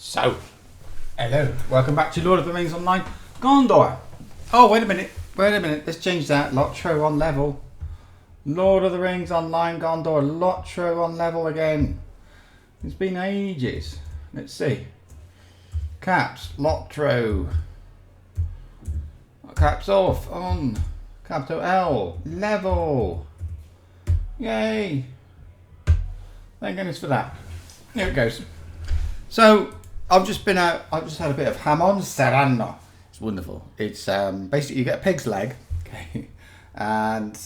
So, hello, welcome back to Lord of the Rings Online Gondor. Oh, wait a minute, let's change that. LOTRO on level. Lord of the Rings Online Gondor, LOTRO on level again. It's been ages. Let's see. Caps, LOTRO. Caps off, on. Capital L, level. Yay. Thank goodness for that. Here it goes. So, I've just been out, I've just had a bit of jamón serrano. It's wonderful. It's basically you get a pig's leg, okay, and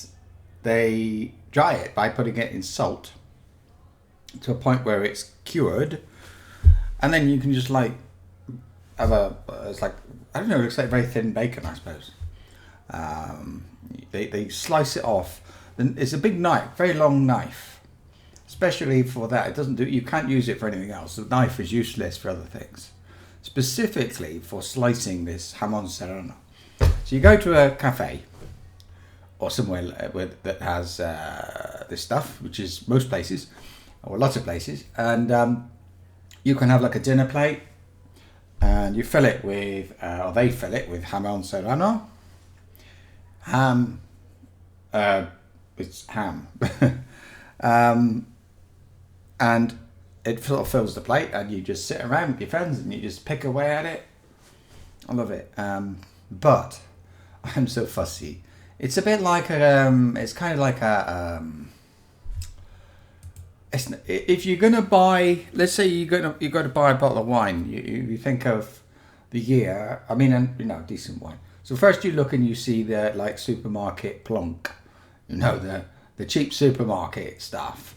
they dry it by putting it in salt to a point where it's cured, and then you can just like have it's like, I don't know, it looks like very thin bacon, I suppose. They slice it off. And it's a big knife, very long knife, especially for that. It doesn't do. You can't use it for anything else. The knife is useless for other things, specifically for slicing this jamón serrano. So you go to a cafe or somewhere that has this stuff, which is most places or lots of places, and you can have like a dinner plate, and you fill it with, or they fill it with jamón serrano, ham. It's ham. And it sort of fills the plate, and you just sit around with your friends and you just pick away at it. I love it. But I'm so fussy. It's a bit like it's kind of like if you're gonna buy, let's say you're going to buy a bottle of wine, you think of the year. I mean, and decent wine. So first you look and you see the like supermarket plonk, the cheap supermarket stuff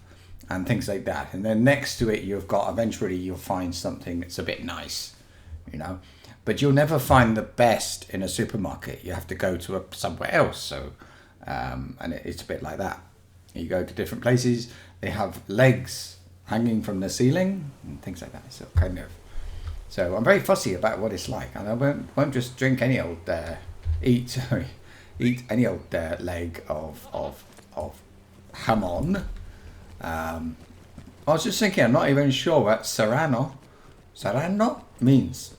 and things like that. And then next to it eventually you'll find something that's a bit nice, But you'll never find the best in a supermarket. You have to go to somewhere else. So, and it's a bit like that. You go to different places. They have legs hanging from the ceiling and things like that. So I'm very fussy about what it's like, and I won't just drink any old eat any old leg of jamón. I was just thinking, I'm not even sure what serrano means.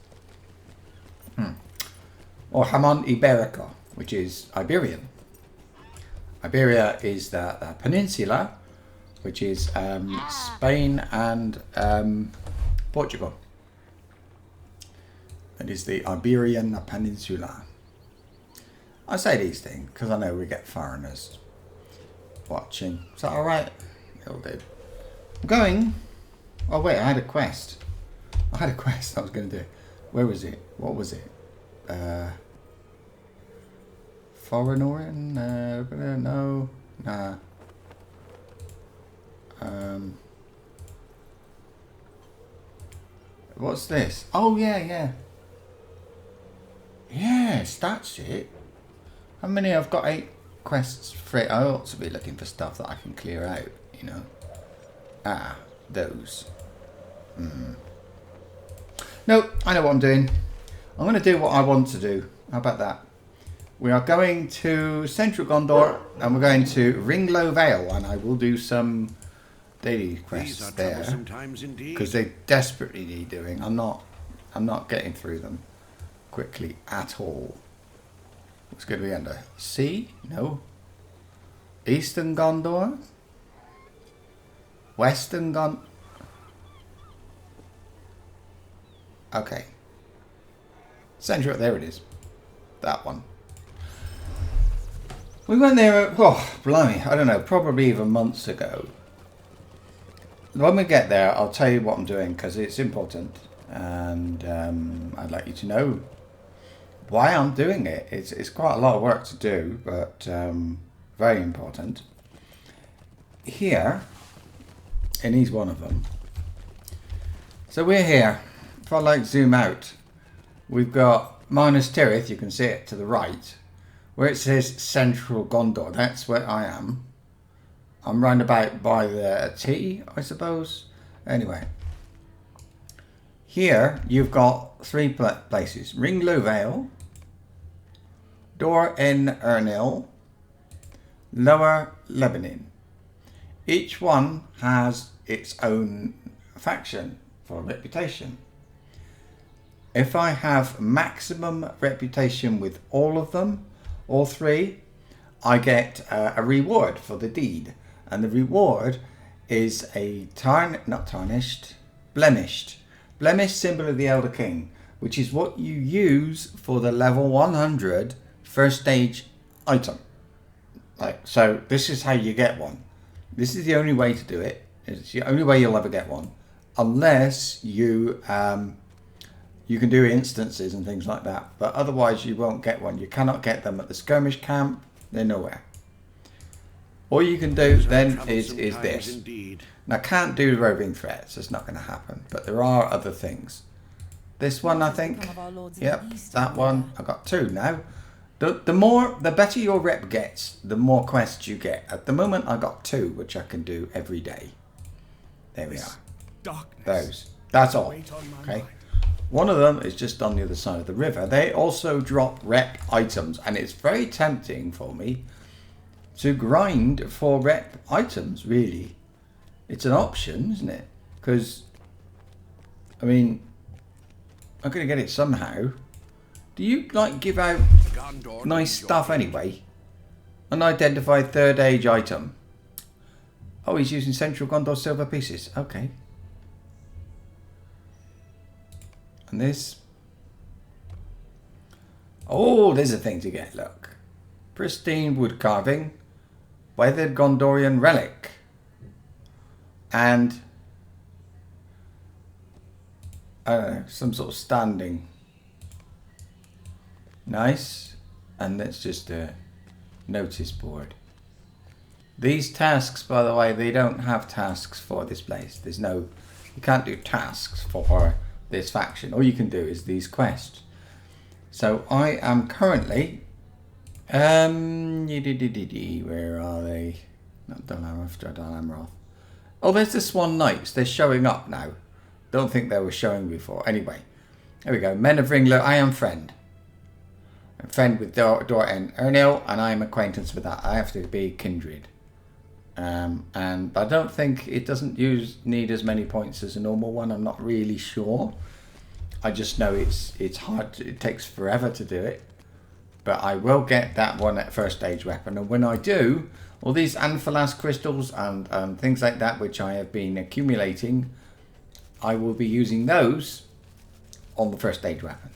Or jamón ibérico, which is Iberian. Iberia is the peninsula, which is Spain and Portugal. It is the Iberian Peninsula. I say these things because I know we get foreigners watching. Is that alright? It'll do. I'm going. Oh wait, I had a quest. I was going to do. Where was it? What was it? Foreigner? No. Nah. What's this? Oh yeah. Yes, that's it. How many? I've got 8 quests free. I ought to be looking for stuff that I can clear out, those. No, I know what I'm doing. I'm going to do what I want to do. How about that? We are going to Central Gondor, and we're going to Ringlow Vale, and I will do some daily quests there because they desperately need doing. I'm not getting through them quickly at all. What's going to be under? Sea? No. Eastern Gondor? Western Gondor? Okay. Central, there it is. That one. We went there, blimey, I don't know, probably even months ago. When we get there, I'll tell you what I'm doing because it's important. And I'd like you to know why I'm doing it. It's quite a lot of work to do, but very important. Here, and he's one of them. So we're here. If I like zoom out, we've got Minas Tirith. You can see it to the right, where it says Central Gondor. That's where I am. I'm round about by the T, I suppose. Anyway, here you've got 3 places: Ringlow Vale, Dor en Ernil, Lower Lebanon. Each one has its own faction for reputation. if I have maximum reputation with all of them, all three, I get a reward for the deed. And the reward is a blemished symbol of the Elder King, which is what you use for the level 100 first stage item. So this is how you get one. This is the only way to do it. It's the only way you'll ever get one, unless you you can do instances and things like that. But otherwise, you won't get one. You cannot get them at the skirmish camp. They're nowhere. All you can do then is this. Indeed. Now, I can't do roving threats. It's not going to happen. But there are other things. This one, I think. Yep, that one. I've got 2 now. The better your rep gets, the more quests you get. At the moment, I got 2, which I can do every day. There we are. Those. That's all. Okay. One of them is just on the other side of the river. They also drop rep items, and it's very tempting for me to grind for rep items, really. It's an option, isn't it? Because, I mean, I'm going to get it somehow. Do you, like, give out nice stuff anyway? Unidentified third age item. Oh, he's using Central Gondor silver pieces. Okay. And this. Oh, there's a thing to get, look. Pristine wood carving. Weathered Gondorian relic. And I don't know, some sort of standing. Nice. And that's just a notice board. These tasks, by the way, they don't have tasks for this place. There's no, you can't do tasks for this faction. All you can do is these quests. So I am currently, where are they? Not Dalamoth. Oh, there's the Swan Knights. They're showing up now. Don't think they were showing before. Anyway, there we go. Men of Ringler, I am friend. I'm friend with Dor and Ernil, and I am acquaintance with that. I have to be kindred. And I don't think it doesn't need as many points as a normal one. I'm not really sure. I just know it's hard. It takes forever to do it. But I will get that one at first stage weapon. And when I do, all these Amphalas crystals and things like that, which I have been accumulating, I will be using those on the first stage weapon.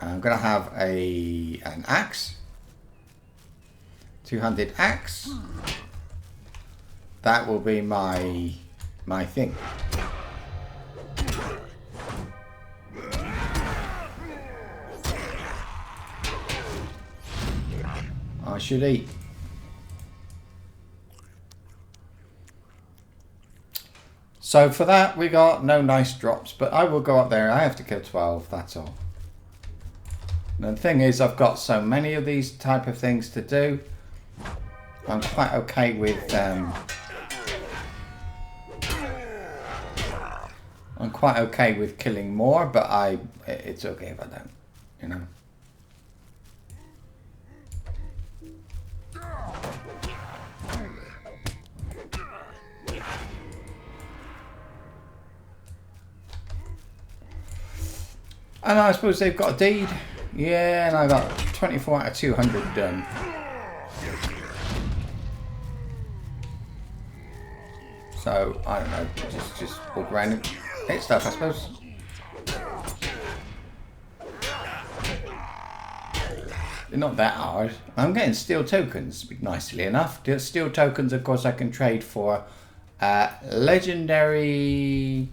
I'm going to have an axe. Two-handed axe. That will be my thing. I should eat. So for that we got no nice drops, but I will go up there. I have to kill 12, that's all. And the thing is, I've got so many of these type of things to do. I'm quite okay with killing more, but it's okay if I don't, you know. And I suppose they've got a deed. Yeah, and I got 24 out of 200 done. So, I don't know, just walk around and hit stuff, I suppose. They're not that hard. I'm getting steel tokens, nicely enough. Steel tokens, of course, I can trade for legendary...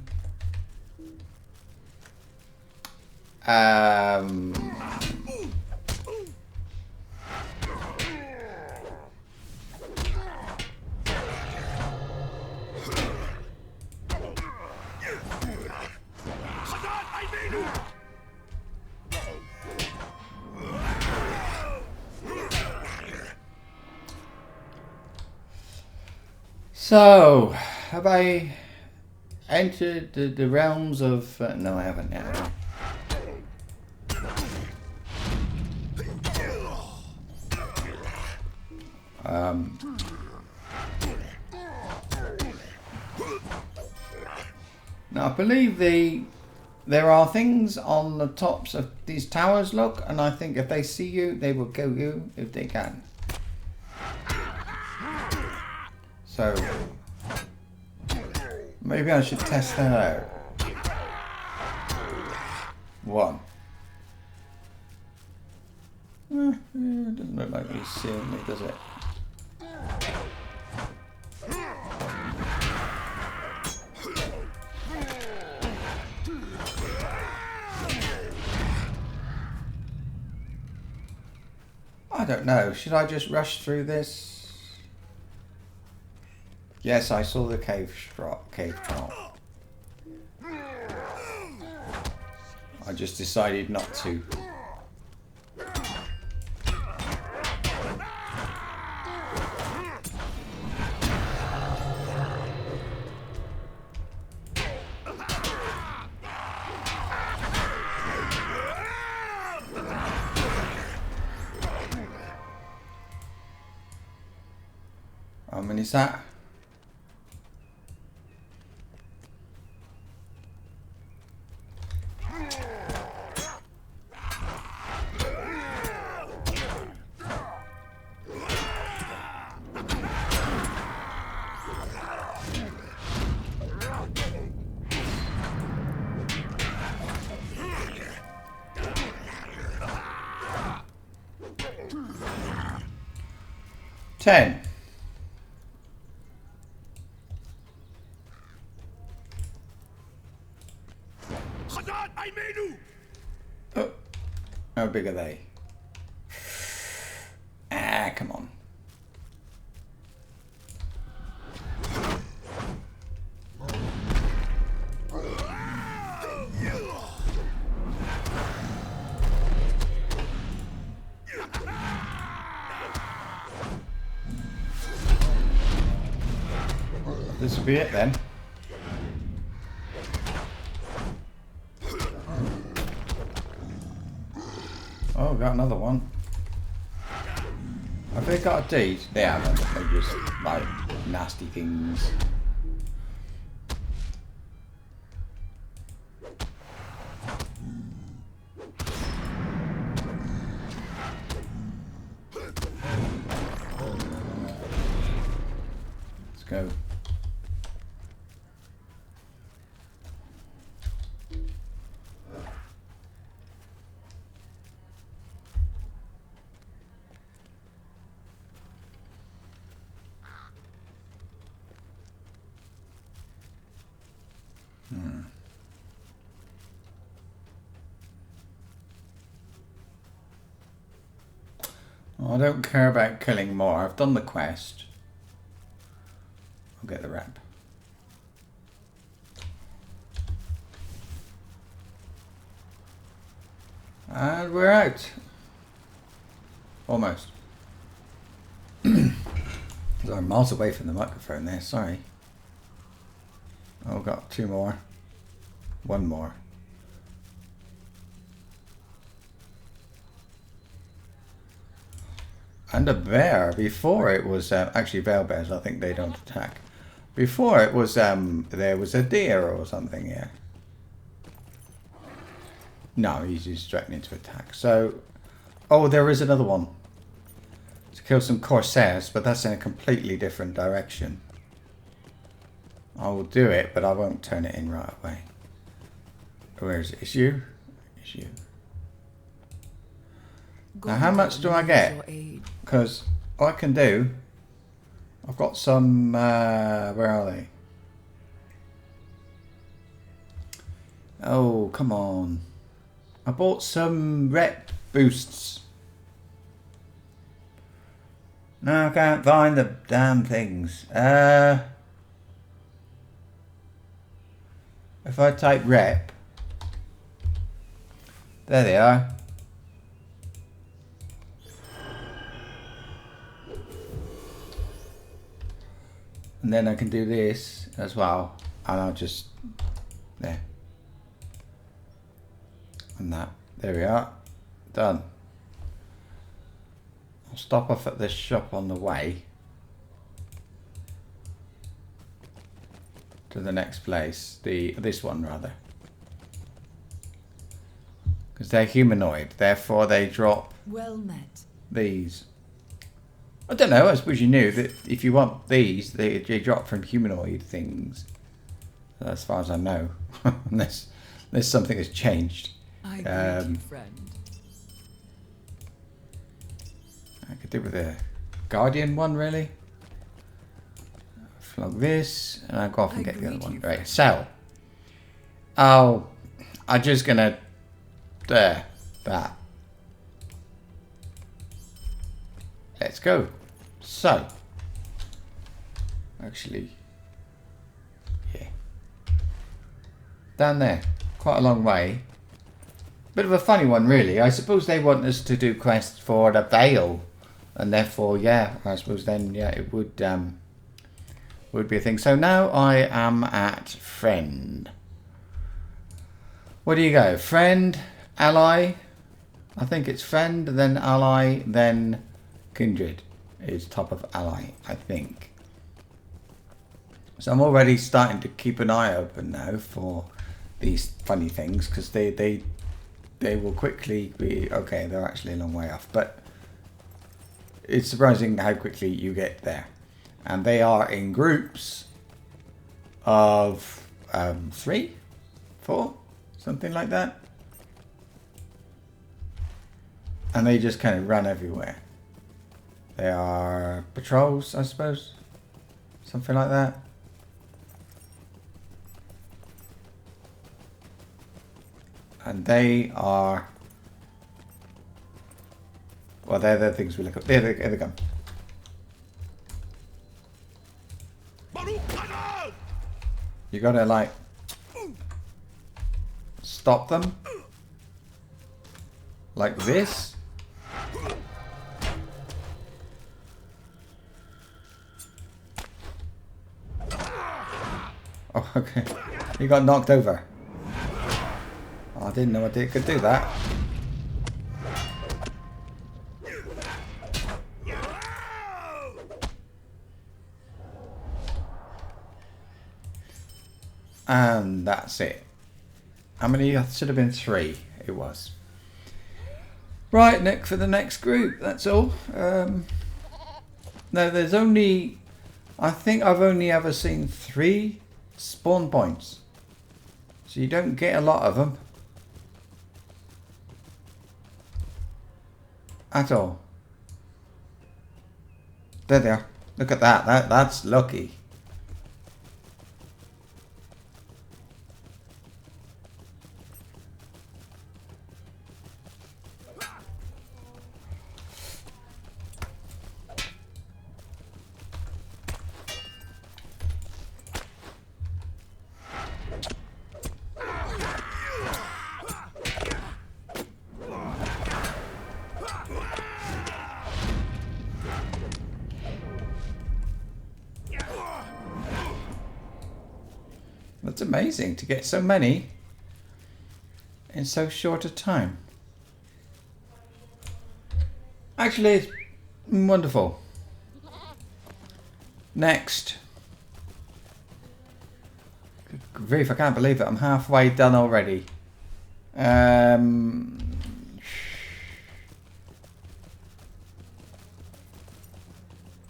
So, have I entered the realms of... no, I haven't yet. Now, I believe the there are things on the tops of these towers, look, and I think if they see you, they will kill you if they can. So, maybe I should test that out. One. It doesn't look like he's seeing me, does it? I don't know. Should I just rush through this? Yes, I saw the cave troll. I just decided not to. How many is that? Ten. Oh, how big are they? Ah, come on. This will be it then. Oh, got another one. Have they got a deed? They haven't. They're just like nasty things. Let's go. I don't care about killing more. I've done the quest. I'll get the rep. And we're out. Almost. Sorry, I'm miles away from the microphone there, sorry. Oh, got two more. One more. And a bear. Before it was actually veil bears. I think they don't attack. Before it was there was a deer or something here. No, he's just threatening to attack. So, oh, there is another one to kill some corsairs, but that's in a completely different direction. I will do it, but I won't turn it in right away. Where is it? It's you. It's you. Now, how much do I get? Because all I can do, I've got some, where are they? Oh, come on. I bought some rep boosts. No, I can't find the damn things. If I type rep, there they are. And then I can do this as well, and I'll just, there. And that, there we are, done. I'll stop off at this shop on the way to the next place, this one rather. Because they're humanoid. Therefore, they drop Well met. these. I don't know. I suppose you knew that if you want these, they drop from humanoid things. As far as I know. Unless something has changed. I greet you, friend. I could do with a Guardian one, really. Flog this, and I'll go off and get the other one. Right, sell. Oh, I'm just gonna... There. That. Let's go. So. Actually. Yeah. Down there. Quite a long way. Bit of a funny one, really. I suppose they want us to do quests for the Veil. And therefore, yeah, I suppose then, yeah, it would be a thing. So now I am at friend. Where do you go? Friend, ally. I think it's friend, then ally, then kindred is top of ally, I think. So I'm already starting to keep an eye open now for these funny things because they will quickly be okay. They're actually a long way off, but it's surprising how quickly you get there. And they are in groups of 3, 4, something like that. And they just kind of run everywhere. They are patrols, I suppose. Something like that. And they are... Well, they're the things we look at. There they come. You gotta, like, stop them. Like this. Oh, okay. He got knocked over. Oh, I didn't know I could do that. And that's it. How many? It should have been 3. It was. Right, Nick, for the next group. That's all. No, there's only... I think I've only ever seen 3 spawn points. So you don't get a lot of them. At all. There they are. Look at that. That's lucky. That's amazing to get so many in so short a time. Actually, it's wonderful. Next. Good grief, I can't believe it. I'm halfway done already.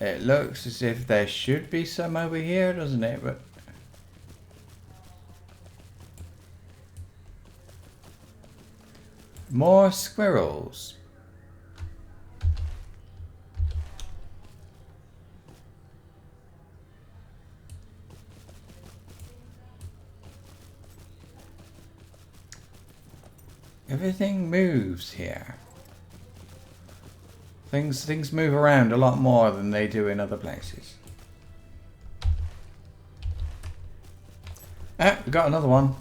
It looks as if there should be some over here, doesn't it? But more squirrels. Everything moves here. Things move around a lot more than they do in other places. Ah, we got another one.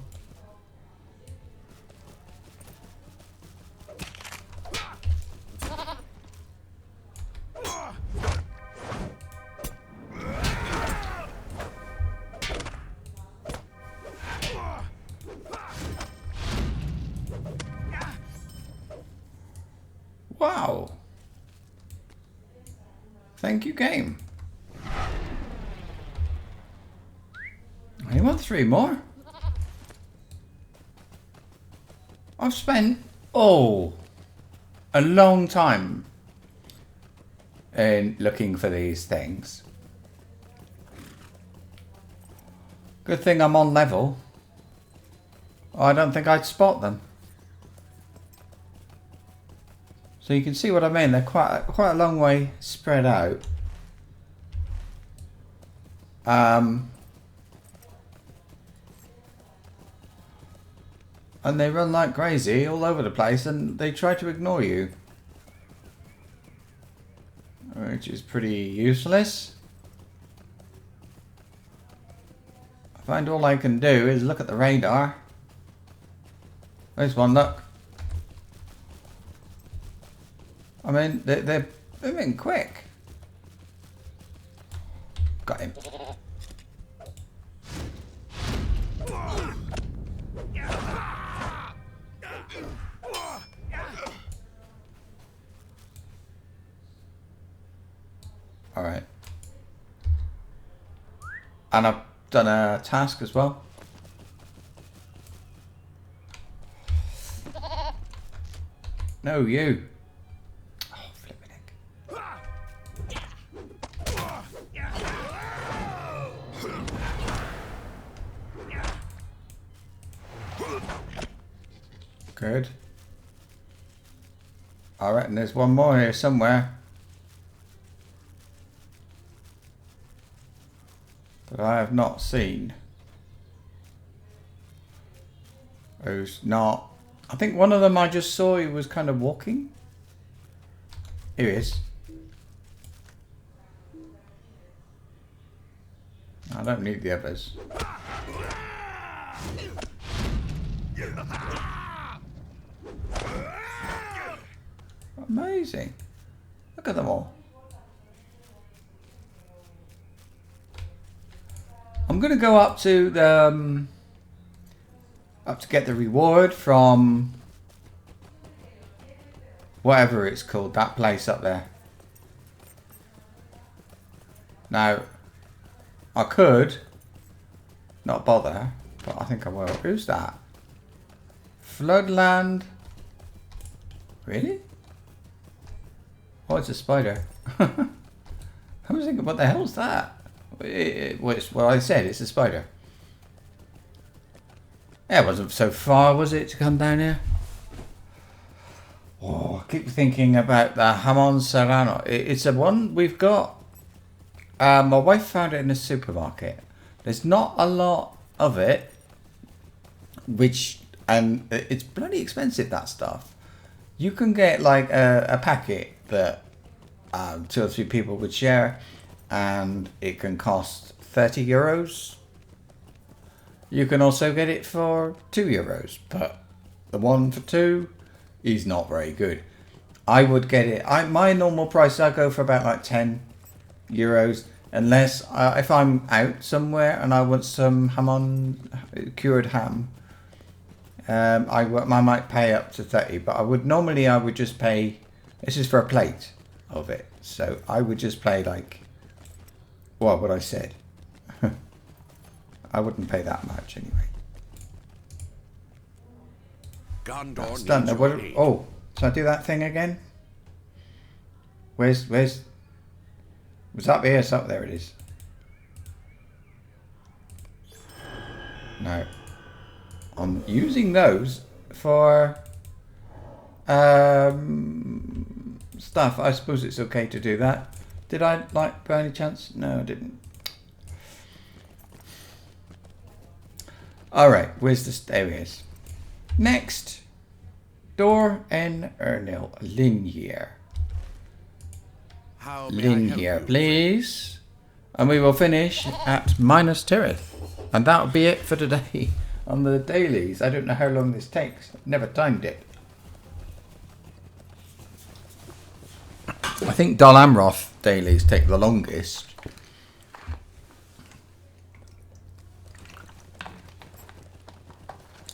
Wow. Thank you, game. I want 3 more. I've spent Oh, a long time in looking for these things. Good thing I'm on level. I don't think I'd spot them. So you can see what I mean. They're quite a long way spread out. And they run like crazy all over the place, and they try to ignore you, which is pretty useless. I find all I can do is look at the radar. There's one, look. I mean, they're moving quick. Got him. Alright. And I've done a task as well. No, you. Oh, flipping heck. Good. Alright, and there's one more here somewhere that I have not seen. Who's not? I think one of them I just saw, he was kind of walking. Here he is. I don't need the others. Amazing. Look at them all. I'm going to go up to the... up to get the reward from... whatever it's called, that place up there. Now, I could not bother, but I think I will. Who's that? Floodland. Really? Oh, it's a spider. I was thinking, what the hell's that? Well, I said it's a spider. Yeah, it wasn't so far, was it, to come down here? Oh, I keep thinking about the Jamon Serrano. It's a one we've got. My wife found it in a supermarket. There's not a lot of it, and it's bloody expensive, that stuff. You can get like a packet that 2 or 3 people would share, and it can cost 30 euros. You can also get it for 2 euros, but the one for 2 is not very good. I would get it. My normal price, I go for about like 10 euros, unless if I'm out somewhere and I want some cured ham. I might pay up to 30, but I would just pay. This is for a plate of it, so I would just pay like what I said. I wouldn't pay that much anyway. That's done. Oh, should I do that thing again? Where's was up here? It's up there. It is. No. I'm using those for stuff. I suppose it's okay to do that. Did I, by any chance? No, I didn't. Alright, where's this? There he is. Next. Door en Ernil. Linear. Linear, please. And we will finish at Minas Tirith. And that'll be it for today. On the dailies. I don't know how long this takes. I've never timed it. I think Dol Amroth dailies take the longest.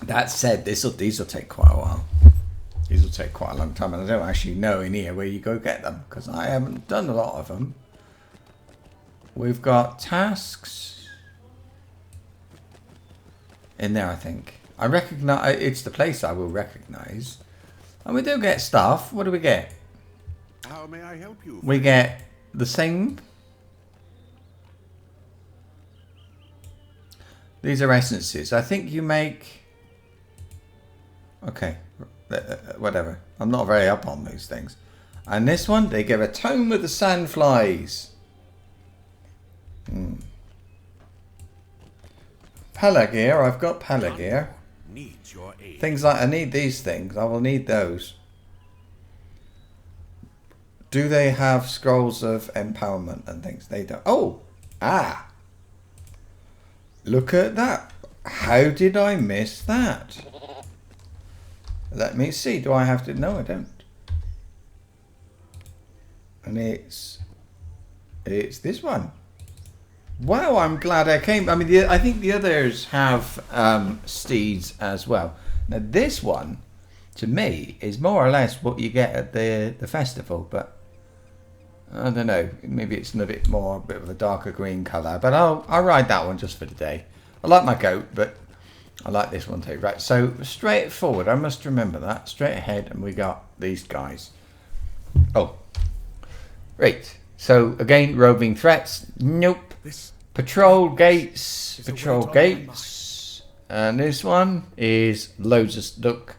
That said, these will take quite a while. These will take quite a long time, and I don't actually know in here where you go get them, because I haven't done a lot of them. We've got tasks in there, I think. I recognize, it's the place I will recognize. And we do get stuff. What do we get? How may I help you? We get the same. These are essences. I think you make... Okay. Whatever. I'm not very up on these things. And this one, they give a tome with the sandflies. Pelagear. I've got Pelagear. Needs your aid. Things like... I need these things. I will need those. Do they have scrolls of empowerment and things? They don't. Oh! Ah! Look at that. How did I miss that? Let me see. Do I have to... No, I don't. And it's this one. Wow, I'm glad I came. I mean, I think the others have steeds as well. Now, this one, to me, is more or less what you get at the festival, but I don't know. Maybe it's a bit of a darker green colour, but I'll ride that one just for today. I like my goat, but I like this one too. Right, so straight forward. I must remember that. Straight ahead, and we got these guys. Oh, right. So again, roving threats. Nope. Patrol gates. Patrol gates. And this one is loads of stuff.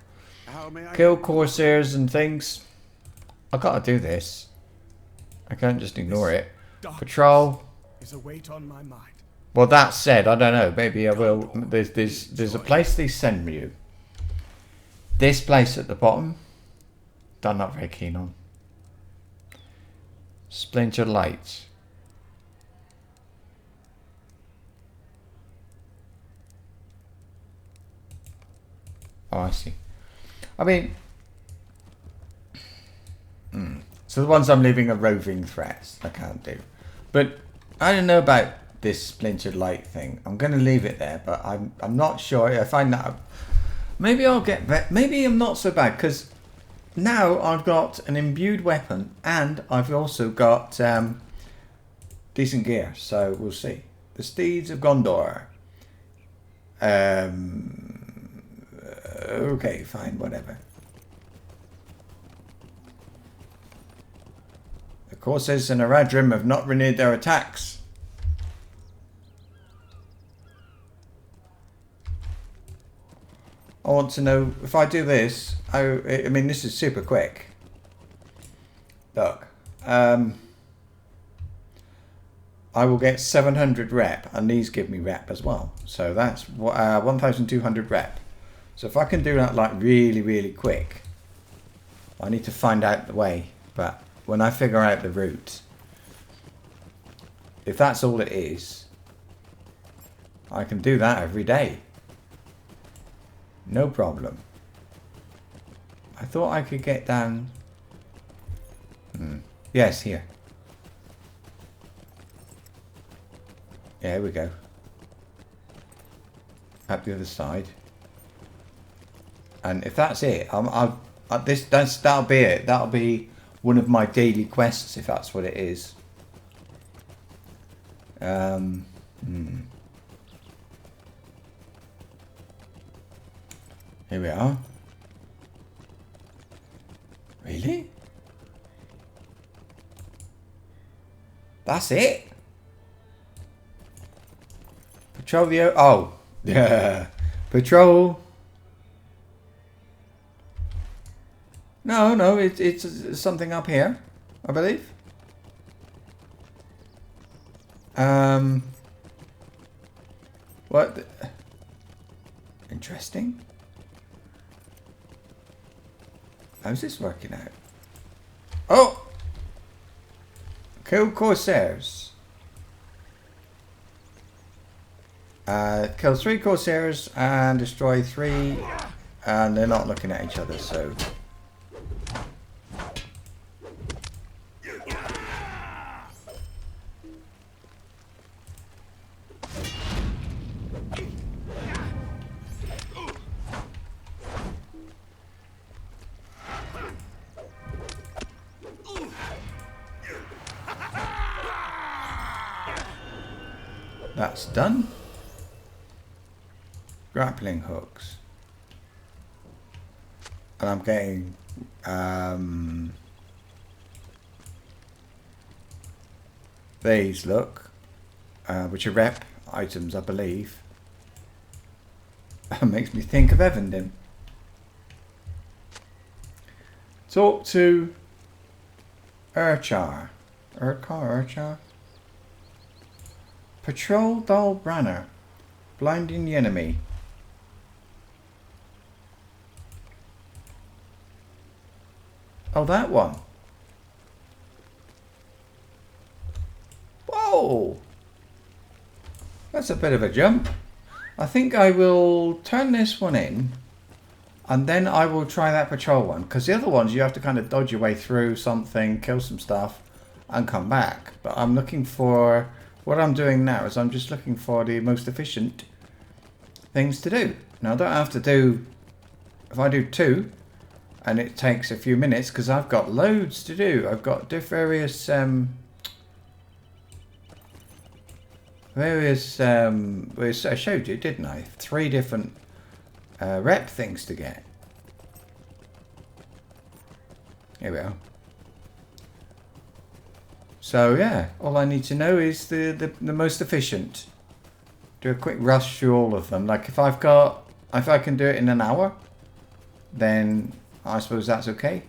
Kill corsairs and things. I gotta do this. I can't just ignore it. Patrol. Is a weight on my mind. Well, that said, I don't know. Maybe I will. There's a place they send you. This place at the bottom. I'm not very keen on. Splinter lights. Oh, I see. I mean, so the ones I'm leaving are roving threats. I can't do. But I don't know about this splintered light thing. I'm going to leave it there, but I'm not sure. I find that maybe I'll get. Maybe I'm not so bad because now I've got an imbued weapon and I've also got decent gear. So we'll see. The Steeds of Gondor. Okay, fine, whatever. The Corsairs and Eradrim have not renewed their attacks. I want to know if I do this. I mean, this is super quick. Look, I will get 700 rep, and these give me rep as well. So that's 1,200 rep. So if I can do that like really, really quick, I need to find out the way. But when I figure out the route, if that's all it is, I can do that every day. No problem. I thought I could get down. Yes, here. Yeah, here we go. Up the other side. And if that's it, that'll be it. That'll be one of my daily quests, if that's what it is. Here we are. Really? That's it? Patrol the... Oh. Yeah. Patrol... No, it's something up here, I believe. What? Interesting. How's this working out? Oh! Kill Corsairs. Kill 3 Corsairs and destroy 3. And they're not looking at each other, so... That's done. Grappling hooks. And I'm getting These look, which are rep items, I believe. Makes me think of Evandin. Talk to Urchar. Urchar? Patrol Dol Branner. Blinding the enemy. Oh, that one. Whoa! That's a bit of a jump. I think I will turn this one in and then I will try that patrol one, because the other ones you have to kind of dodge your way through something, kill some stuff and come back. But I'm looking for, what I'm doing now is I'm just looking for the most efficient things to do. Now I don't have to do, if I do 2 and it takes a few minutes, because I've got loads to do. I've got various I showed you, didn't I? 3 different rep things to get. Here we are. So yeah, all I need to know is the most efficient. Do a quick rush through all of them. Like if I can do it in an hour, then I suppose that's okay.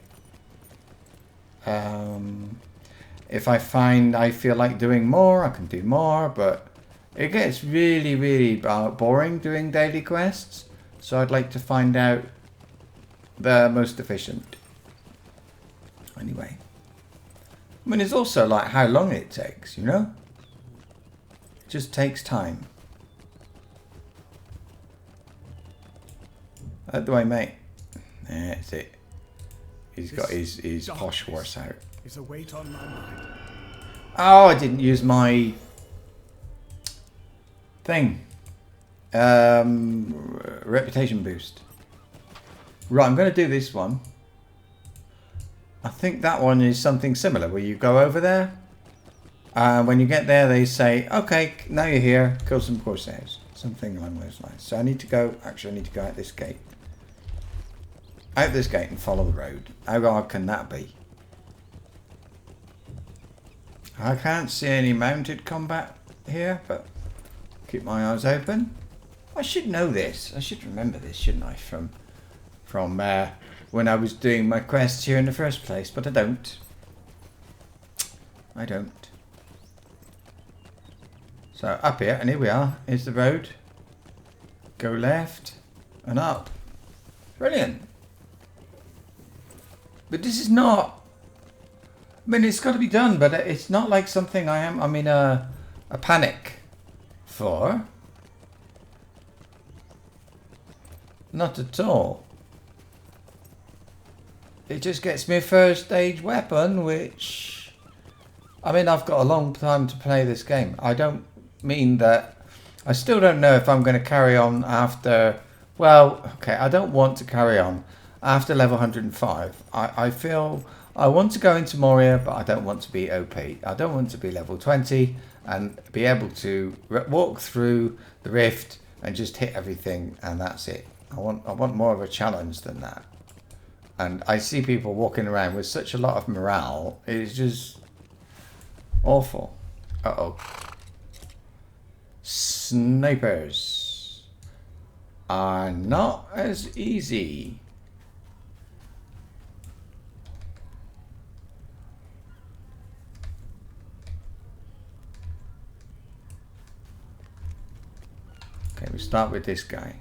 If I find I feel like doing more, I can do more, but it gets really, really boring doing daily quests. So I'd like to find out the most efficient. Anyway. I mean, it's also like how long it takes, you know? It just takes time. Out the way, mate. That's it. He's got his posh horse out. Is a weight on my mind. Oh, I didn't use my thing. Reputation boost. Right, I'm going to do this one. I think that one is something similar, where you go over there. When you get there, they say, okay, now you're here, kill some Corsairs. Something along those lines. So I need to go, actually I need to go out this gate. Out this gate and follow the road. How hard can that be? I can't see any mounted combat here, but keep my eyes open. I should know this. I should remember this, shouldn't I? From when I was doing my quests here in the first place, but I don't. I don't. So up here, and here we are. Here's the road. Go left and up. Brilliant. But this is not. I mean, it's got to be done, but it's not like something I'm in a panic for. Not at all. It just gets me a first stage weapon, which... I mean, I've got a long time to play this game. I don't mean that... I still don't know if I'm going to carry on after... Well, okay, I don't want to carry on after level 105. I feel... I want to go into Moria, but I don't want to be OP. I don't want to be level 20 and be able to walk through the rift and just hit everything, and that's it. I want more of a challenge than that. And I see people walking around with such a lot of morale. It's just awful. Uh-oh. Snipers are not as easy. Okay, we start with this guy.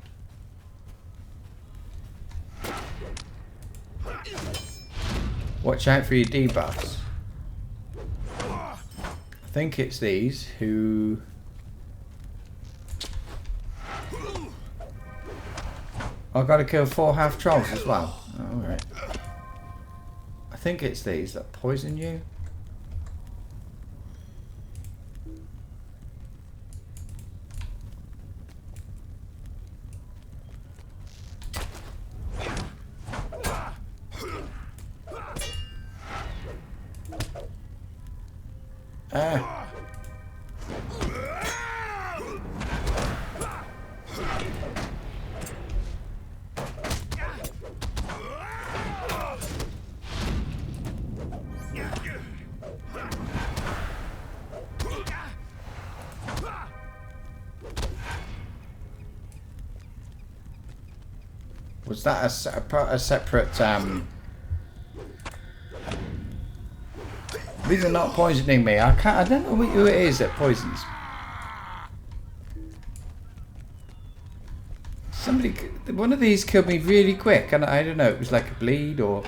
Watch out for your debuffs. I think it's these who... I've got to kill 4 half trolls as well. Alright. I think it's these that poison you. Was that a separate? These are not poisoning me. I can't. I don't know who it is that poisons. Somebody, one of these killed me really quick, and I don't know. It was like a bleed, or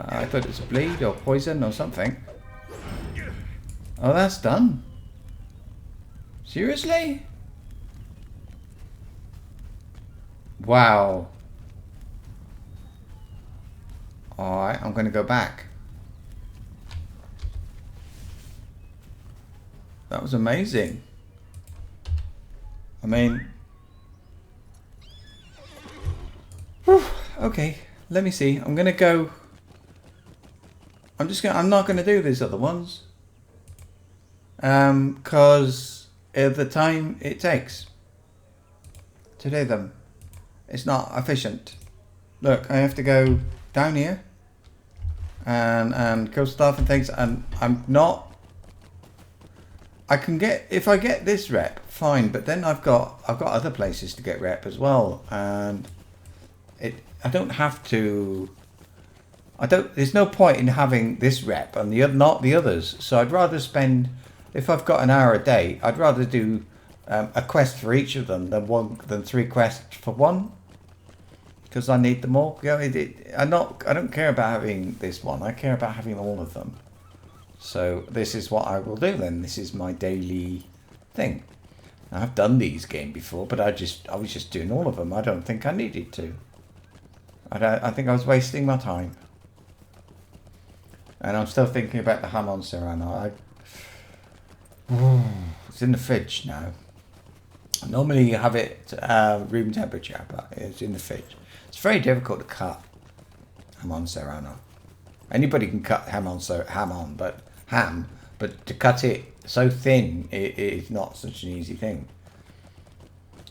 I thought it was a bleed or poison or something. Oh, that's done. Seriously? Wow. Alright, I'm going to go back. That was amazing. I mean... Whew, okay, let me see. I'm going to go... I'm not going to do these other ones. Because of the time it takes to do them. It's not efficient. Look, I have to go down here and kill stuff and things, and I'm not. I can get, if I get this rep, fine, but then I've got other places to get rep as well, and I don't have to. There's no point in having this rep and not the others. So I'd rather spend, if I've got an hour a day, I'd rather do a quest for each of them than 3 quests for one, because I need them all. You know, I don't care about having this one. I care about having all of them. So this is what I will do then. This is my daily thing. I've done these games before, but I was just doing all of them. I don't think I needed to. I think I was wasting my time. And I'm still thinking about the Hamon Serrano. It's in the fridge now. Normally you have it room temperature, but it's in the fridge. It's very difficult to cut Hamon Serrano. Anybody can cut ham, but to cut it so thin, it is not such an easy thing.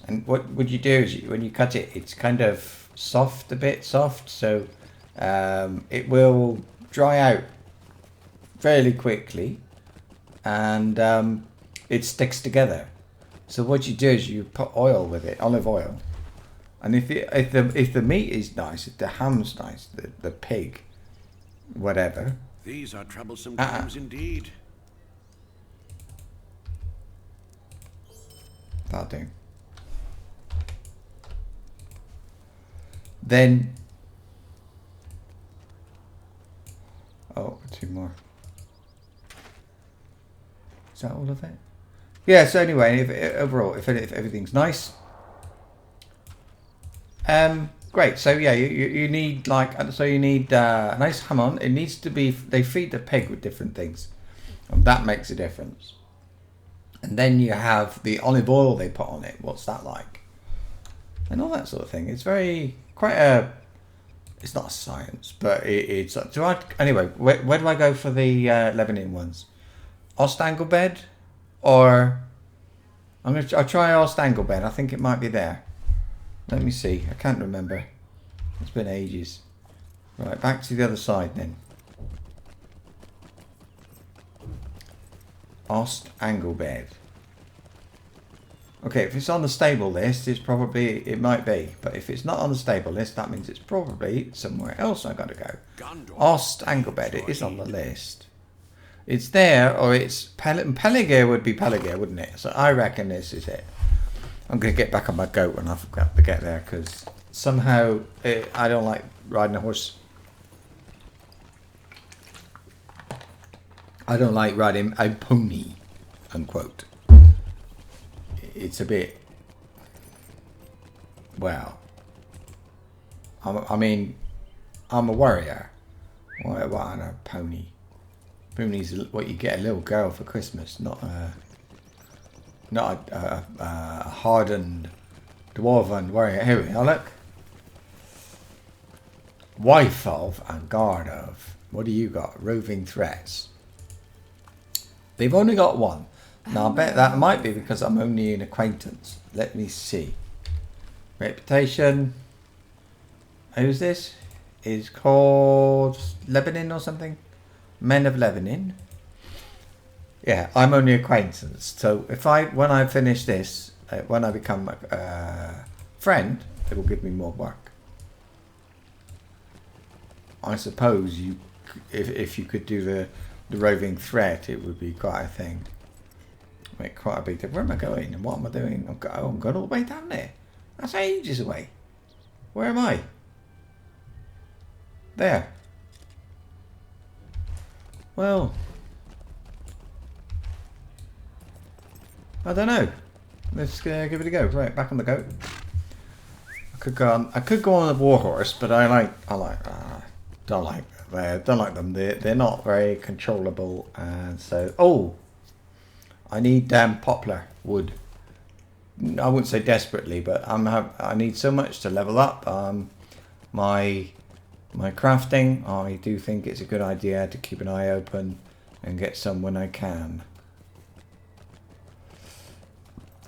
And what would you do is when you cut it, it's kind of soft, a bit soft, so it will dry out fairly quickly, and it sticks together. So what you do is you put oil with it, olive oil, and if the meat is nice, if the ham's nice, the pig, whatever. These are troublesome times indeed. That'll do. Then, oh, 2 more. Is that all of it? Yeah. So anyway, overall, if everything's nice, great. So yeah, you need you need a nice hamon. It needs to be. They feed the pig with different things, and that makes a difference. And then you have the olive oil they put on it. What's that like? And all that sort of thing. It's it's not a science, but it's. Anyway, where do I go for the Lebanon ones? Ostanglebed, or I'll try Ostanglebed. I think it might be there. Let me see. I can't remember. It's been ages. Right, back to the other side then. Ostanglebed. Okay, if it's on the stable list, it might be. But if it's not on the stable list, that means it's probably somewhere else I gotta go. Ostanglebed, it is on the list. It's there, or it's Peligir would be Peligir, wouldn't it? So I reckon this is it. I'm going to get back on my goat when I forgot to get there, because somehow I don't like riding a horse. I don't like riding a pony, unquote. It's a bit, well, I mean, I'm a warrior. Why on a pony? Pony's what you get a little girl for Christmas, not a hardened dwarven warrior. Here we are, look. Wife of and guard of. What do you got? Roving threats. They've only got one. Now I bet that might be because I'm only an acquaintance. Let me see. Reputation. Who's this? Is called Lebanon or something? Men of Lebanon. Yeah, I'm only acquaintance. So when I finish this, when I become a friend, it will give me more work. I suppose you, if you could do the roving threat, it would be quite a thing. Make quite a big difference. Where am I going and what am I doing? I'm going all the way down there. That's ages away. Where am I? There. Well, I don't know. Let's give it a go. Right, back on the goat. I could go on a warhorse, but don't like them. They're not very controllable, and so I need poplar wood. I wouldn't say desperately, but I need so much to level up. My crafting. I do think it's a good idea to keep an eye open and get some when I can.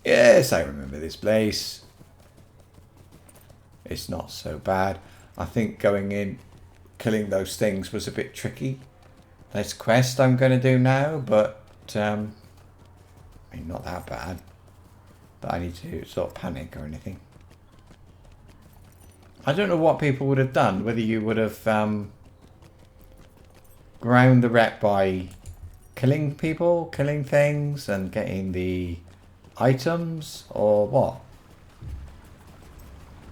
Yes, I remember this place. It's not so bad. I think going in, killing those things was a bit tricky. This quest I'm going to do now, but I mean, not that bad. But I need to sort of panic or anything. I don't know what people would have done. Whether you would have ground the rep by killing people, killing things, and getting the items, or what?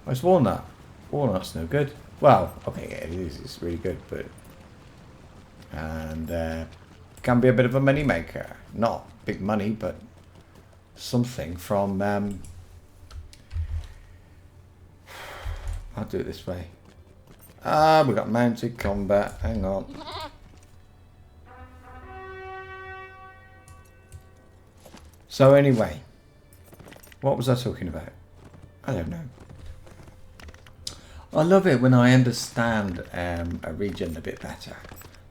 It's walnut. Walnut's no good. Well, okay, yeah, it is. It's really good, but can be a bit of a money maker. Not big money, but something from. I'll do it this way. We got mounted combat. Hang on. So anyway, what was I talking about? I don't know. I love it when I understand a region a bit better.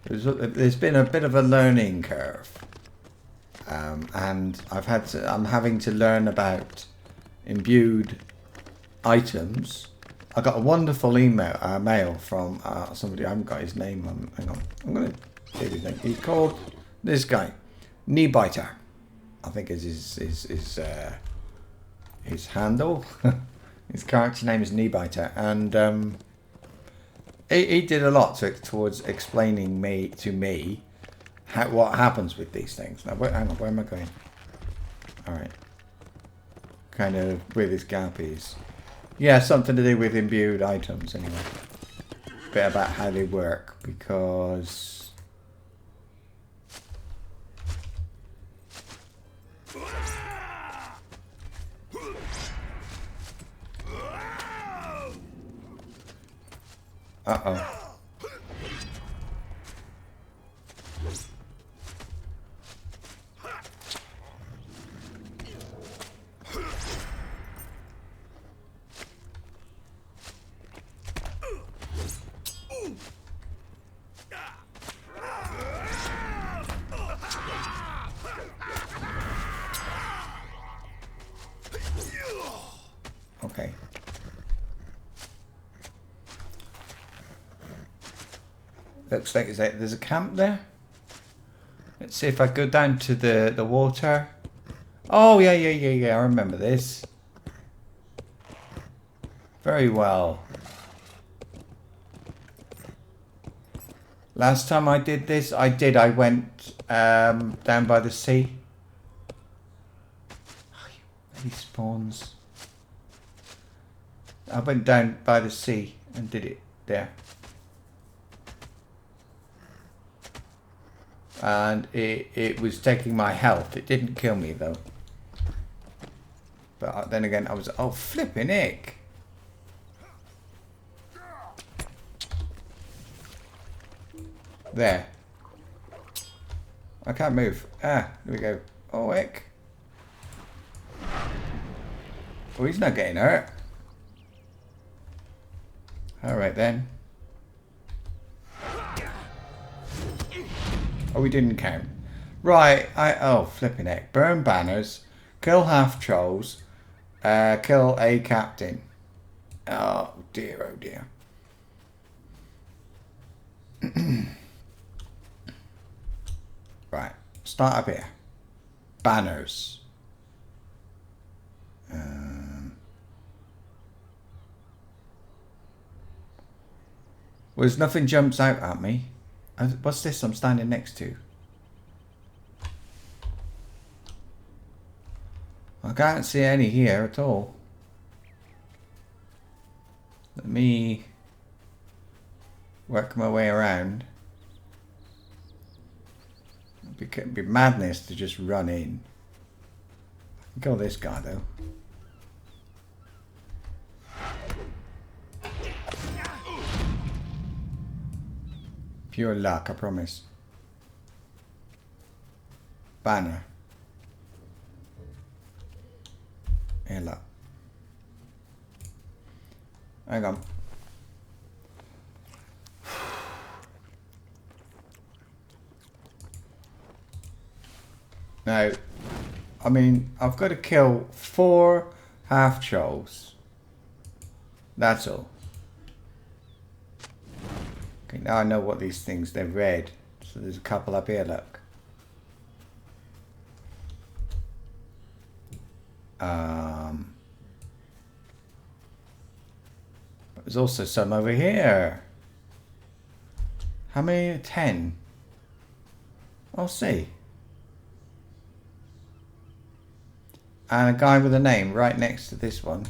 There's been a bit of a learning curve, and I'm having to learn about imbued items. I got a wonderful mail from somebody. I haven't got his name. Hang on, I'm going to see his name. He's called this guy, Knee Biter. I think is his handle. His character name is Knee Biter, and he did a lot towards explaining to me what happens with these things. Now, hang on, where am I going? All right, kind of where this gap is. Yeah, something to do with imbued items. Anyway, a bit about how they work because. Uh-oh. Okay. Looks like there's a camp there. Let's see if I go down to the water. Oh, yeah. I remember this. Very well. Last time I did this, I went down by the sea. Oh, you spawns. I went down by the sea and did it there. And it was taking my health. It didn't kill me though. But then again, I was, oh, flipping heck. There. I can't move. Ah, there we go. Oh, heck. Oh, he's not getting hurt. Alright then. Oh, we didn't count. Right, oh, flipping heck. Burn banners. Kill half trolls. Kill a captain. Oh dear, oh dear. Right, start up here. Banners. Well, there's nothing jumps out at me. What's this I'm standing next to? I can't see any here at all. Let me work my way around. It'd be madness to just run in. Kill this guy though. Pure luck, I promise. Banner. Here, look. Hang on. Now, I mean, I've got to kill 4 half trolls. That's all. Okay, now I know what these things, they're red. So there's a couple up here, look. There's also some over here. How many? 10. I'll see. And a guy with a name right next to this one.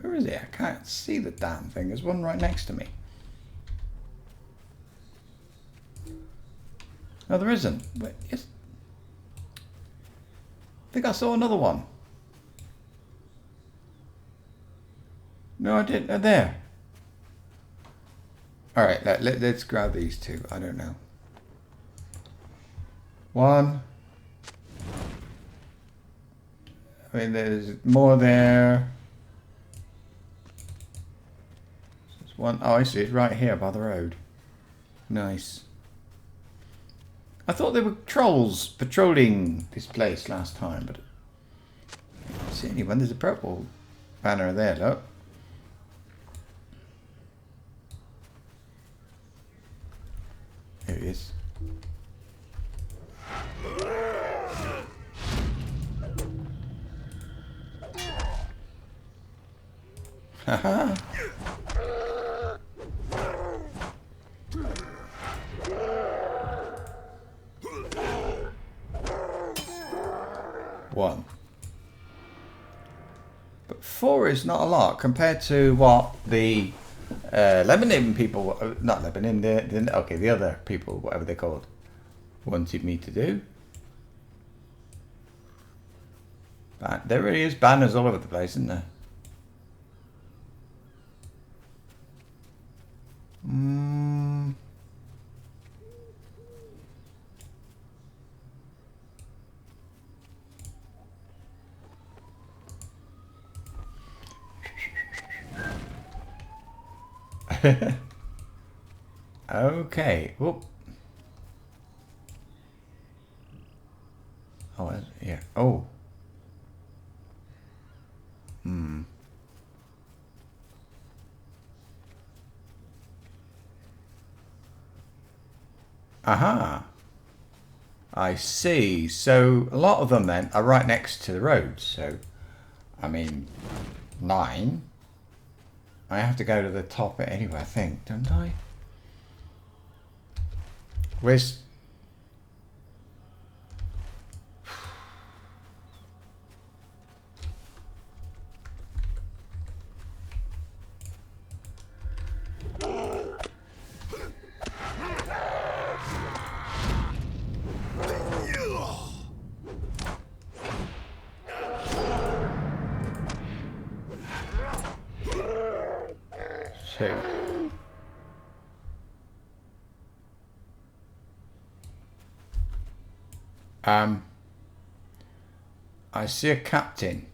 Where is it? I can't see the damn thing. There's one right next to me. No, there isn't. But yes. I think I saw another one. No, I didn't. Oh, there. Alright, let's grab these 2. I don't know. 1. I mean, there's more there. There's 1. Oh, I see. It's right here by the road. Nice. I thought there were trolls patrolling this place last time, but I don't see anyone. There's a purple banner there, look. There he is. Haha. One. But 4 is not a lot compared to what the Lebanon people, not Lebanon, the other people, whatever they're called, wanted me to do. But there really is banners all over the place, isn't there? Okay. Whoop. Oh, yeah. Oh. Aha. I see. So a lot of them then are right next to the road. So, I mean, 9. I have to go to the top anyway, I think, don't I? Where's... I see a captain.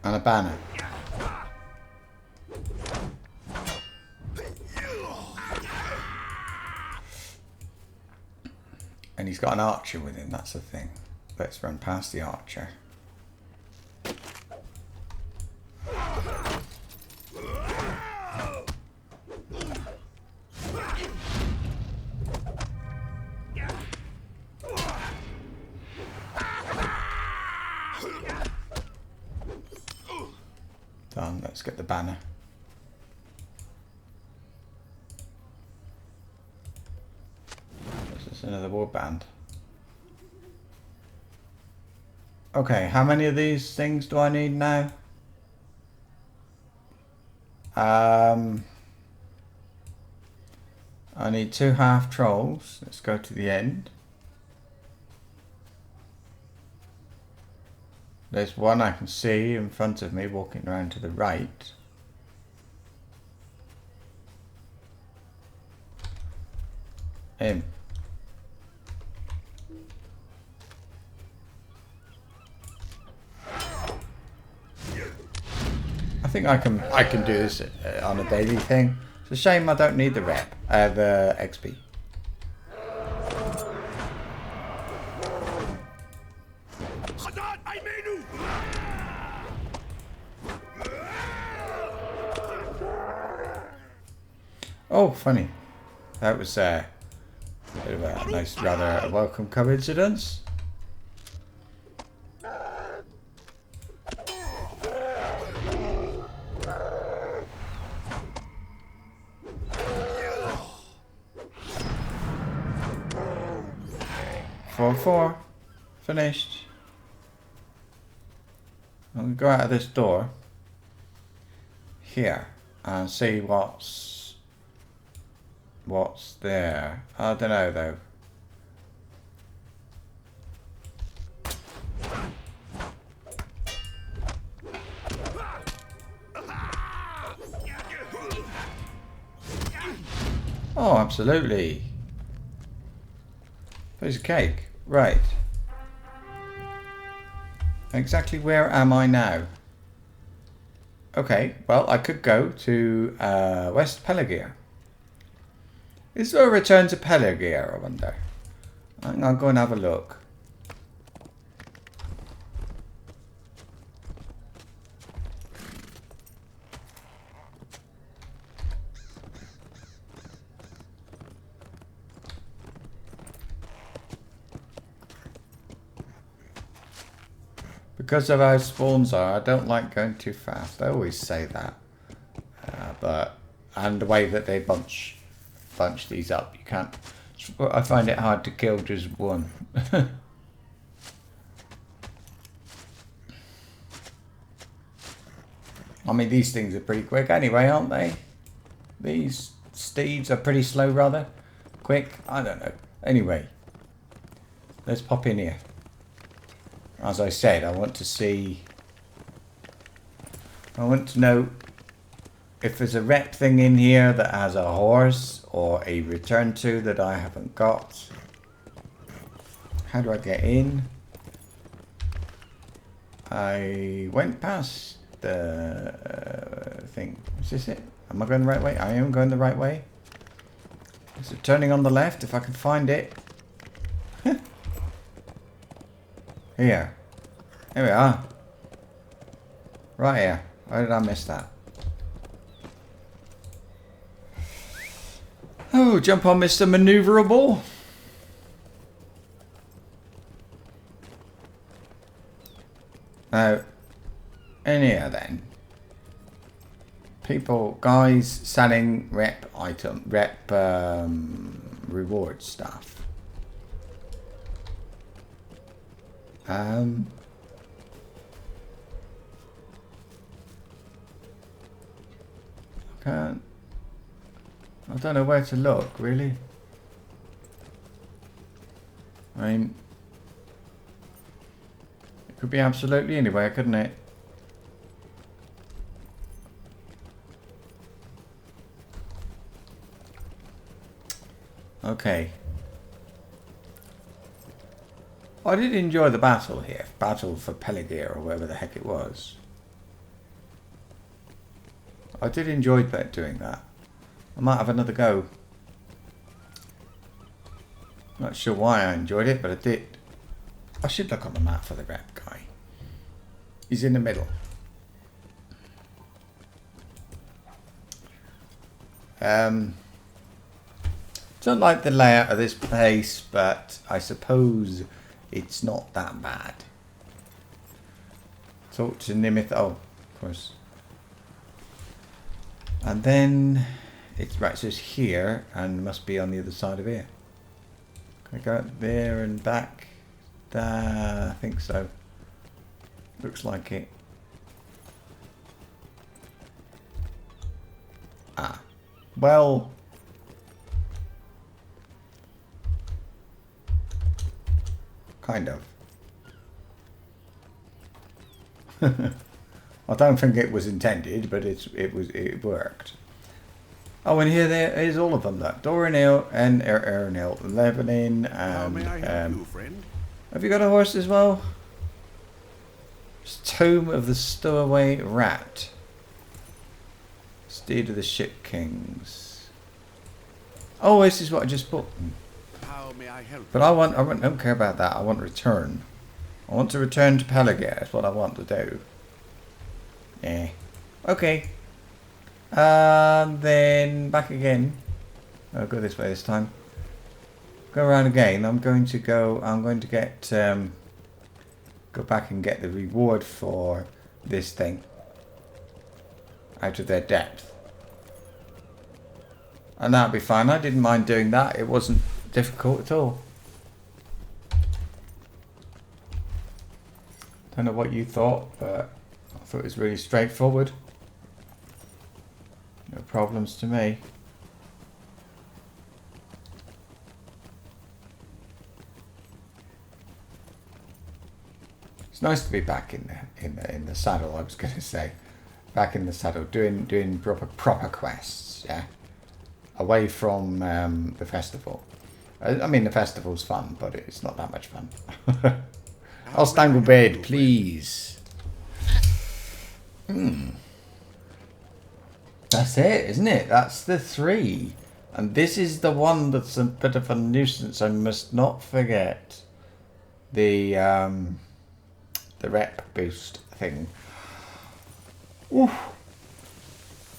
And a banner. And he's got an archer with him, that's the thing. Let's run past the archer. Done, let's get the banner. This is another warband. Okay, how many of these things do I need now? I need 2 half trolls. Let's go to the end. There's one I can see in front of me walking around to the right. Him. I think I can do this on a daily thing. It's a shame I don't need the rep, the XP. Oh, funny. That was a bit of a nice, rather welcome coincidence. Four. Finished. I'm going to go out of this door. Here. And see what's there. I don't know though. Oh, absolutely. Piece of cake. Right. Exactly where am I now? Okay, well, I could go to West Pelagia. Is there a return to Pelagia, I wonder? I'll go and have a look. Because of how spawns are, I don't like going too fast. I always say that. And the way that they bunch these up, you can't. I find it hard to kill just one. I mean, these things are pretty quick anyway, aren't they? These steeds are pretty slow, rather. Quick? I don't know. Anyway, let's pop in here. As I said, I want to know if there's a rep thing in here that has a horse or a return to that I haven't got. How do I get in? I went past the thing. Is this it? Am I going the right way? I am going the right way. Is it turning on the left if I can find it? Here. Here we are. Right here. Why did I miss that? Oh, jump on Mr. Maneuverable. Now, in here then. People, guys selling rep reward stuff. I don't know where to look, really. I mean, it could be absolutely anywhere, couldn't it? Okay. I did enjoy the battle here. Battle for Pelagia or wherever the heck it was. I did enjoy doing that. I might have another go. Not sure why I enjoyed it, but I did. I should look on the map for the rep guy. He's in the middle. Don't like the layout of this place, but I suppose it's not that bad. Talk to Nimith. Oh, of course. And then it's right. So it's here, and must be on the other side of here. Can I go there and back? I think so. Looks like it. Ah, well. Kind of. I don't think it was intended, but it worked. Oh, and here's all of them. Look, Doranil and Ernil, Lebanon, How may I and help you, friend? have you got a horse as well? It's Tomb of the Stowaway Rat. Steed of the Ship Kings. Oh, this is what I just bought. How may I help But I don't care about that. I want return. I want to return to Pelagia. That's what I want to do. Yeah. Okay. Then back again. I'll go this way this time. Go around again. I'm going to get go back and get the reward for this thing out of their depth. And that'll be fine. I didn't mind doing that. It wasn't difficult at all. Don't know what you thought, but I thought it was really straightforward. No problems to me. It's nice to be back in the saddle. I was going to say, back in the saddle, doing proper quests. Yeah, away from the festival. I mean, the festival's fun, but it's not that much fun. I'll stangle bed, please. That's it, isn't it? That's the 3. And this is the one that's a bit of a nuisance. I must not forget the rep boost thing.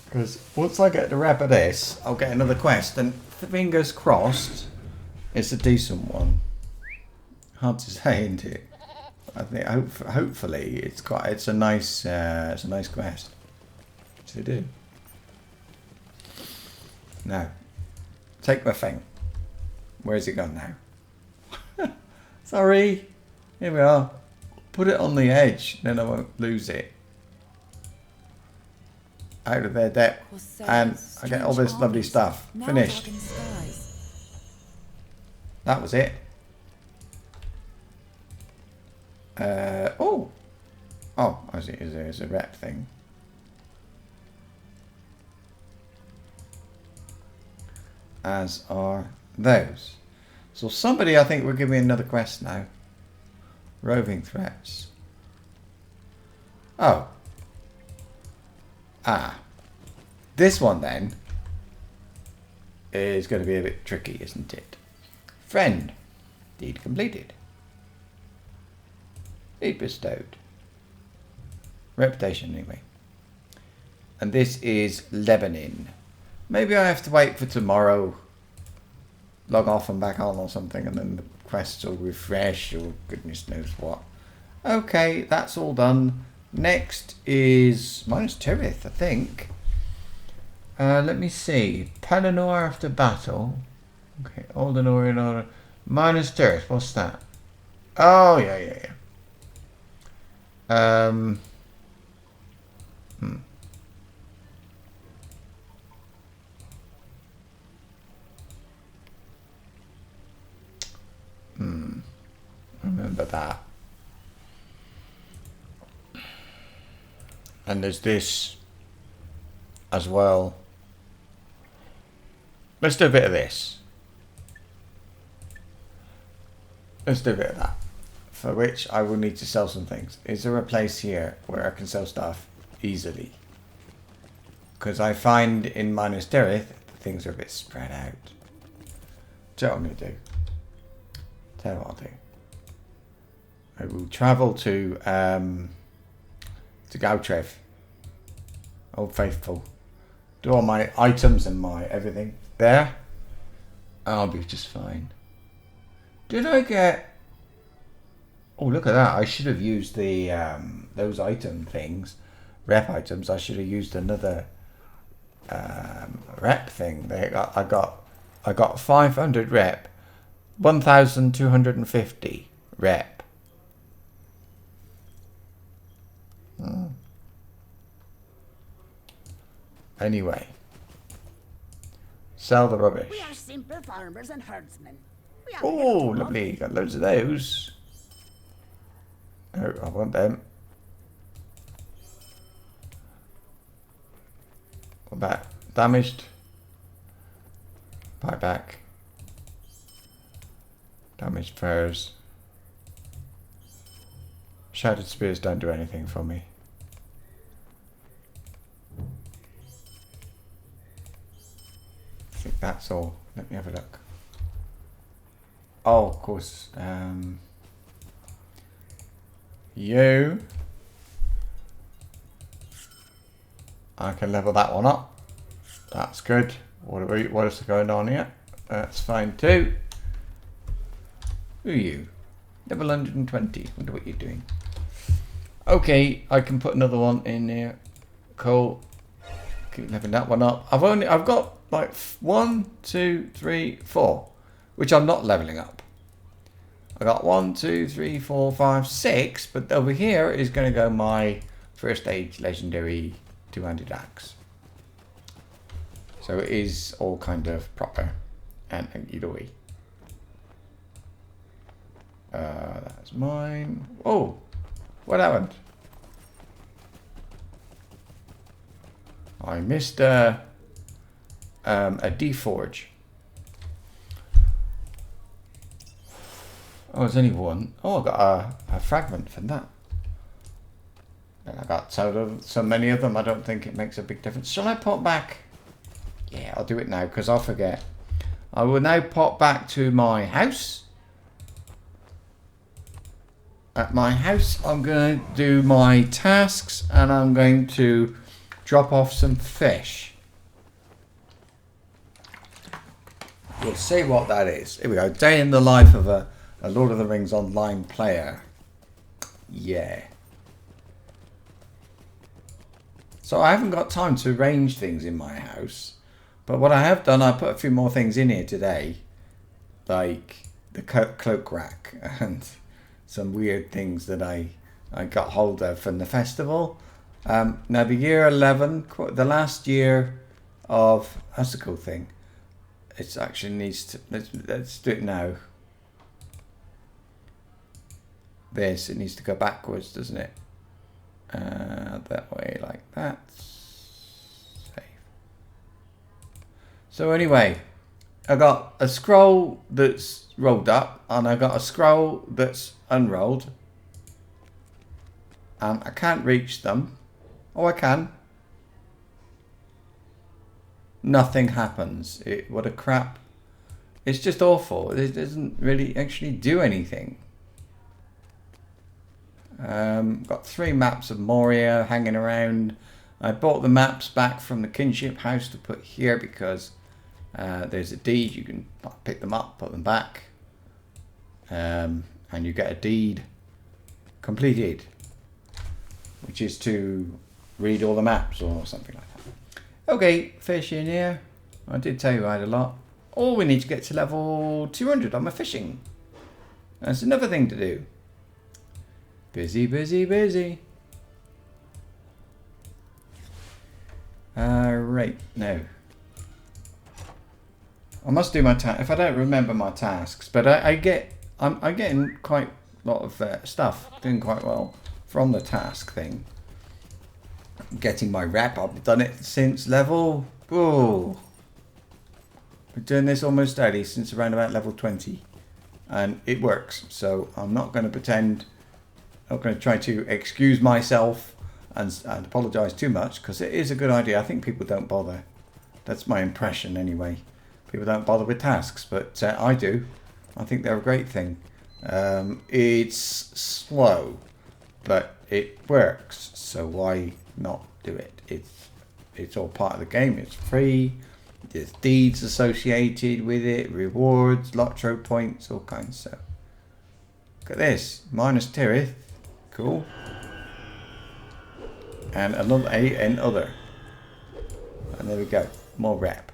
Because once I get the rep of this, I'll get another quest. And fingers crossed, it's a decent one. Hard to say, isn't it? I think hopefully it's a nice quest to do. Now, take my thing. Where's it gone now? Sorry. Here we are. Put it on the edge, then I won't lose it. Out of their depth, and I get all this lovely stuff. Finished. That was it. Oh, I see. There's a rep thing. As are those. So somebody, I think, will give me another quest now. Roving threats. Oh. Ah. This one then is going to be a bit tricky, isn't it? Friend. Deed completed. Deed bestowed. Reputation anyway. And this is Lebanon. Maybe I have to wait for tomorrow. Log off and back on or something, and then the quests will refresh or goodness knows what. Okay, that's all done. Next is minus Tirith, I think. Let me see. Palinor after battle. Okay, Aldenor in order. Minus Tirith, what's that? Oh, yeah. Remember that. And there's this as well. Let's do a bit of this. Let's do a bit of that. For which I will need to sell some things. Is there a place here where I can sell stuff easily? Because I find in Minas Tirith, things are a bit spread out. So what I'm going to do. Tell you what I'll do. I will travel to Gautref. Old Faithful. Do all my items and my everything there. I'll be just fine. Did I get... Oh, look at that. I should have used the those item things. Rep items. I should have used another rep thing. I got 500 rep. 1,250 rep. Anyway. Sell the rubbish. We are simple farmers and herdsmen. Oh, lovely. Got loads of those. Oh, I want them. What about damaged? Buy back. Damaged furs. Shattered spears don't do anything for me. I think that's all. Let me have a look. Oh, of course. You. I can level that one up. That's good. What is going on here? That's fine too. Who are you? Level 120. Wonder what you're doing. Okay, I can put another one in there. Cool. Keep leveling that one up. I've got like 1, 2, 3, 4, which I'm not leveling up. I got 1, 2, 3, 4, 5, 6, but over here is going to go my first age legendary two-handed axe. So it is all kind of proper and either way. That's mine. Oh, what happened? I missed a deforge. Oh, there's only one. Oh, I got a fragment from that. And I got so many of them, I don't think it makes a big difference. Shall I pop back? Yeah, I'll do it now because I'll forget. I will now pop back to my house. At my house, I'm going to do my tasks and I'm going to drop off some fish. We'll see what that is. Here we go. Day in the life of a Lord of the Rings online player. Yeah. So I haven't got time to arrange things in my house. But what I have done, I put a few more things in here today. Like the cloak rack and some weird things that I got hold of from the festival. Now the year 11, the last year of, that's the cool thing. It actually needs to, let's do it now. It needs to go backwards, doesn't it? That way, like that. Save. So anyway, I got a scroll that's rolled up and I got a scroll that's unrolled. And I can't reach them. Oh, I can. Nothing happens. What a crap. It's just awful. It doesn't really actually do anything. Got 3 maps of Moria hanging around. I bought the maps back from the kinship house to put here because there's a deed. You can pick them up, put them back. And you get a deed completed, which is to read all the maps or something like that. Okay, fish in here. I did tell you I had a lot. Oh, we need to get to level 200 on my fishing. That's another thing to do. Busy, busy, busy. Right, now. I must do my task. If I don't remember my tasks, but I'm getting quite a lot of stuff. Doing quite well from the task thing. Getting my rep. I've done it since level. Oh, been doing this almost daily since around about level 20, and it works. So I'm not going to pretend. I'm not going to try to excuse myself and apologise too much, because it is a good idea. I think people don't bother. That's my impression anyway. People don't bother with tasks, but I do. I think they're a great thing. It's slow, but it works, so why not do it? It's all part of the game. It's free. There's deeds associated with it, rewards, LOTRO points, all kinds of stuff. Look at this, minus Tirith, cool. And another and other. And there we go, more rep.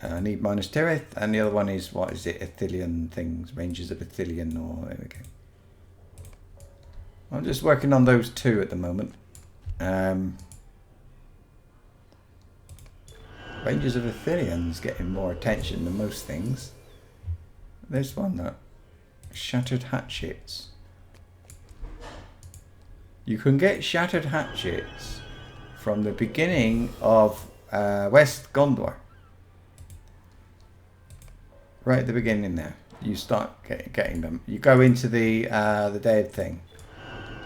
I need minus Tirith, and the other one is, what is it, Ithilien things, Rangers of Ithilien, or there we go. I'm just working on those two at the moment. Rangers of Ithilien's getting more attention than most things. There's one that shattered hatchets. You can get shattered hatchets from the beginning of West Gondor. Right at the beginning there, you start getting them. You go into the dead thing.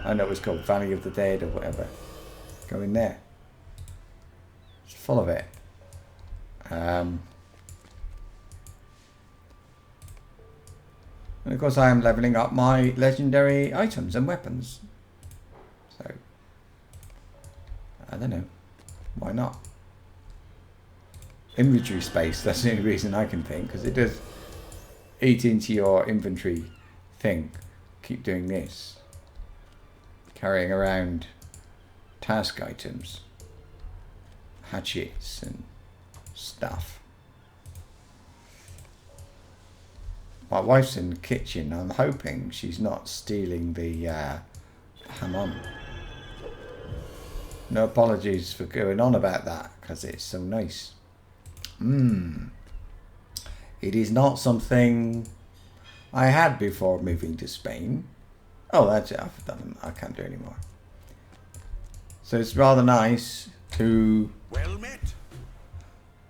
I know it was called Valley of the Dead or whatever. Go in there. It's full of it. And of course I am leveling up my legendary items and weapons. So, I don't know. Why not? Inventory space, that's the only reason I can think, because it does eat into your inventory thing. Keep doing this. Carrying around task items, hatchets and stuff. My wife's in the kitchen. I'm hoping she's not stealing the ham on. No apologies for going on about that, because it's so nice. It is not something I had before moving to Spain. Oh, that's it. I've done them. I can't do anymore. So it's rather nice to Well met.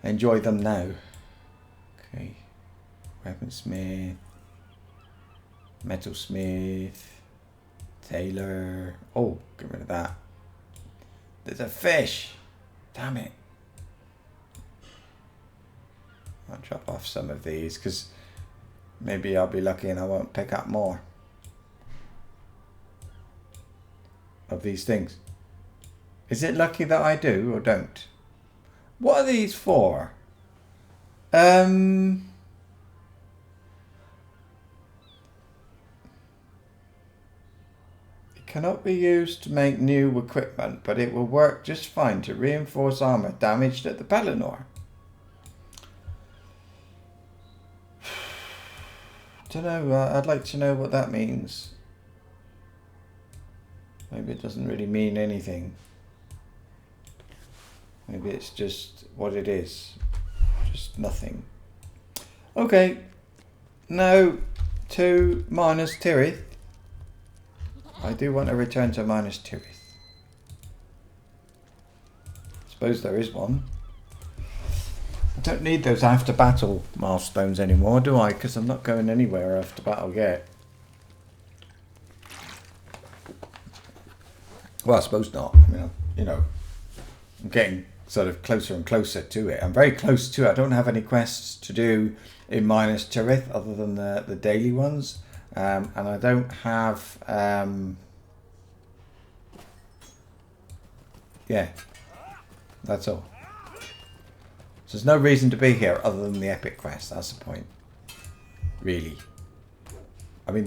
enjoy them now. Okay. Weaponsmith. Metalsmith. Tailor. Oh, get rid of that. There's a fish. Damn it. I'll drop off some of these, because maybe I'll be lucky and I won't pick up more of these things. Is it lucky that I do or don't? What are these for? It cannot be used to make new equipment, but it will work just fine to reinforce armor damaged at the Pelennor. Don't know. I'd like to know what that means. Maybe it doesn't really mean anything. Maybe it's just what it is. Just nothing. Okay. Now to minus Tirith. I do want to return to minus Tirith. Suppose there is one. I don't need those after battle milestones anymore, do I? Because I'm not going anywhere after battle yet. Well, I suppose not. I mean, you know, I'm getting sort of closer and closer to it. I'm very close to it. I don't have any quests to do in minus Tirith other than the daily ones. And I don't have... yeah, that's all. So there's no reason to be here other than the epic quest. That's the point. Really. I mean,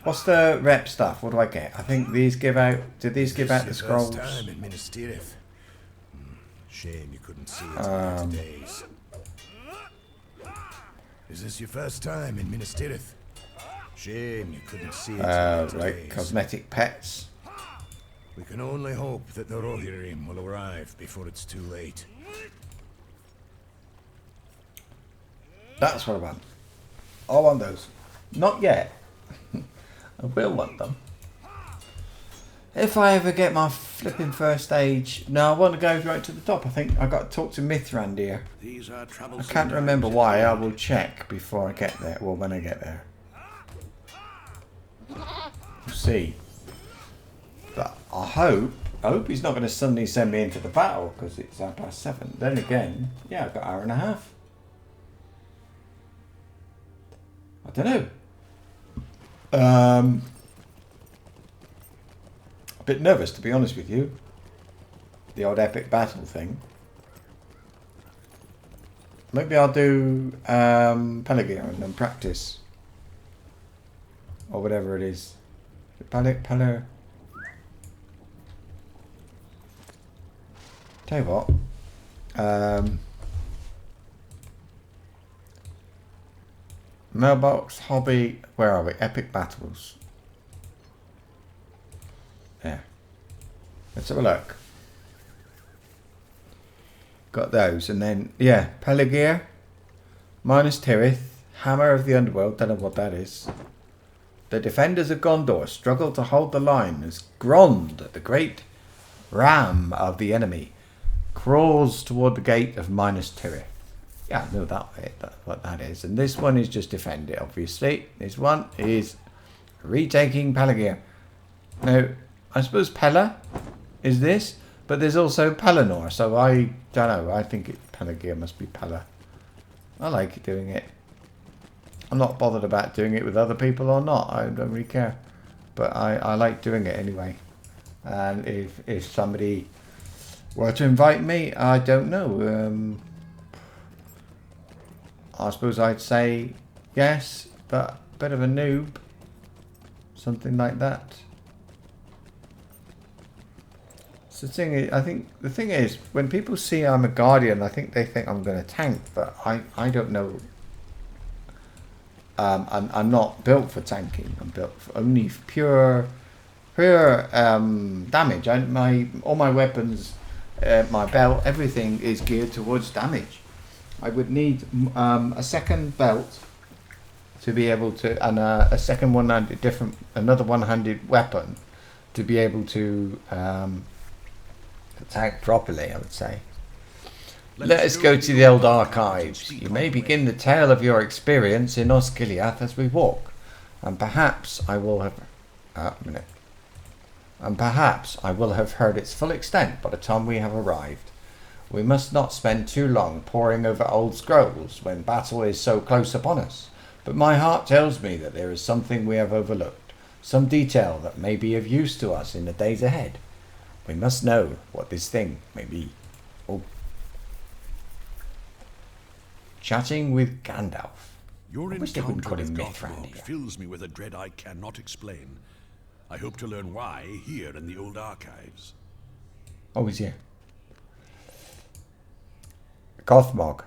what's the rep stuff? What do I get? I think these give out... Did these give out the scrolls? First time in Minas Tirith. Shame you couldn't see it in later days. Is this your first time in Minas Tirith? Shame you couldn't see it in later Right, days. cosmetic pets. We can only hope that the Rohirrim will arrive before it's too late. That's what I want. I want those. Not yet. I will want them. If I ever get my flipping first stage... No, I want to go right to the top. I think I got to talk to Mithrand here. These are I troublesome can't remember times. why. I will check before I get there. Well, when I get there. We'll see. But I hope he's not going to suddenly send me into the battle because it's 7:30. Then again, yeah, I've got an hour and a half. I don't know. A bit nervous, to be honest with you. The old epic battle thing. Maybe I'll do Pelagia and then practice. Or whatever it is. Tell you what. Mailbox, hobby, where are we? Epic battles. Yeah. Let's have a look. Got those, and then yeah, Pelagia, minus Tirith, Hammer of the Underworld. Don't know what that is. The defenders of Gondor struggle to hold the line as Grond, the great ram of the enemy, crawls toward the gate of minus Tirith. Yeah, I know that way. That's what that is. And this one is just defend it, obviously. This one is retaking Pelagia. Now, I suppose Pella is this. But there's also Pelennor, so I don't know. I think Pelagia must be Pella. I like doing it. I'm not bothered about doing it with other people or not. I don't really care. But I like doing it anyway. And if somebody were to invite me, I don't know. I suppose I'd say yes, but a bit of a noob. Something like that. So the thing is, when people see I'm a guardian, I think they think I'm going to tank, but I don't know. I'm not built for tanking. I'm built for only pure damage. All my weapons, my belt, everything is geared towards damage. I would need a second belt to be able to, and a second one-handed, another one-handed weapon to be able to. Attack properly, I would say. Let us go to the old archives. You may begin the tale of your experience in Osgiliath as we walk, and perhaps I will have heard its full extent by the time we have arrived. We must not spend too long poring over old scrolls when battle is so close upon us. But my heart tells me that there is something we have overlooked, some detail that may be of use to us in the days ahead. We must know what this thing may be. Oh. Chatting with Gandalf. Your I wish they wouldn't encounter call him with Myth round Gothmog here. fills me with a dread I cannot explain. I hope to learn why here in the old archives. Oh, he's here. Gothmog.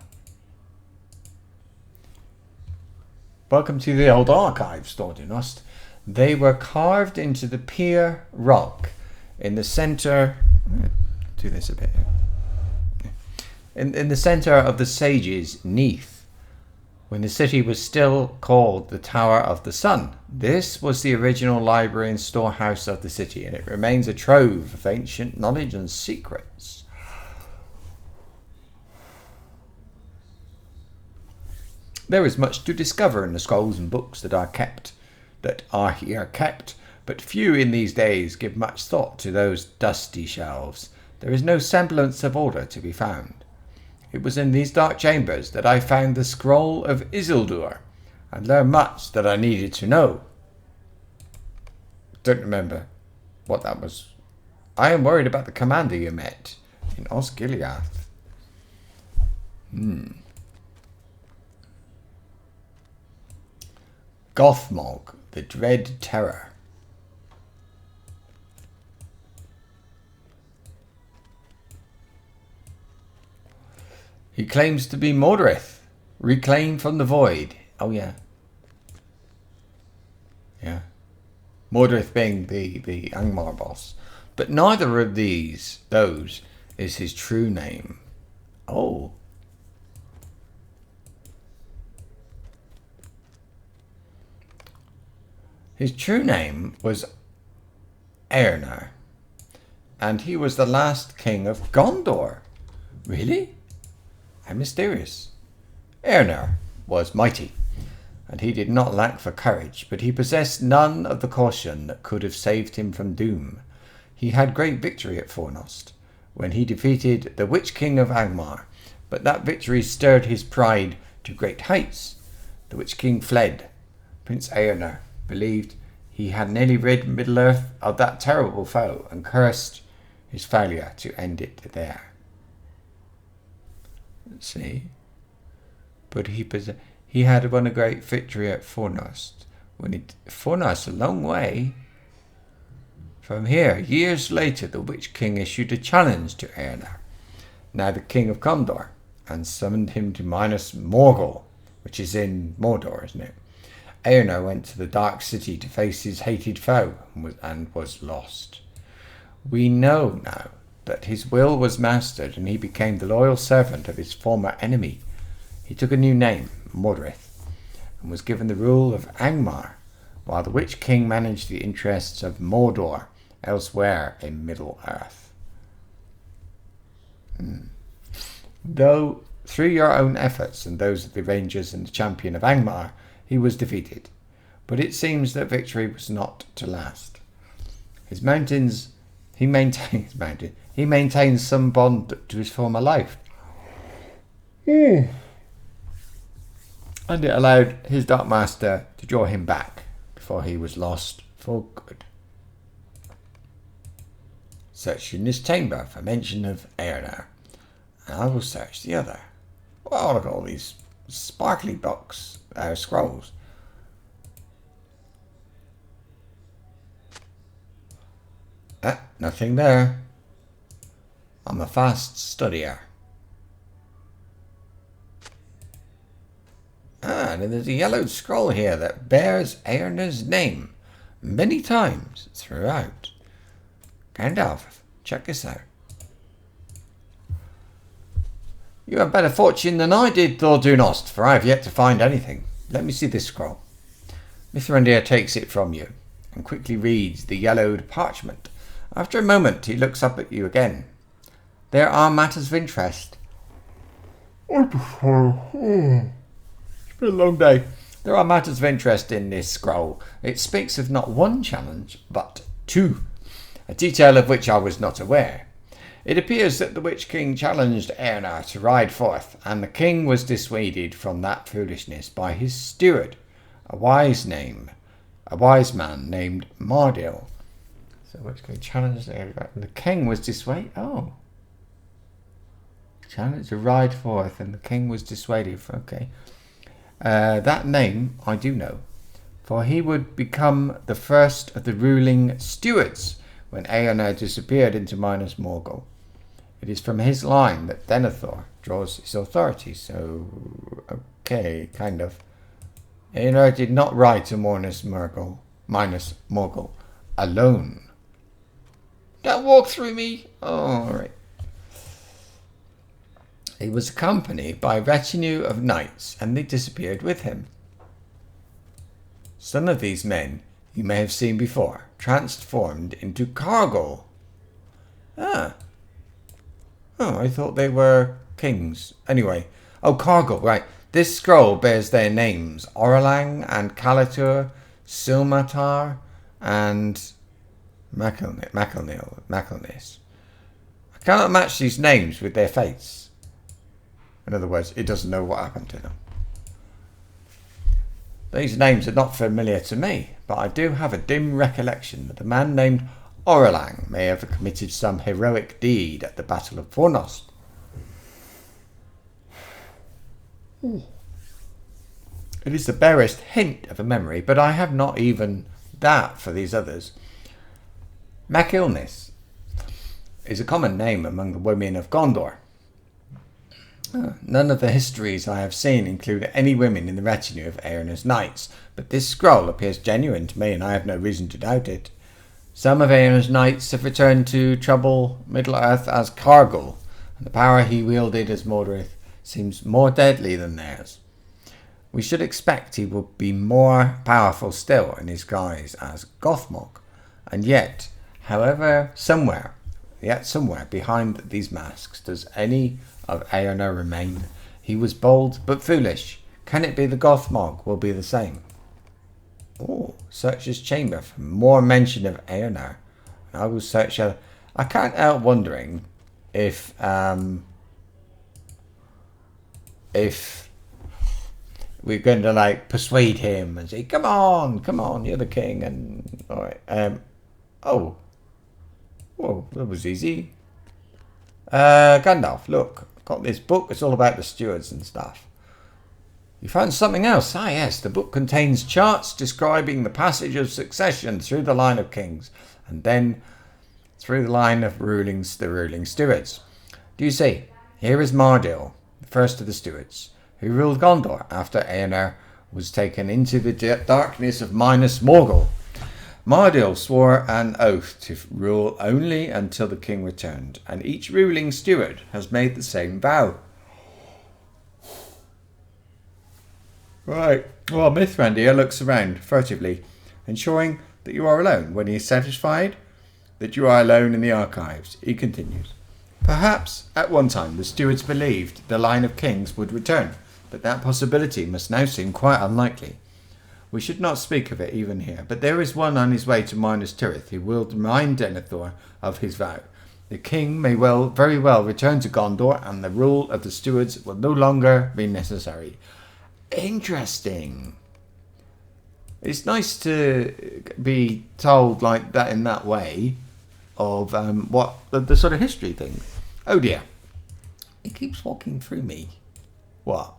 Welcome to the old archives, Stordinost. They were carved into the pier rock in the center. I'm going to do this a bit. In the center of the sages, Neath, when the city was still called the Tower of the Sun. This was the original library and storehouse of the city, and it remains a trove of ancient knowledge and secrets. There is much to discover in the scrolls and books that are here kept, but few in these days give much thought to those dusty shelves. There is no semblance of order to be found. It was in these dark chambers that I found the scroll of Isildur, and learned much that I needed to know. Don't remember what that was. I am worried about the commander you met in Osgiliath. Gothmog, the Dread Terror. He claims to be Mordrith, reclaimed from the void. Oh yeah. Yeah. Mordrith being the Angmar boss. But neither of those is his true name. Oh. His true name was Eärnar, and he was the last king of Gondor. Really? How mysterious. Eärnar was mighty, and he did not lack for courage, but he possessed none of the caution that could have saved him from doom. he had great victory at Fornost, when he defeated the Witch King of Angmar, but that victory stirred his pride to great heights. The Witch King fled. Prince Eärnur believed he had nearly rid Middle-earth of that terrible foe, and cursed his failure to end it there. Let's see. But he had won a great victory at Fornost. Fornost, a long way from here. Years later, the Witch King issued a challenge to Eärnur, now the King of Gondor, and summoned him to Minas Morgul, which is in Mordor, isn't it? Eärnur went to the Dark City to face his hated foe and was lost. We know now that his will was mastered and he became the loyal servant of his former enemy. He took a new name, Mordrith, and was given the rule of Angmar, while the Witch King managed the interests of Mordor elsewhere in Middle-earth. Though through your own efforts and those of the Rangers and the champion of Angmar, he was defeated, but it seems that victory was not to last. He maintains some bond to his former life. And it allowed his Dark Master to draw him back before he was lost for good. Search in this chamber for mention of Eärnur, and I will search the other. Well, look at all these sparkly scrolls. Nothing there. I'm a fast studier. And there's a yellowed scroll here that bears Eärnur's name many times throughout. Gandalf, check this out. You have better fortune than I did, Thordunost, for I have yet to find anything. Let me see this scroll. Mithrandir takes it from you and quickly reads the yellowed parchment. After a moment, he looks up at you again. There are matters of interest. It's been a long day. There are matters of interest in this scroll. It speaks of not one challenge, but two, a detail of which I was not aware. It appears that the Witch King challenged Eärnur to ride forth, and the king was dissuaded from that foolishness by his steward, a wise man named Mardil. So Witch King challenged Eärnur, and the king was dissuaded. Oh. Challenged to ride forth, and the king was dissuaded. Okay. That name I do know, for he would become the first of the ruling stewards when Eärnur disappeared into Minas Morgul. It is from his line that Denethor draws his authority, so okay, kind of. Eärnur did not ride to Minas Morgul alone. Don't walk through me. Oh, all right. He was accompanied by a retinue of knights, and they disappeared with him. Some of these men you may have seen before, transformed into cargo. Ah. Oh, I thought they were kings. Anyway. Oh, cargo, right. This scroll bears their names. Oralang and Calatur, Silmatar, and Macalnis. I cannot match these names with their fates. In other words, it doesn't know what happened to them. These names are not familiar to me, but I do have a dim recollection that a man named Oralang may have committed some heroic deed at the Battle of Fornost. It is the barest hint of a memory, but I have not even that for these others. Macilnis is a common name among the women of Gondor. None of the histories I have seen include any women in the retinue of Eärnur's knights, but this scroll appears genuine to me, and I have no reason to doubt it. Some of Eärnur's knights have returned to trouble Middle-earth as Cargill, and the power he wielded as Mordrith seems more deadly than theirs. We should expect he will be more powerful still in his guise as Gothmog, and yet, somewhere behind these masks does any of Eärnur remain. He was bold but foolish. Can it be the Gothmog will be the same? Oh, search his chamber for more mention of Eärnur. I will search. I can't help wondering if we're going to like persuade him and say, come on, you're the king, and all right. Oh, whoa, that was easy. Gandalf, look, I've got this book. It's all about the stewards and stuff. You found something else? Ah, yes, the book contains charts describing the passage of succession through the line of kings, and then through the line of the ruling stewards. Do you see? Here is Mardil, the first of the stewards, who ruled Gondor after Eonar was taken into the darkness of Minas Morgul. Mardil swore an oath to rule only until the king returned, and each ruling steward has made the same vow. Right. Well, Mithrandir looks around furtively, ensuring that you are alone. When he is satisfied that you are alone in the archives, he continues. Perhaps at one time the stewards believed the line of kings would return, but that possibility must now seem quite unlikely. We should not speak of it even here, but there is one on his way to Minas Tirith who will remind Denethor of his vow. The king may very well return to Gondor, and the rule of the stewards will no longer be necessary. Interesting. It's nice to be told like that in that way of what the sort of history thing. Oh dear. It keeps walking through me. What?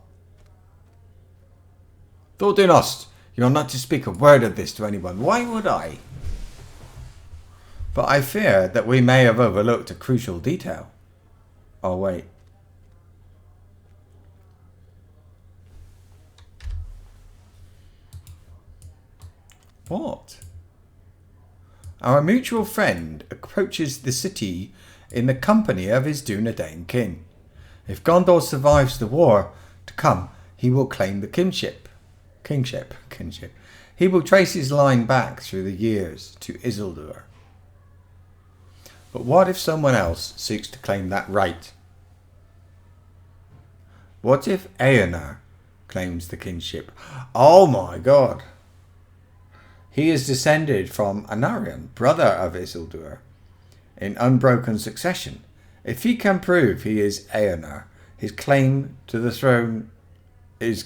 Thordunost, you are not to speak a word of this to anyone. Why would I? But I fear that we may have overlooked a crucial detail. Oh wait. What? Our mutual friend approaches the city in the company of his Dunedain king. If Gondor survives the war to come, he will claim the kingship. He will trace his line back through the years to Isildur. But what if someone else seeks to claim that right? What if Eonar claims the kingship? Oh my god! He is descended from Anarion, brother of Isildur, in unbroken succession. If he can prove he is Eonar, his claim to the throne is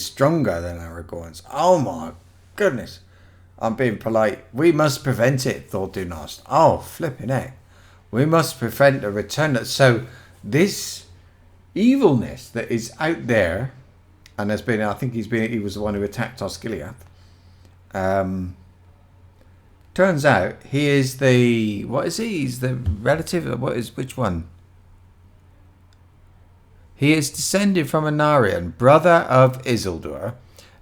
stronger than Aragorn's. Oh my goodness! I'm being polite. We must prevent it, thought Dunost. Oh, flipping heck. We must prevent a return. So this evilness that is out there, and has been, I think he was the one who attacked Osgiliath. Turns out he is what is he? He's the relative. Which one? He is descended from Anarion, brother of Isildur,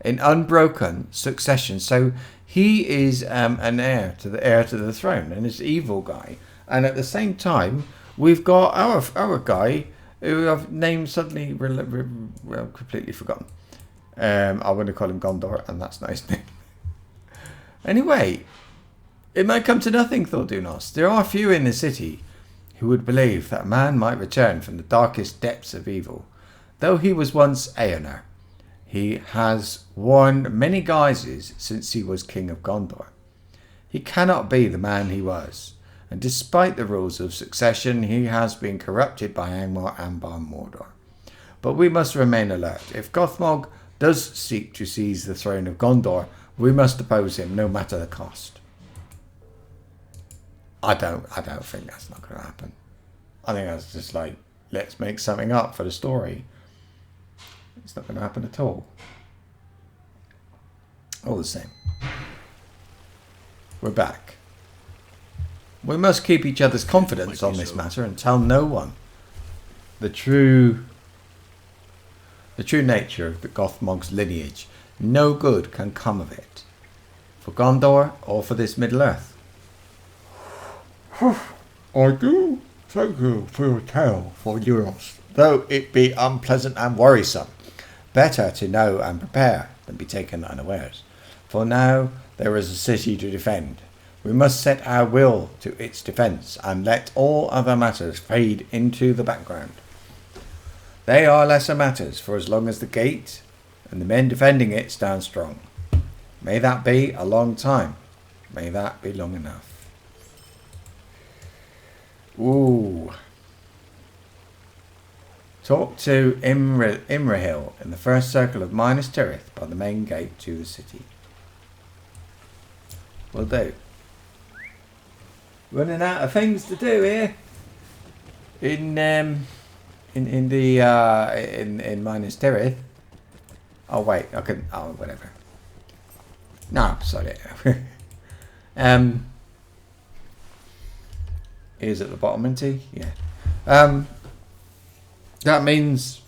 in unbroken succession. So he is an heir to the throne, and this evil guy. And at the same time, we've got our guy who I've named suddenly completely forgotten. I want to call him Gondor, and that's nice name. Anyway, it might come to nothing, thought Dunost. There are few in the city who would believe that a man might return from the darkest depths of evil. Though he was once Eonar, he has worn many guises since he was king of Gondor. He cannot be the man he was, and despite the rules of succession, he has been corrupted by Angmar and by Mordor. But we must remain alert. If Gothmog does seek to seize the throne of Gondor, we must oppose him, no matter the cost. I don't think that's not going to happen. I think that's just like, let's make something up for the story. It's not going to happen at all. All the same. We're back. We must keep each other's confidence on this matter and tell no one the true nature of the Gothmog's lineage. No good can come of it, for Gondor or for this Middle-earth. I do thank you for your tale, for Euros, though it be unpleasant and worrisome. Better to know and prepare than be taken unawares. For now there is a city to defend. We must set our will to its defence and let all other matters fade into the background. They are lesser matters, for as long as the gate and the men defending it stand strong. May that be a long time. May that be long enough. Ooh. Talk to Imrahil in the first circle of Minas Tirith by the main gate to the city. Will do. Running out of things to do here. In Minas Tirith. Oh wait, I can. Oh, whatever. No, sorry. Here's at the bottom, isn't he? Yeah. That means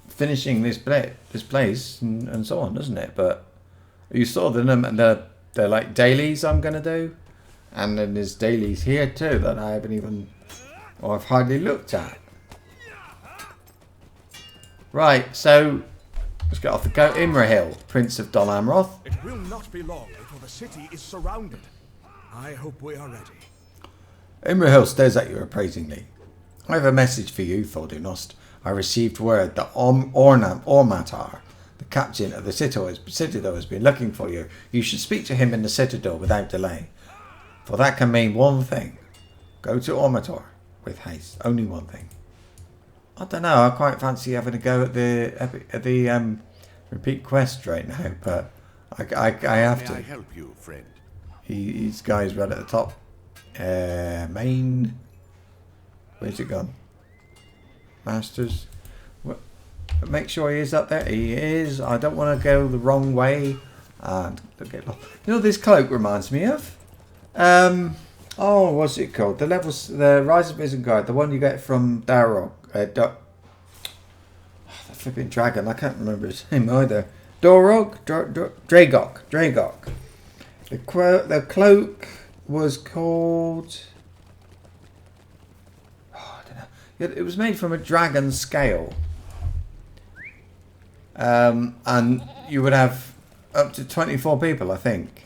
finishing this place and so on, doesn't it? But you saw the like dailies I'm gonna do, and then there's dailies here too that I haven't even, or I've hardly looked at. Right, so let's get off the go. Imrahil, Prince of Dol Amroth. It will not be long before the city is surrounded. I hope we are ready. Imrahil stares at you appraisingly. I have a message for you, Thordunost. I received word that Ormatar, the captain of the Citadel, has been looking for you. You should speak to him in the Citadel without delay. For that can mean one thing. Go to Ormatar with haste. Only one thing. I don't know. I quite fancy having a go at the repeat quest right now, but I have to. May I help you, friend? These guys right at the top. Main. Where's it gone? Masters. Make sure he is up there. He is. I don't want to go the wrong way and get lost. You know what this cloak reminds me of? Oh, what's it called? The Rise of Isengard, the one you get from Darrock. The flipping dragon. I can't remember his name either. Dragok. The cloak was called. It was made from a dragon scale. And you would have up to 24 people, I think,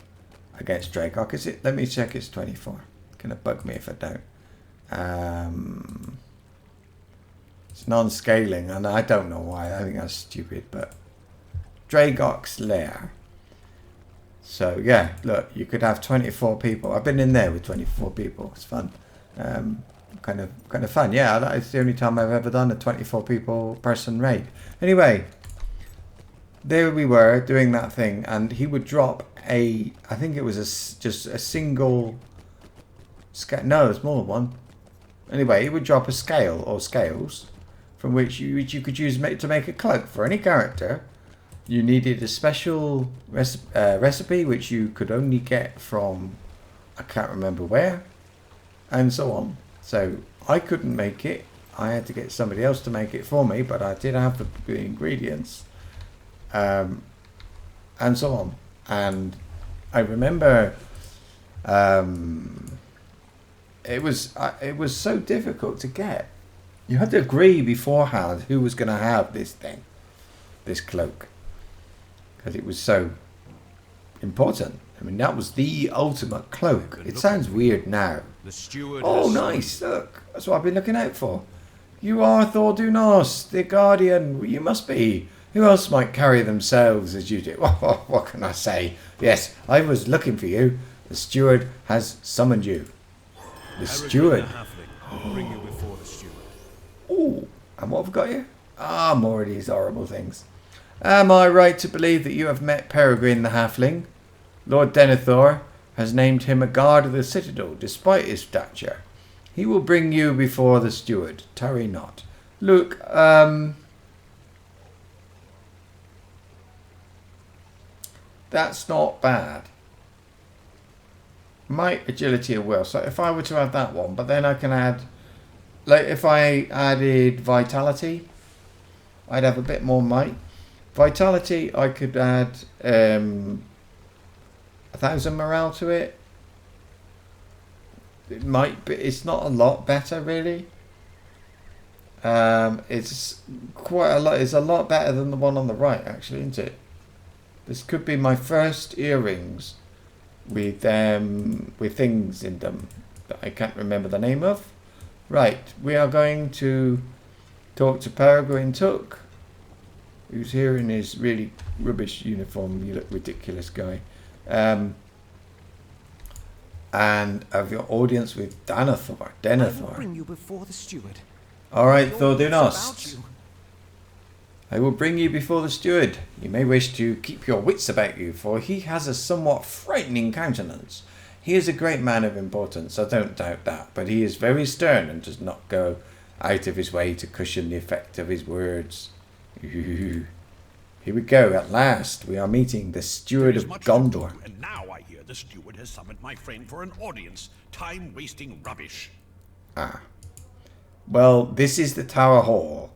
against Dragok. Is it? Let me check. It's 24. It's going to bug me if I don't. It's non-scaling, and I don't know why. I think that's stupid, but Dragok's lair. So, yeah, look, you could have 24 people. I've been in there with 24 people. It's fun. Kind of fun. Yeah, it's the only time I've ever done a 24 people person raid. Anyway, there we were doing that thing, and he would drop I think it was just a single no, there's more than one. Anyway, he would drop a scale or scales from which you could use to make a cloak for any character. You needed a special recipe which you could only get from, I can't remember where, and so on. So I couldn't make it. I had to get somebody else to make it for me, but I did have the ingredients, and so on. And I remember it was so difficult to get. You had to agree beforehand who was going to have this cloak, because it was so important. I mean, that was the ultimate cloak. It sounds weird now. The steward. Oh, nice! Look, that's what I've been looking out for. You are Thordunost, the Guardian. You must be. Who else might carry themselves as you do? What can I say? Yes, I was looking for you. The steward has summoned you. The steward. Will bring you before the steward. Ooh, and what have we got here? Ah, more of these horrible things. Am I right to believe that you have met Peregrine the Halfling? Lord Denethor has named him a guard of the citadel, despite his stature. He will bring you before the steward. Tarry not. Look, that's not bad. Might, agility, and will. So if I were to have that one, but then I can add, like if I added vitality, I'd have a bit more might. Vitality, I could add 1,000 morale to it. It might be. It's not a lot better, really. It's quite a lot. It's a lot better than the one on the right, actually, isn't it? This could be my first earrings with things in them that I can't remember the name of. Right, we are going to talk to Peregrine Took, who's here in his really rubbish uniform. You look ridiculous, guy. and of your audience with Denethor. I will Denethor. bring you before the steward. Alright, Your words about Thordunost. you. I will bring you before the steward. You may wish to keep your wits about you, for he has a somewhat frightening countenance. He is a great man of importance, I don't doubt that, but he is very stern and does not go out of his way to cushion the effect of his words. Ooh. Here we go, at last. We are meeting the steward There is of much to Gondor. do, and now I hear the steward has summoned my friend for an audience. Time-wasting rubbish. Ah. Well, this is the Tower Hall.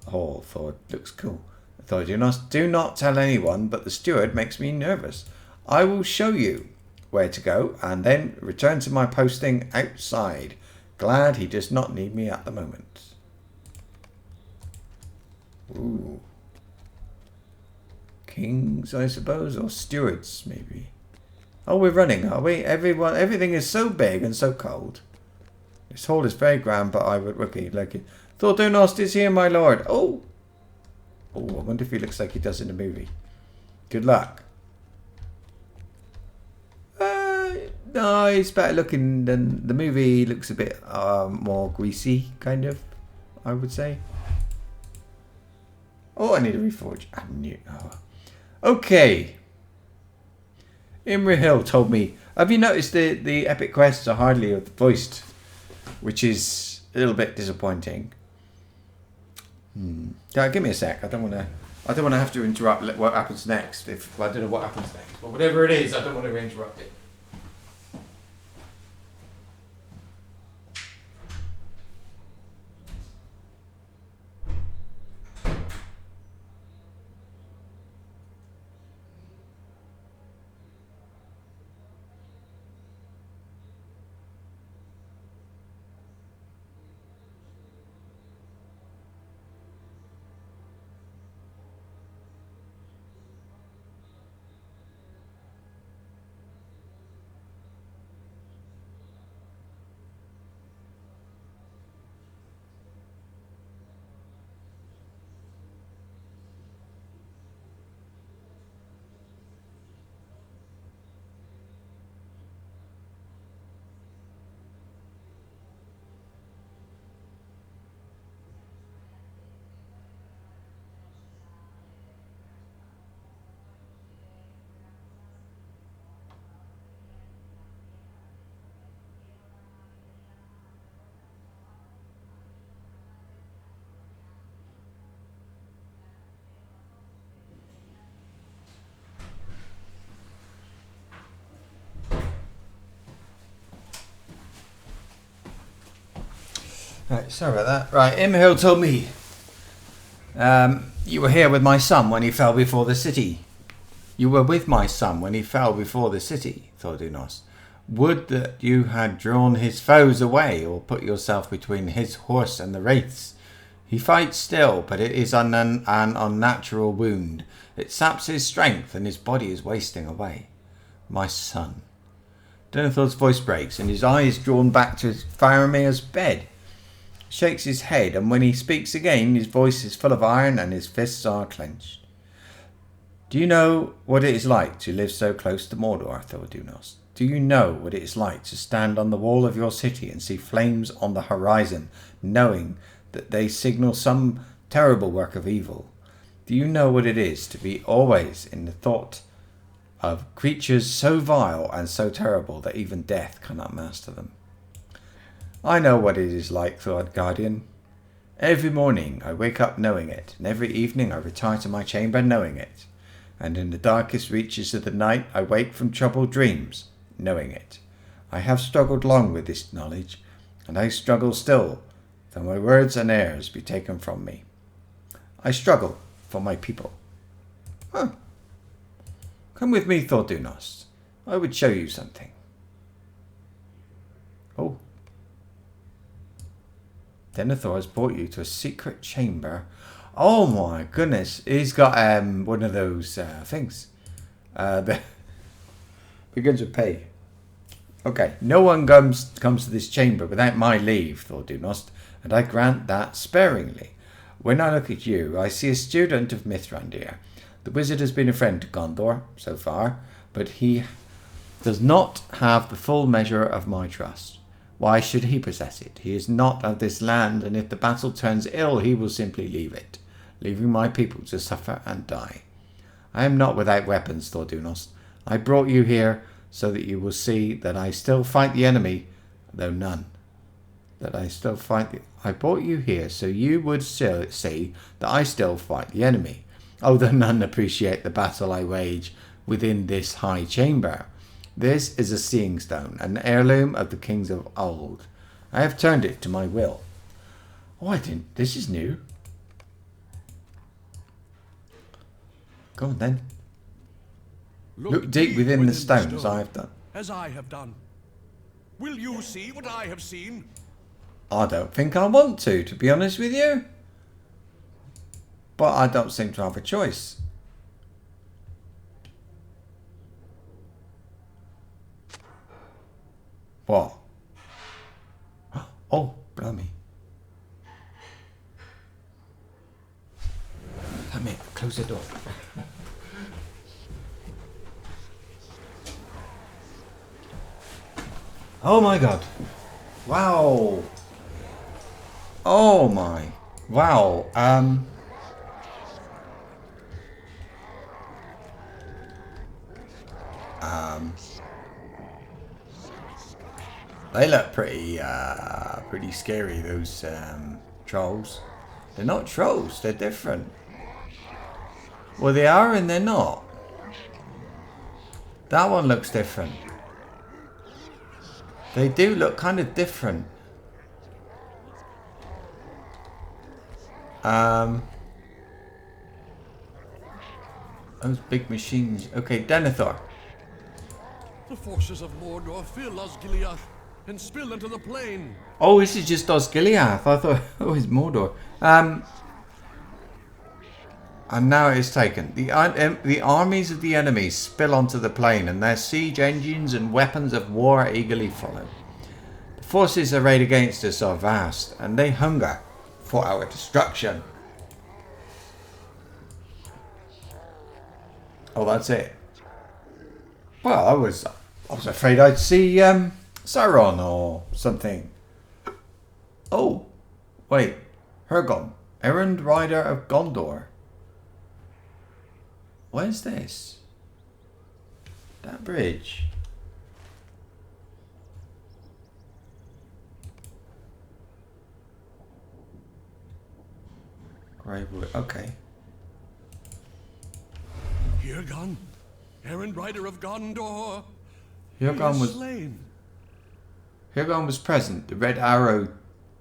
Hall, Thor. Looks cool. Thor, do not tell anyone, but the steward makes me nervous. I will show you where to go, and then return to my posting outside. Glad he does not need me at the moment. Ooh. Kings, I suppose, or stewards, maybe. Oh, we're running, are we? Everything is so big and so cold. This hall is very grand, but I would really like it. Thordunost is here, my lord. Oh! Oh, I wonder if he looks like he does in the movie. Good luck. No, he's better looking than the movie. He looks a bit more greasy, kind of, I would say. Oh, I need a reforge. I knew. Oh. Okay. Imrahil told me. Have you noticed the epic quests are hardly voiced, which is a little bit disappointing. Yeah, give me a sec. I don't want to have to interrupt what happens next. If I don't know what happens next, but whatever it is, I don't want to interrupt it. Right, sorry about that. Right, Imrahil told me you were here with my son when he fell before the city. You were with my son when he fell before the city, Thordunost. Would that you had drawn his foes away, or put yourself between his horse and the wraiths. He fights still, but it is an unnatural wound. It saps his strength, and his body is wasting away. My son. Denethor's voice breaks, and his eyes drawn back to Faramir's bed. Shakes his head, and when he speaks again, his voice is full of iron and his fists are clenched. Do you know what it is like to live so close to Mordor, Thordunost? Do you know what it is like to stand on the wall of your city and see flames on the horizon, knowing that they signal some terrible work of evil? Do you know what it is to be always in the thought of creatures so vile and so terrible that even death cannot master them? I know what it is like, thought Guardian. Every morning I wake up knowing it, and every evening I retire to my chamber knowing it. And in the darkest reaches of the night I wake from troubled dreams, knowing it. I have struggled long with this knowledge, and I struggle still, though my words and airs be taken from me. I struggle for my people. Huh. Come with me, Thordunost. I would show you something. Oh. Denethor has brought you to a secret chamber. Oh my goodness. He's got one of those things. Begins with pay. Okay. No one comes to this chamber without my leave, Thordunost, and I grant that sparingly. When I look at you, I see a student of Mithrandir. The wizard has been a friend to Gondor so far, but he does not have the full measure of my trust. Why should he possess it? He is not of this land, and if the battle turns ill, he will simply leave it, leaving my people to suffer and die. I am not without weapons, Thordunos. I brought you here so that you will see that I still fight the enemy, though none. I brought you here so you would see that I still fight the enemy. Though none appreciate the battle I wage within this high chamber. This is a seeing stone, an heirloom of the kings of old. I have turned it to my will. Oh, I didn't. This is new. Go on then. Look deep within the stones I have done. As I have done. Will you see what I have seen? I don't think I want to be honest with you. But I don't seem to have a choice. What? Oh, blimey. Damn it, close the door. Oh my god. Wow. Oh my. Wow. They look pretty scary, those trolls. They're not trolls, they're different. Well, they are and they're not. That one looks different. They do look kind of different. Those big machines. Okay, Denethor. The forces of Mordor fill Osgiliath and spill into the plain. Oh, this is just Osgiliath. I thought, oh, it's Mordor. And now it is taken. The armies of the enemy spill onto the plain, and their siege engines and weapons of war eagerly follow. The forces arrayed against us are vast, and they hunger for our destruction. Oh, that's it. Well, I was afraid I'd see Sauron or something. Oh, wait, Hergon, errand rider of Gondor. Where's this? That bridge. Gravewood. Okay. Hirgon, errand rider of Gondor. Hirgon was present. The red arrow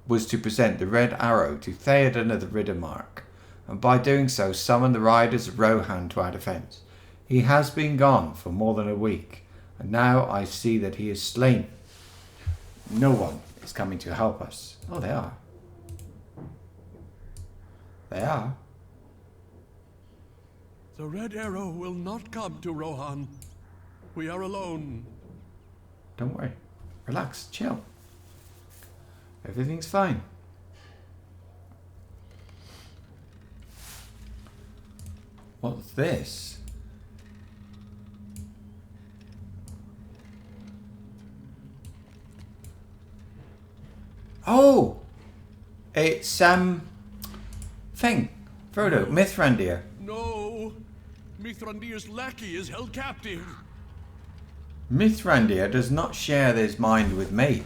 was to present the red arrow to Theoden of the Riddermark, and by doing so summon the riders of Rohan to our defence. He has been gone for more than a week, and now I see that he is slain. No one is coming to help us. Oh, they are. They are. The red arrow will not come to Rohan. We are alone. Don't worry. Relax. Chill. Everything's fine. What's this? Oh! It's, thing. Frodo. Mithrandir. No! Mithrandir's lackey is held captive. Mithrandir does not share his mind with me,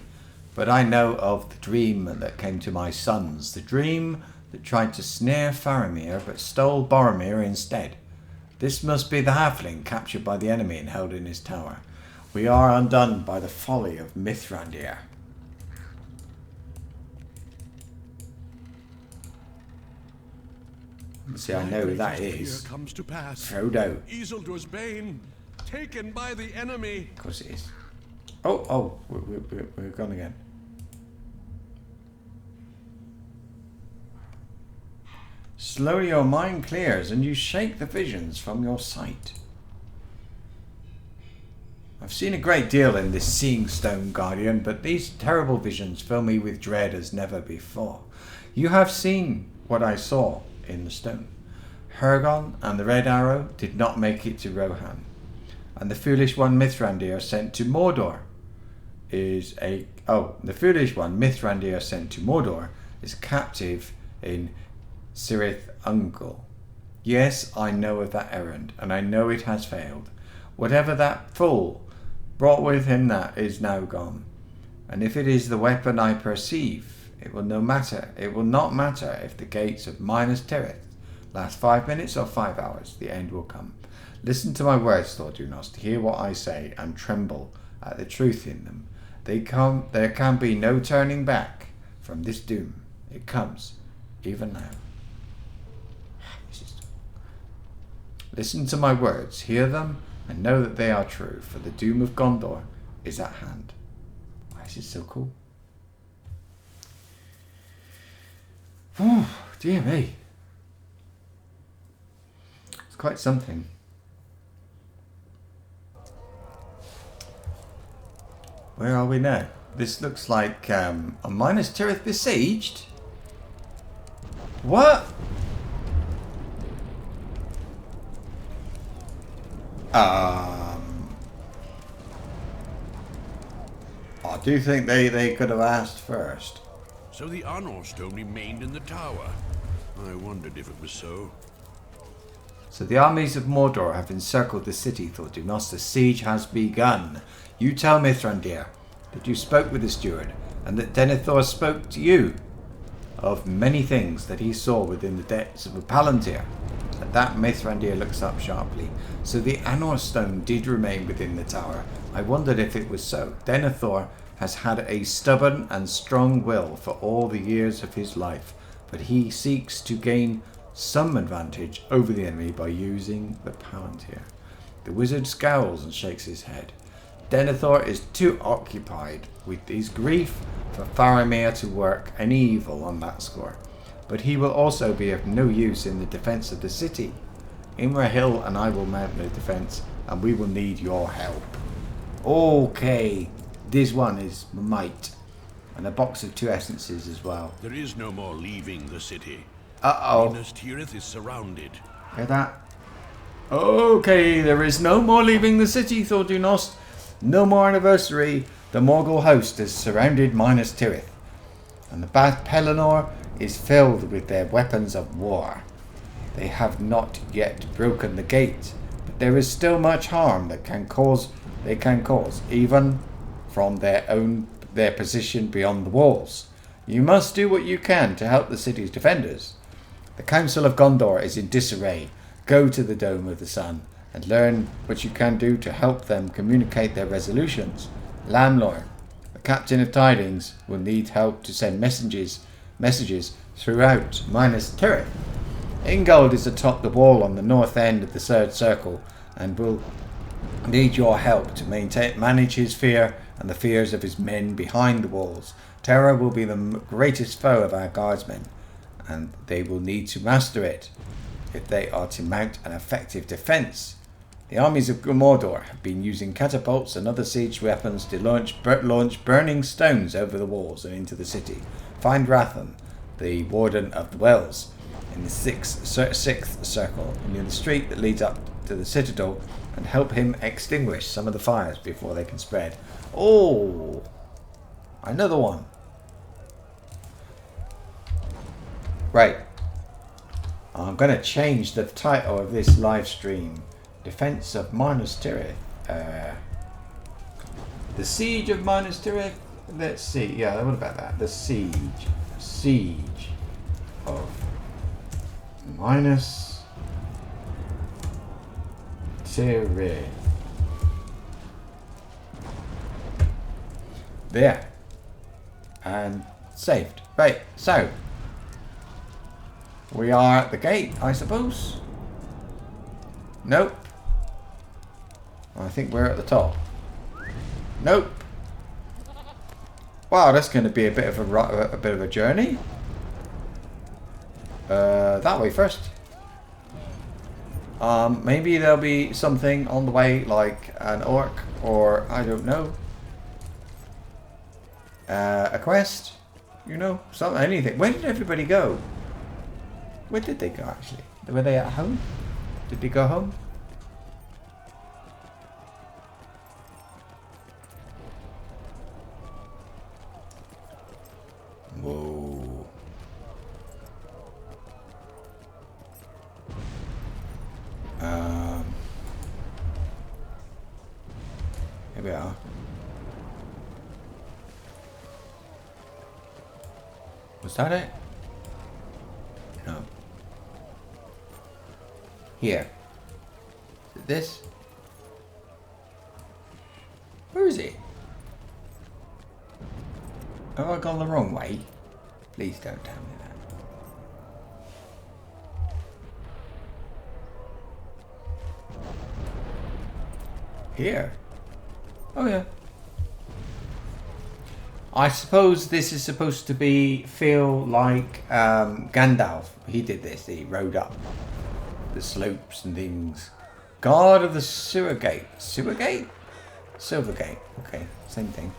but I know of the dream that came to my sons, the dream that tried to snare Faramir but stole Boromir instead. This must be the halfling captured by the enemy and held in his tower. We are undone by the folly of Mithrandir. See, I know who that is. Comes to pass. Frodo. Isildur's bane, taken by the enemy. Of course it is. Oh, we're gone again. Slowly your mind clears and you shake the visions from your sight. I've seen a great deal in this Seeing Stone, Guardian, but these terrible visions fill me with dread as never before. You have seen what I saw in the stone. Hergon and the Red Arrow did not make it to Rohan. and the foolish one Mithrandir sent to Mordor is captive in Tirith Ungol. Yes, I know of that errand, and I know it has failed. Whatever that fool brought with him that is now gone. And if it is the weapon I perceive, it will not matter if the gates of Minas Tirith last 5 minutes or 5 hours. The end will come. Listen to my words, Thordunost. Hear what I say, and tremble at the truth in them. There can be no turning back from this doom. It comes, even now. Listen to my words, hear them, and know that they are true, for the doom of Gondor is at hand. Wow, this is so cool. Oh, dear me. It's quite something. Where are we now? This looks like a Minas Tirith besieged. What? I do think they could have asked first. So the Anor stone remained in the tower. I wondered if it was so. So the armies of Mordor have encircled the city, Thordunost. The siege has begun. You tell Mithrandir that you spoke with the steward, and that Denethor spoke to you of many things that he saw within the depths of a Palantir. At that, Mithrandir looks up sharply. So the Anor stone did remain within the tower. I wondered if it was so. Denethor has had a stubborn and strong will for all the years of his life, but he seeks to gain some advantage over the enemy by using the Palantir. The wizard scowls and shakes his head. Denethor is too occupied with his grief for Faramir to work any evil on that score, but he will also be of no use in the defence of the city. Imrahil and I will mount the defence, and we will need your help. Okay, this one is might, and a box of 2 essences as well. There is no more leaving the city. Uh-oh. Minas Tirith is surrounded. Hear that? Okay, there is no more leaving the city, Thordunost. No more anniversary. The Morgul host has surrounded Minas Tirith, and the Bad Pelennor is filled with their weapons of war. They have not yet broken the gate, but there is still much harm they can cause, even from their position beyond the walls. You must do what you can to help the city's defenders. The Council of Gondor is in disarray. Go to the Dome of the Sun and learn what you can do to help them communicate their resolutions. Lamlor, the Captain of Tidings, will need help to send messages throughout Minas Tirith. Ingold is atop the wall on the north end of the third circle and will need your help to manage his fear and the fears of his men behind the walls. Terror will be the greatest foe of our guardsmen, and they will need to master it if they are to mount an effective defence. The armies of Mordor have been using catapults and other siege weapons to launch burning stones over the walls and into the city. Find Rathan, the Warden of the Wells, in the sixth circle, near the street that leads up to the citadel, and help him extinguish some of the fires before they can spread. Oh, another one. Right. I'm going to change the title of this live stream. Defense of Minas Tirith. The Siege of Minas Tirith. Let's see. Yeah, what about that? The Siege. Siege of Minas Tirith. There. And saved. Right, so we are at the gate, I suppose. Nope. I think we're at the top. Nope. Wow, that's going to be a bit of a journey. That way first. Maybe there'll be something on the way, like an orc, or I don't know, a quest. You know, something, anything. Where did everybody go? Where did they go actually? Were they at home? Did they go home? Here we are. Was that it? No. Here. Is it this? Where is it? Have I gone the wrong way? Please don't tell me that. Here? Oh yeah. I suppose this is supposed to feel like Gandalf. He did this. He rode up the slopes and things. Guard of the Sewer Gate. Sewer Gate? Silver Gate. Okay, same thing.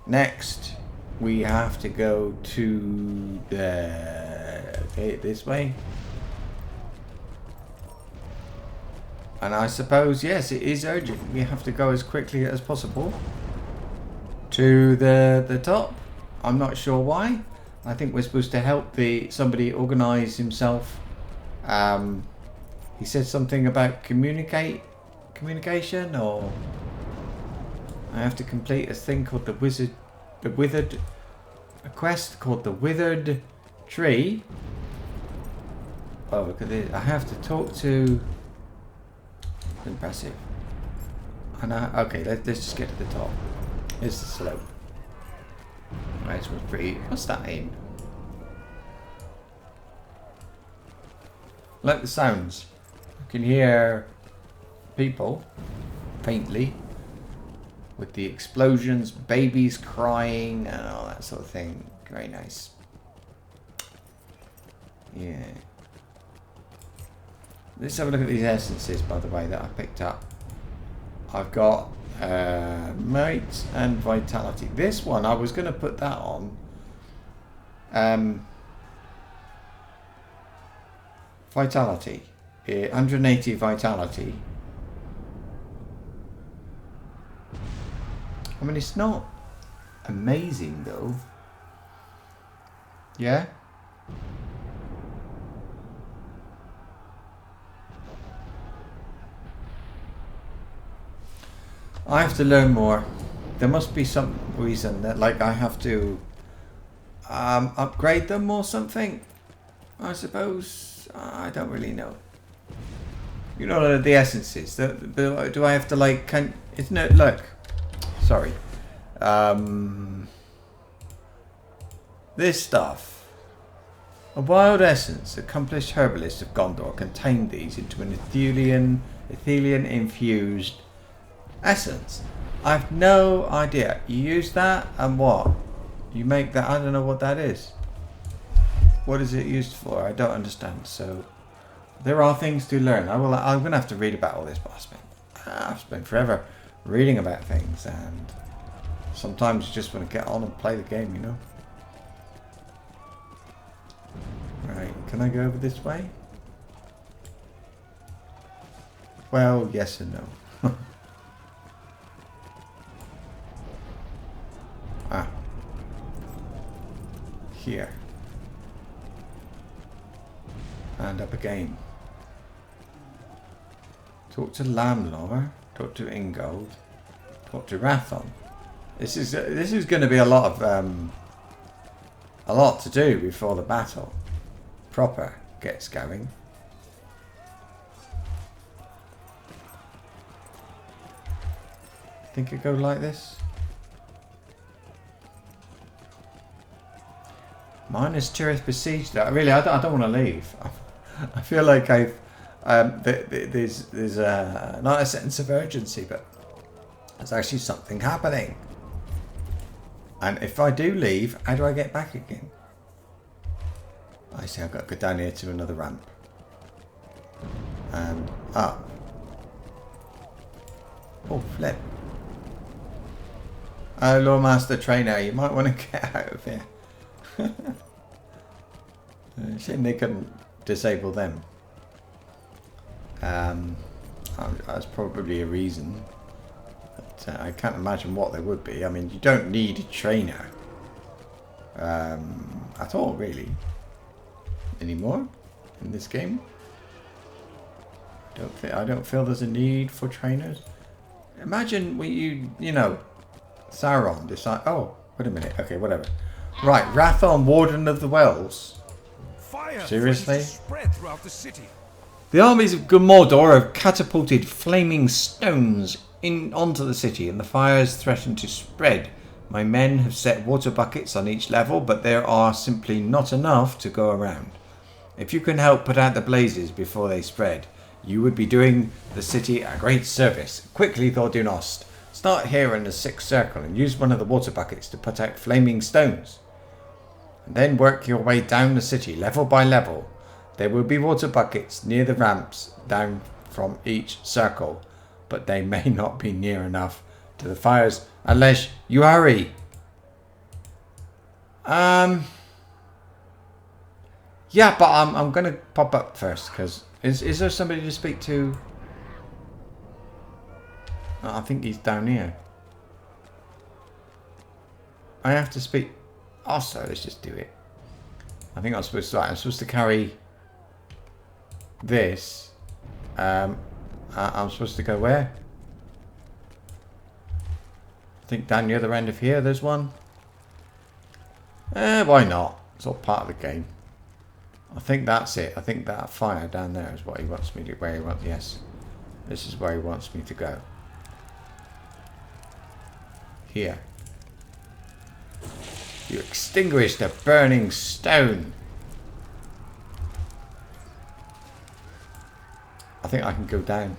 Next, we have to go to the gate this way. And I suppose, yes, it is urgent. We have to go as quickly as possible to the top. I'm not sure why. I think we're supposed to help somebody organize himself. He said something about communication, or I have to complete a thing called a quest called the Withered Tree. Oh, look at this! I have to talk to. Impressive. And okay, let's just get to the top. Here's the slope. Right, so we're pretty. What's that in? Like the sounds. You can hear people faintly with the explosions, babies crying, and all that sort of thing. Very nice. Yeah. Let's have a look at these essences, by the way, that I picked up. I've got Might and Vitality. This one, I was going to put that on. Vitality. 180 Vitality. I mean, it's not amazing, though. Yeah? I have to learn more. There must be some reason that, like, I have to upgrade them or something. I suppose. I don't really know. You know, the essences. Do I have to, like, isn't it? Look. Sorry. This stuff. A wild essence. Accomplished herbalist of Gondor contained these into an Ethelian infused essence. I've no idea. You use that and what? You make that. I don't know what that is. What is it used for? I don't understand. So there are things to learn. I'm gonna have to read about all this, but I've spent forever reading about things, and sometimes you just want to get on and play the game, you know. Right, can I go over this way? Well, yes and no. Here. And up again. Talk to Lamlor. Talk to Ingold. Talk to Rathon. This is going to be a lot to do before the battle proper gets going. Think it go like this? Minus Tirith besieged. I don't want to leave. I feel like there's not a sense of urgency, but there's actually something happening. And if I do leave, how do I get back again? I see. I've got to go down here to another ramp and up. Oh, flip! Oh, Lord Master Trainer, you might want to get out of here. Shame they couldn't disable them. That's probably a reason, but I can't imagine what there would be. I mean, you don't need a trainer at all, really, anymore in this game. I don't feel there's a need for trainers. Imagine you know, Sauron decide. Oh, wait a minute. Okay, whatever. Right, Rathon, Warden of the Wells. Fire Seriously? threatens to spread throughout the city. The armies of Mordor have catapulted flaming stones onto the city, and the fires threaten to spread. My men have set water buckets on each level, but there are simply not enough to go around. If you can help put out the blazes before they spread, you would be doing the city a great service. Quickly, Thordunost, start here in the 6th circle and use one of the water buckets to put out flaming stones. And then work your way down the city, level by level. There will be water buckets near the ramps down from each circle, but they may not be near enough to the fires unless you hurry. Yeah, but I'm gonna pop up first because is there somebody to speak to? Oh, I think he's down here. I have to speak. Also, let's just do it. I think I'm supposed to carry this. I'm supposed to go where? I think down the other end of here there's one. Why not? It's all part of the game. I think that's it. I think that fire down there is what he wants me to, yes. This is where he wants me to go. Here. You extinguished a burning stone. I think I can go down.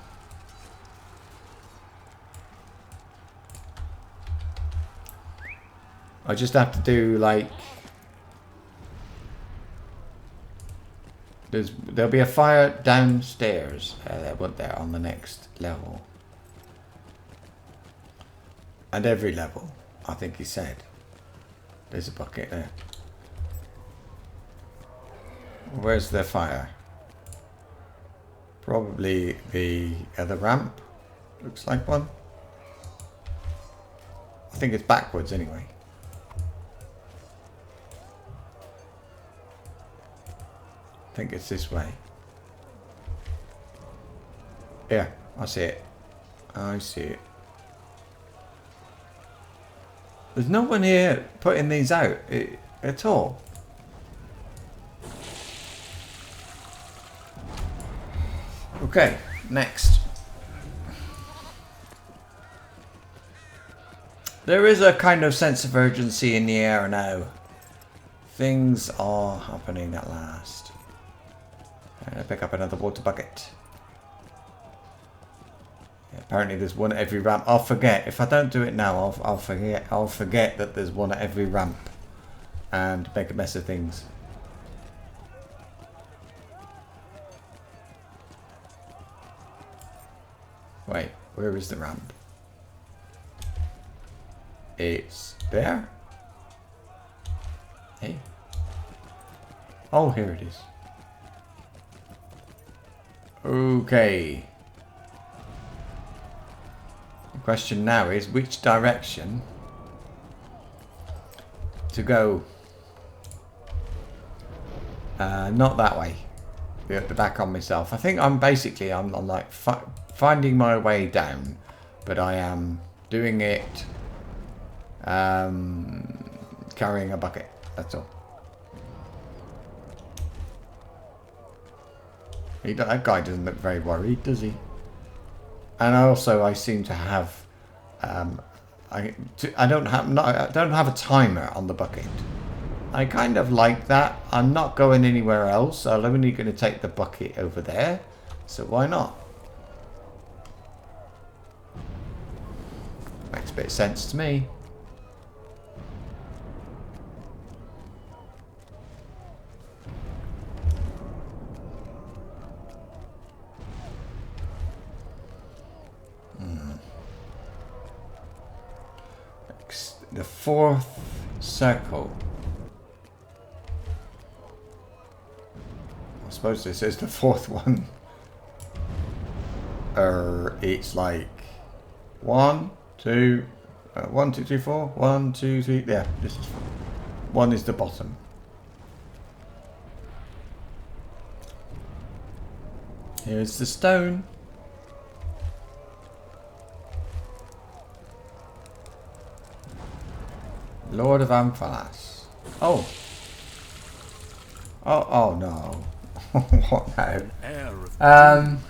I just have to do like... There'll be a fire downstairs. There on the next level. And every level, I think he said. There's a bucket there. Where's the fire? Probably the other ramp. Looks like one. I think it's backwards anyway. I think it's this way. Yeah, I see it. I see it. There's no one here putting these out at all. Okay, next. There is a kind of sense of urgency in the air now. Things are happening at last. I'm gonna pick up another water bucket. Yeah, apparently there's one at every ramp. I'll forget. If I don't do it now, I'll forget. I'll forget that there's one at every ramp. And make a mess of things. Wait, where is the ramp? It's there? Hey. Oh, here it is. Okay. The question now is which direction to go. Not that way. The back on myself. I think I'm like finding my way down, but I am doing it carrying a bucket. That's all. That guy doesn't look very worried, does he? And also, I seem to have, I don't have a timer on the bucket. I kind of like that. I'm not going anywhere else. I'm only going to take the bucket over there. So why not? Makes a bit of sense to me. The fourth circle. I suppose this is the fourth one. It's like 1, 2, 1, 2, 3, 4. 1, 2, 3. Yeah, this is 1 is the bottom. Here's the stone. Lord of Amphalas. Oh. Oh no. What now?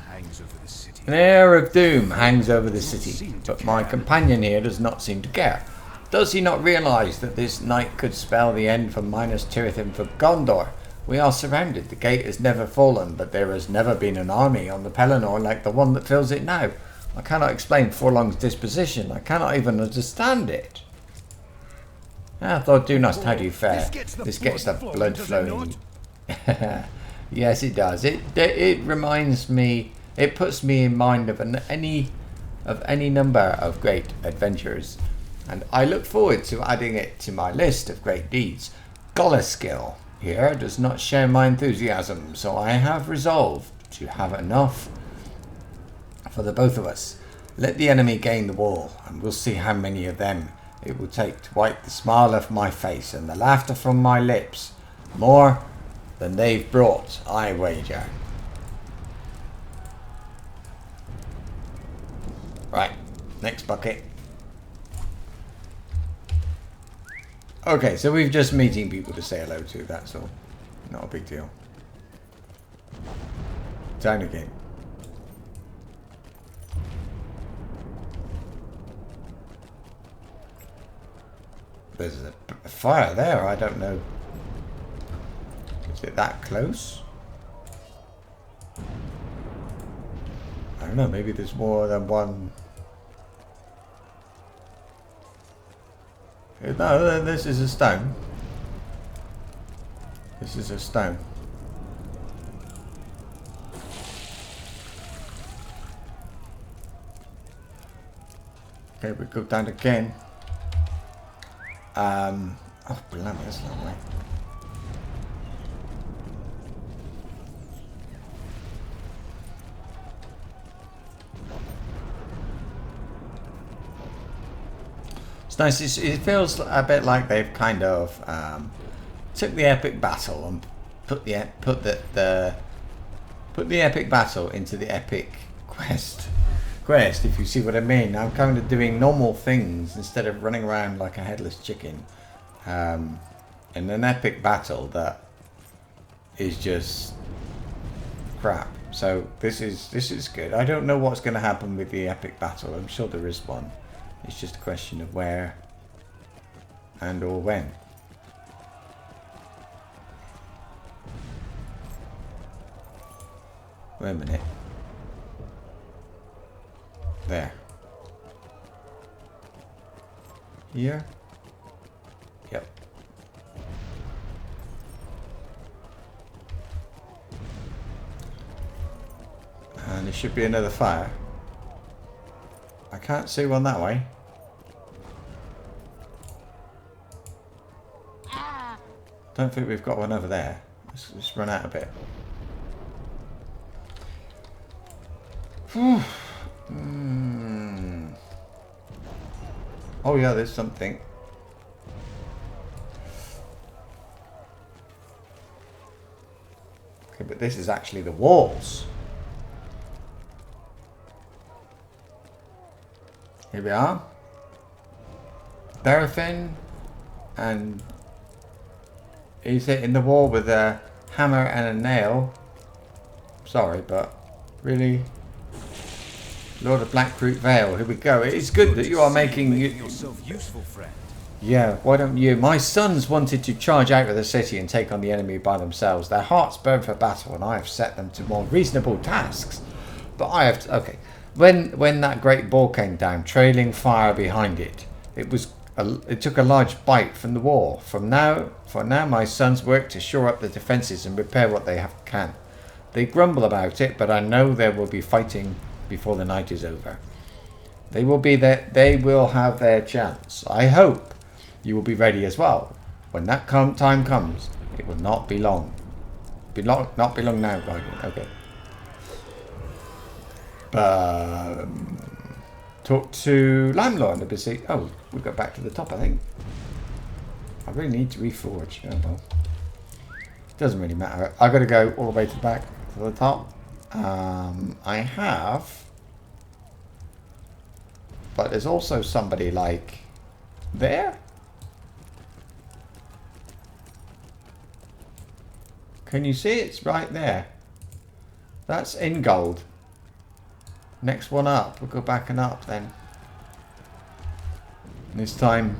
Hangs over the city. An air of doom hangs over the city, but my companion here does not seem to care. Does he not realise that this night could spell the end for Minas Tirith and for Gondor? We are surrounded. The gate has never fallen, but there has never been an army on the Pelennor like the one that fills it now. I cannot explain Forlong's disposition. I cannot even understand it. Thor Dunost, how do you fare? This gets the blood flowing. Yes, it does. It reminds me. It puts me in mind of any number of great adventures, and I look forward to adding it to my list of great deeds. Golaskill here does not share my enthusiasm, so I have resolved to have enough for the both of us. Let the enemy gain the wall, and we'll see how many of them it will take to wipe the smile off my face and the laughter from my lips. More than they've brought, I wager. Right, next bucket. Okay, so we're just meeting people to say hello to, that's all. Not a big deal. Down again. There's a fire there, I don't know. Is it that close? I don't know, maybe there's more than one. No, this is a stone. This is a stone. Okay, we go down again. Oh, blimey, that's a long way. It's nice. It feels a bit like they've kind of took the epic battle and put the epic battle into the epic quest, if you see what I mean. I'm kind of doing normal things instead of running around like a headless chicken in an epic battle that is just crap. So this is good. I don't know what's going to happen with the epic battle. I'm sure there is one. It's just a question of where and or when. Wait a minute. There. Here? Yep. And there should be another fire. I can't see one that way. Don't think we've got one over there. Let's run out a bit. Oh yeah, there's something. Okay, but this is actually the walls. Here we are. Darafin, and he's hitting the wall with a hammer and a nail. Sorry, but really, Lord of Blackroot Vale. Here we go. It's good that you are making yourself useful, friend. Yeah, why don't you? My sons wanted to charge out of the city and take on the enemy by themselves. Their hearts burn for battle, and I have set them to more reasonable tasks. But I have to, okay. When that great ball came down, trailing fire behind it, it took a large bite from the wall. For now, my sons work to shore up the defences and repair what they can. They grumble about it, but I know there will be fighting before the night is over. They will have their chance. I hope you will be ready as well. When that time comes, it will not be long. Not be long now, Guardian. Okay. Talk to landlord and see. Oh, we've got back to the top, I think. I really need to reforge. Oh well. Doesn't really matter. I've got to go all the way to the back to the top. I have, but there's also somebody like there. Can you see it's right there? That's Ingold. Next one up. We'll go back and up then. This time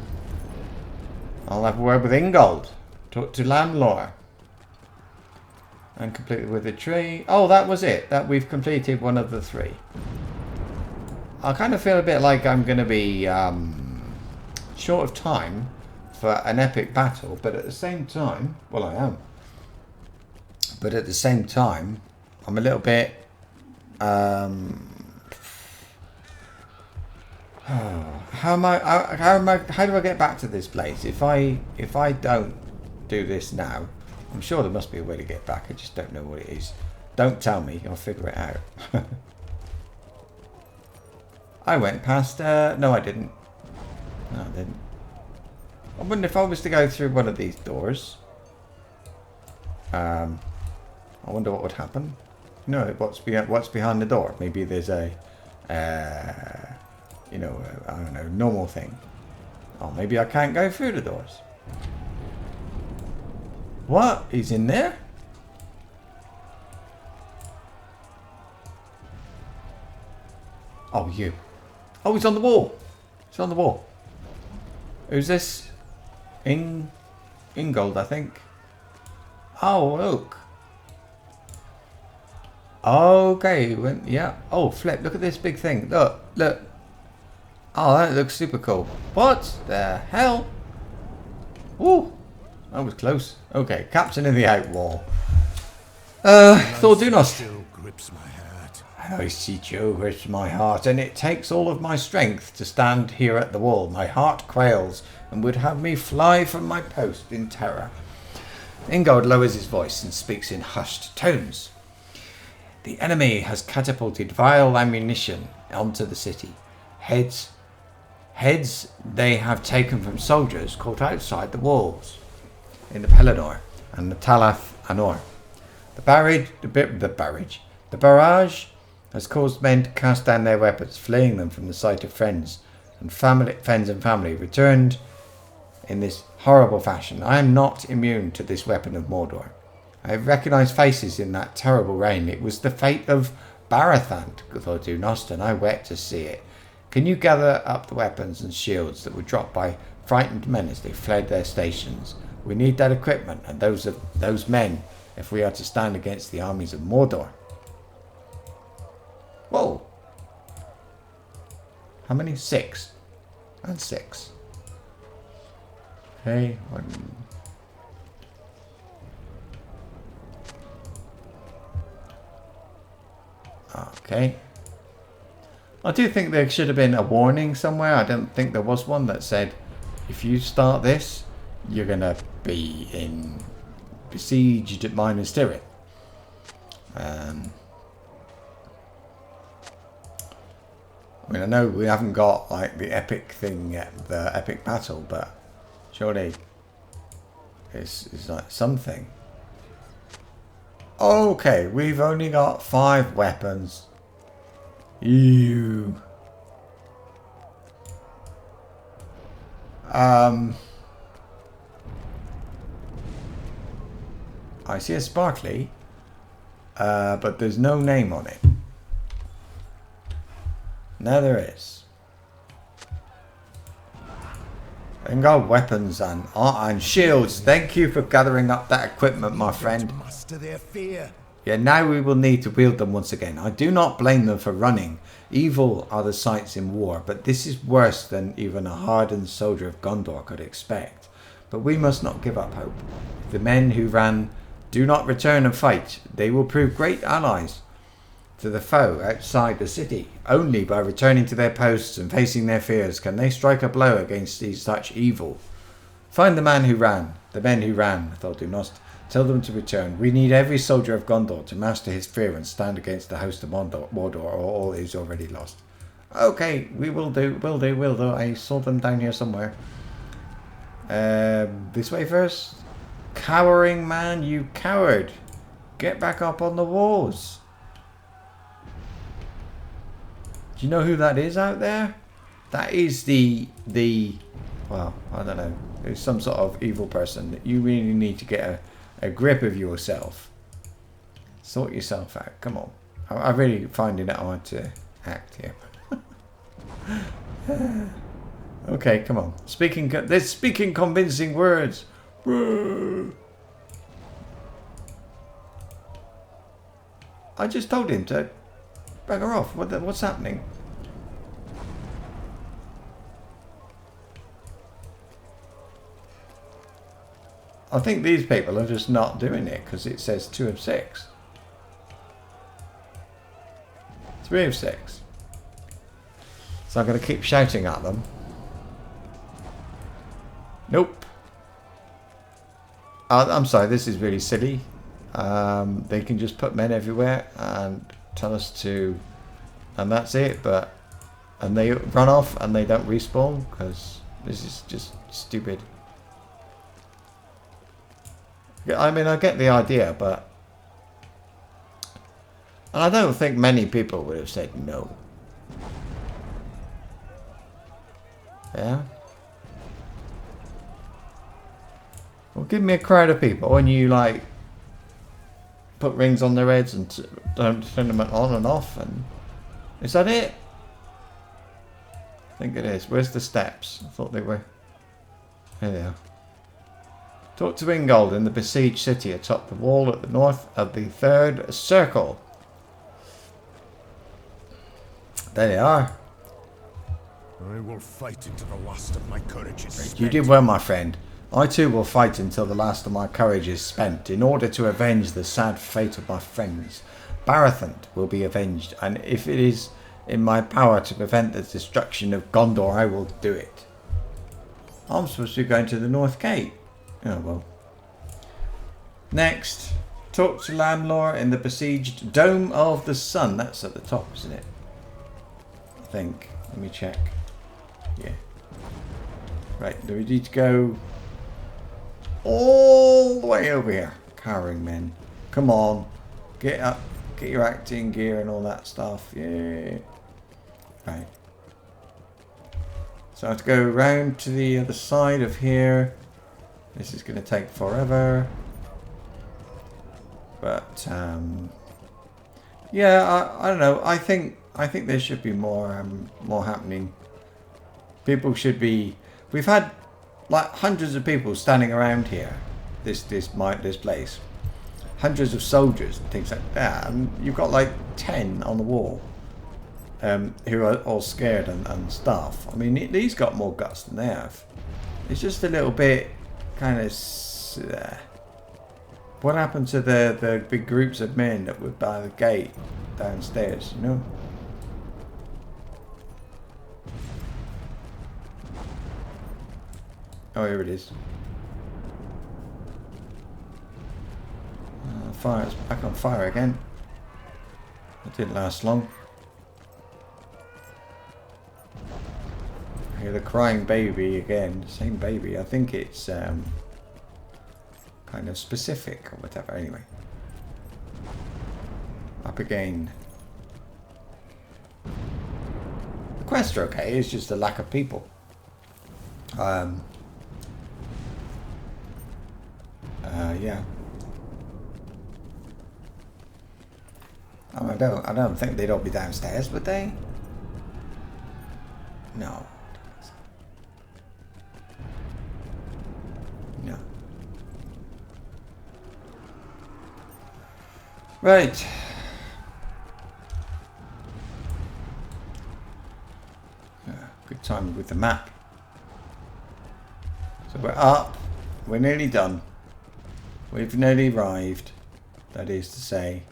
I'll have a word with Ingold. Talk to Landlord. And complete it with a tree. Oh, that was it. That we've completed one of the 3. I kind of feel a bit like I'm going to be short of time for an epic battle, but at the same time, well, I am. But at the same time, I'm a little bit. How do I get back to this place? If I don't do this now, I'm sure there must be a way to get back. I just don't know what it is. Don't tell me. I'll figure it out. I went past... no, I didn't. No, I didn't. I wonder if I was to go through one of these doors. I wonder what would happen. You know, what's behind the door? Maybe there's a... you know, I don't know, normal thing. Oh, maybe I can't go through the doors. What? He's in there? Oh, you. Oh, he's on the wall. He's on the wall. Who's this? Ingold, I think. Oh, look. Okay, yeah. Oh, flip. Look at this big thing. Look, look. Oh, that looks super cool. What the hell? Ooh, that was close. Okay, Captain of the Outwall. Thor Dunost. Still grips my heart. I see Joe grips my heart, and it takes all of my strength to stand here at the wall. My heart quails and would have me fly from my post in terror. Ingold lowers his voice and speaks in hushed tones. The enemy has catapulted vile ammunition onto the city. Heads they have taken from soldiers caught outside the walls in the Pelennor and the Talath Anor. The barrage has caused men to cast down their weapons, fleeing them from the sight of friends and family returned in this horrible fashion. I am not immune to this weapon of Mordor. I have recognised faces in that terrible rain. It was the fate of Barathand, thought Dunost, and I wept to see it. Can you gather up the weapons and shields that were dropped by frightened men as they fled their stations? We need that equipment and those men if we are to stand against the armies of Mordor. Whoa! How many? 6. And 6. Okay, one. Okay. I do think there should have been a warning somewhere. I don't think there was one that said, if you start this, you're going to be in besieged at Minas Tirith. I mean, I know we haven't got like the epic thing yet, the epic battle, but surely it's like something. Okay, we've only got 5 weapons. Ew. I see a sparkly, but there's no name on it. Now there is. And got weapons and shields. Thank you for gathering up that equipment, my friend. Muster their fear. Yeah, now we will need to wield them once again. I do not blame them for running. Evil are the sights in war, but this is worse than even a hardened soldier of Gondor could expect. But we must not give up hope. If the men who ran do not return and fight, they will prove great allies to the foe outside the city. Only by returning to their posts and facing their fears can they strike a blow against such evil. Find the men who ran, thought Dunost. Tell them to return. We need every soldier of Gondor to master his fear and stand against the host of Mordor, or all is already lost. Okay, we will do. I saw them down here somewhere. This way first. Cowering man, you coward. Get back up on the walls. Do you know who that is out there? That is the well, I don't know. It's some sort of evil person that you really need to get a grip of yourself. Sort yourself out. Come on. I'm really finding it hard to act here. Okay, come on. They're speaking convincing words. I just told him to bugger off. What's happening? I think these people are just not doing it because it says 2 of 6. 3 of 6. So I'm going to keep shouting at them. Nope. I'm sorry, this is really silly. They can just put men everywhere and tell us to... And that's it, but... And they run off and they don't respawn because this is just stupid. I mean, I get the idea, but... And I don't think many people would have said no. Yeah? Well, give me a crowd of people and you, like, put rings on their heads and don't turn them on and off, and... Is that it? I think it is. Where's the steps? I thought they were... Here they are. Talk to Ingold in the besieged city atop the wall at the north of the 3rd circle. There they are. I will fight until the last of my courage is spent. You did well, my friend. I too will fight until the last of my courage is spent, in order to avenge the sad fate of my friends. Barathant will be avenged, and if it is in my power to prevent the destruction of Gondor, I will do it. I'm supposed to be going to the North Gate. Oh well. Next, talk to Lamlor in the besieged Dome of the Sun. That's at the top, isn't it? I think. Let me check. Yeah. Right, do we need to go all the way over here? Cowering men. Come on. Get up. Get your acting gear and all that stuff. Yeah. Right. So I have to go round to the other side of here. This is going to take forever. But, yeah, I don't know. I think there should be more happening. People should be... We've had, like, hundreds of people standing around here. This place. Hundreds of soldiers and things like that. And you've got, like, 10 on the wall. Who are all scared and stuff. I mean, he's got more guts than they have. It's just a little bit... kind of... what happened to the big groups of men that were by the gate downstairs, you know? Oh, here it is. Fire, it's back on fire again. It didn't last long. I hear the crying baby again. Same baby. I think it's kind of specific or whatever. Anyway. Up again. The quests are okay. It's just a lack of people. Yeah. I don't think they'd all be downstairs, would they? No. No. Right. Good time with the map. So we're up. We're nearly done. We've nearly arrived. That is to say,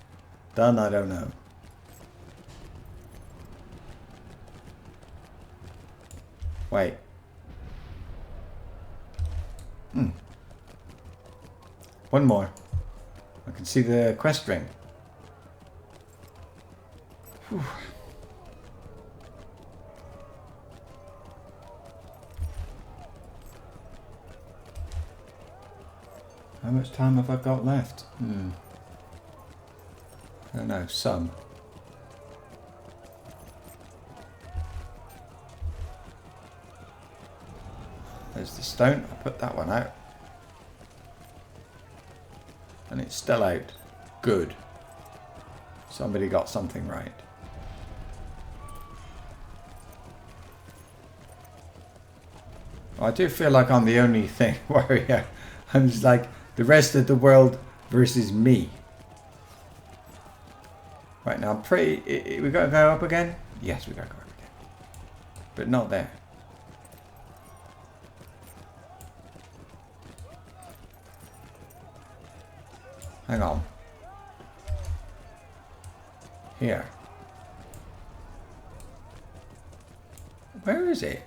done, I don't know. Wait. One more. I can see the quest ring. Whew. How much time have I got left? I don't know, some. There's the stone. I'll put that one out. And it's still out. Good. Somebody got something right. I do feel like I'm the only thing warrior. I'm just like the rest of the world versus me. Right now, I'm pretty. We gotta go up again? Yes, we gotta go up again. But not there. Hang on. Here. Where is it?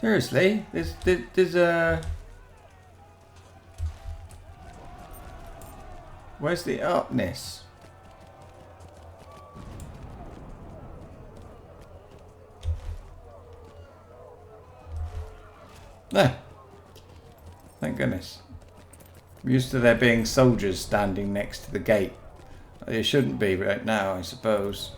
Seriously? There's a... Where's the upness? There. Thank goodness. I'm used to there being soldiers standing next to the gate. It shouldn't be right now, I suppose.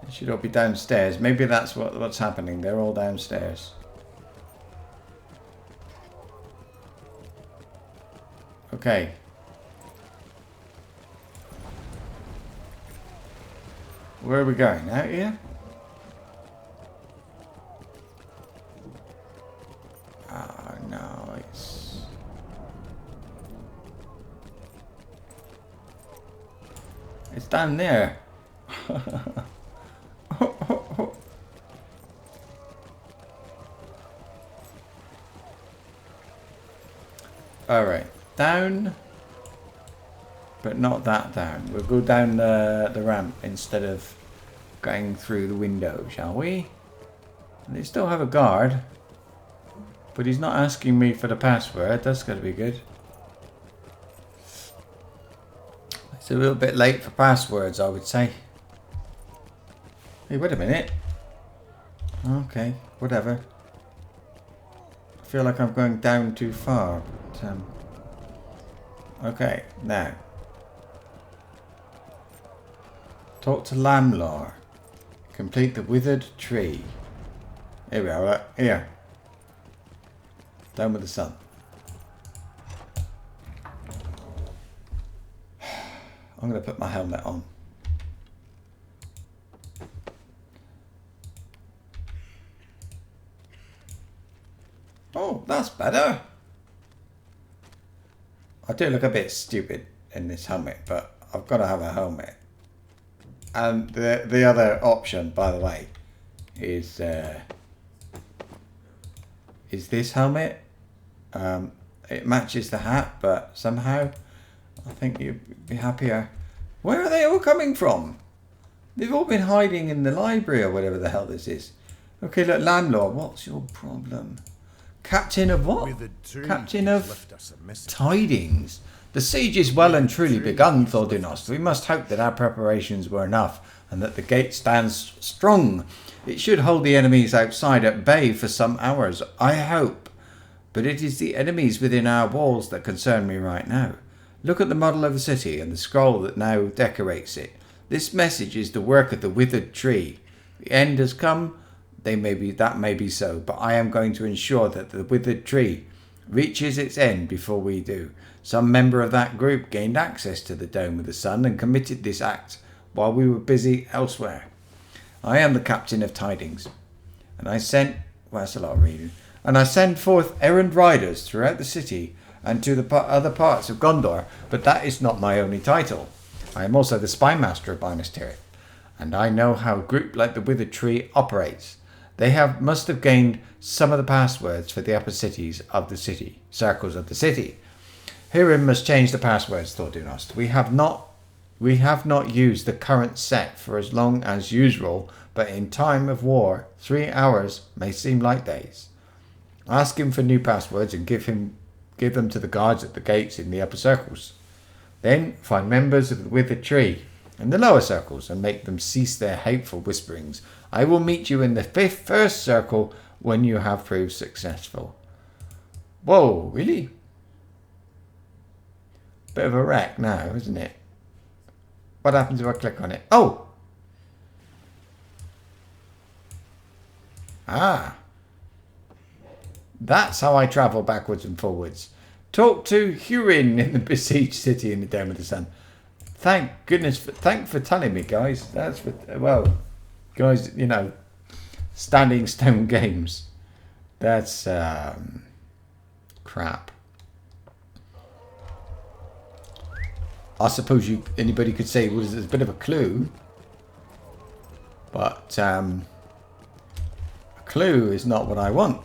They should all be downstairs. Maybe that's what's happening. They're all downstairs. Okay. Where are we going? Out here? Oh no, it's down there. Alright, down, but not that down. We'll go down the ramp instead of going through the window, shall we? And they still have a guard, but he's not asking me for the password. That's got to be good. It's a little bit late for passwords, I would say. Hey, wait a minute. Okay, whatever. I feel like I'm going down too far. But, okay, now. Talk to Lamlar. Complete the withered tree. Here we are, right here. Down with the sun. I'm going to put my helmet on. Oh, that's better. I do look a bit stupid in this helmet, but I've got to have a helmet. And the other option, by the way, is this helmet. It matches the hat, but somehow I think you'd be happier. Where are they all coming from? They've all been hiding in the library or whatever the hell this is. Okay, look, landlord, what's your problem? Captain of what? Captain of tidings. The siege is well and truly begun, Thordinost. We must hope that our preparations were enough and that the gate stands strong. It should hold the enemies outside at bay for some hours, I hope. But it is the enemies within our walls that concern me right now. Look at the model of the city and the scroll that now decorates it. This message is the work of the withered tree. The end has come. That may be so, but I am going to ensure that the withered tree reaches its end before we do. Some member of that group gained access to the Dome of the Sun and committed this act while we were busy elsewhere. I am the Captain of Tidings, and I sent... Well, that's a lot of reading. And I send forth errand riders throughout the city and to the other parts of Gondor, but that is not my only title. I am also the spy master of Minas Tirith, and I know how a group like the Withered Tree operates. They must have gained some of the passwords for the upper circles of the city. Hiram must change the passwords, Thordinost. We have not used the current set for as long as usual, but in time of war, 3 hours may seem like days. Ask him for new passwords and give them to the guards at the gates in the upper circles. Then find members of the Withered Tree in the lower circles and make them cease their hateful whisperings. I will meet you in the first circle when you have proved successful. Whoa, really? Bit of a wreck now, isn't it? What happens if I click on it? Oh! Ah. That's how I travel backwards and forwards. Talk to Hurin in the besieged city in the Dome of the Sun. Thank goodness. Thanks for telling me, guys. That's for... Well, guys, you know, Standing Stone Games. That's crap. I suppose anybody could say, well, there's a bit of a clue. But a clue is not what I want.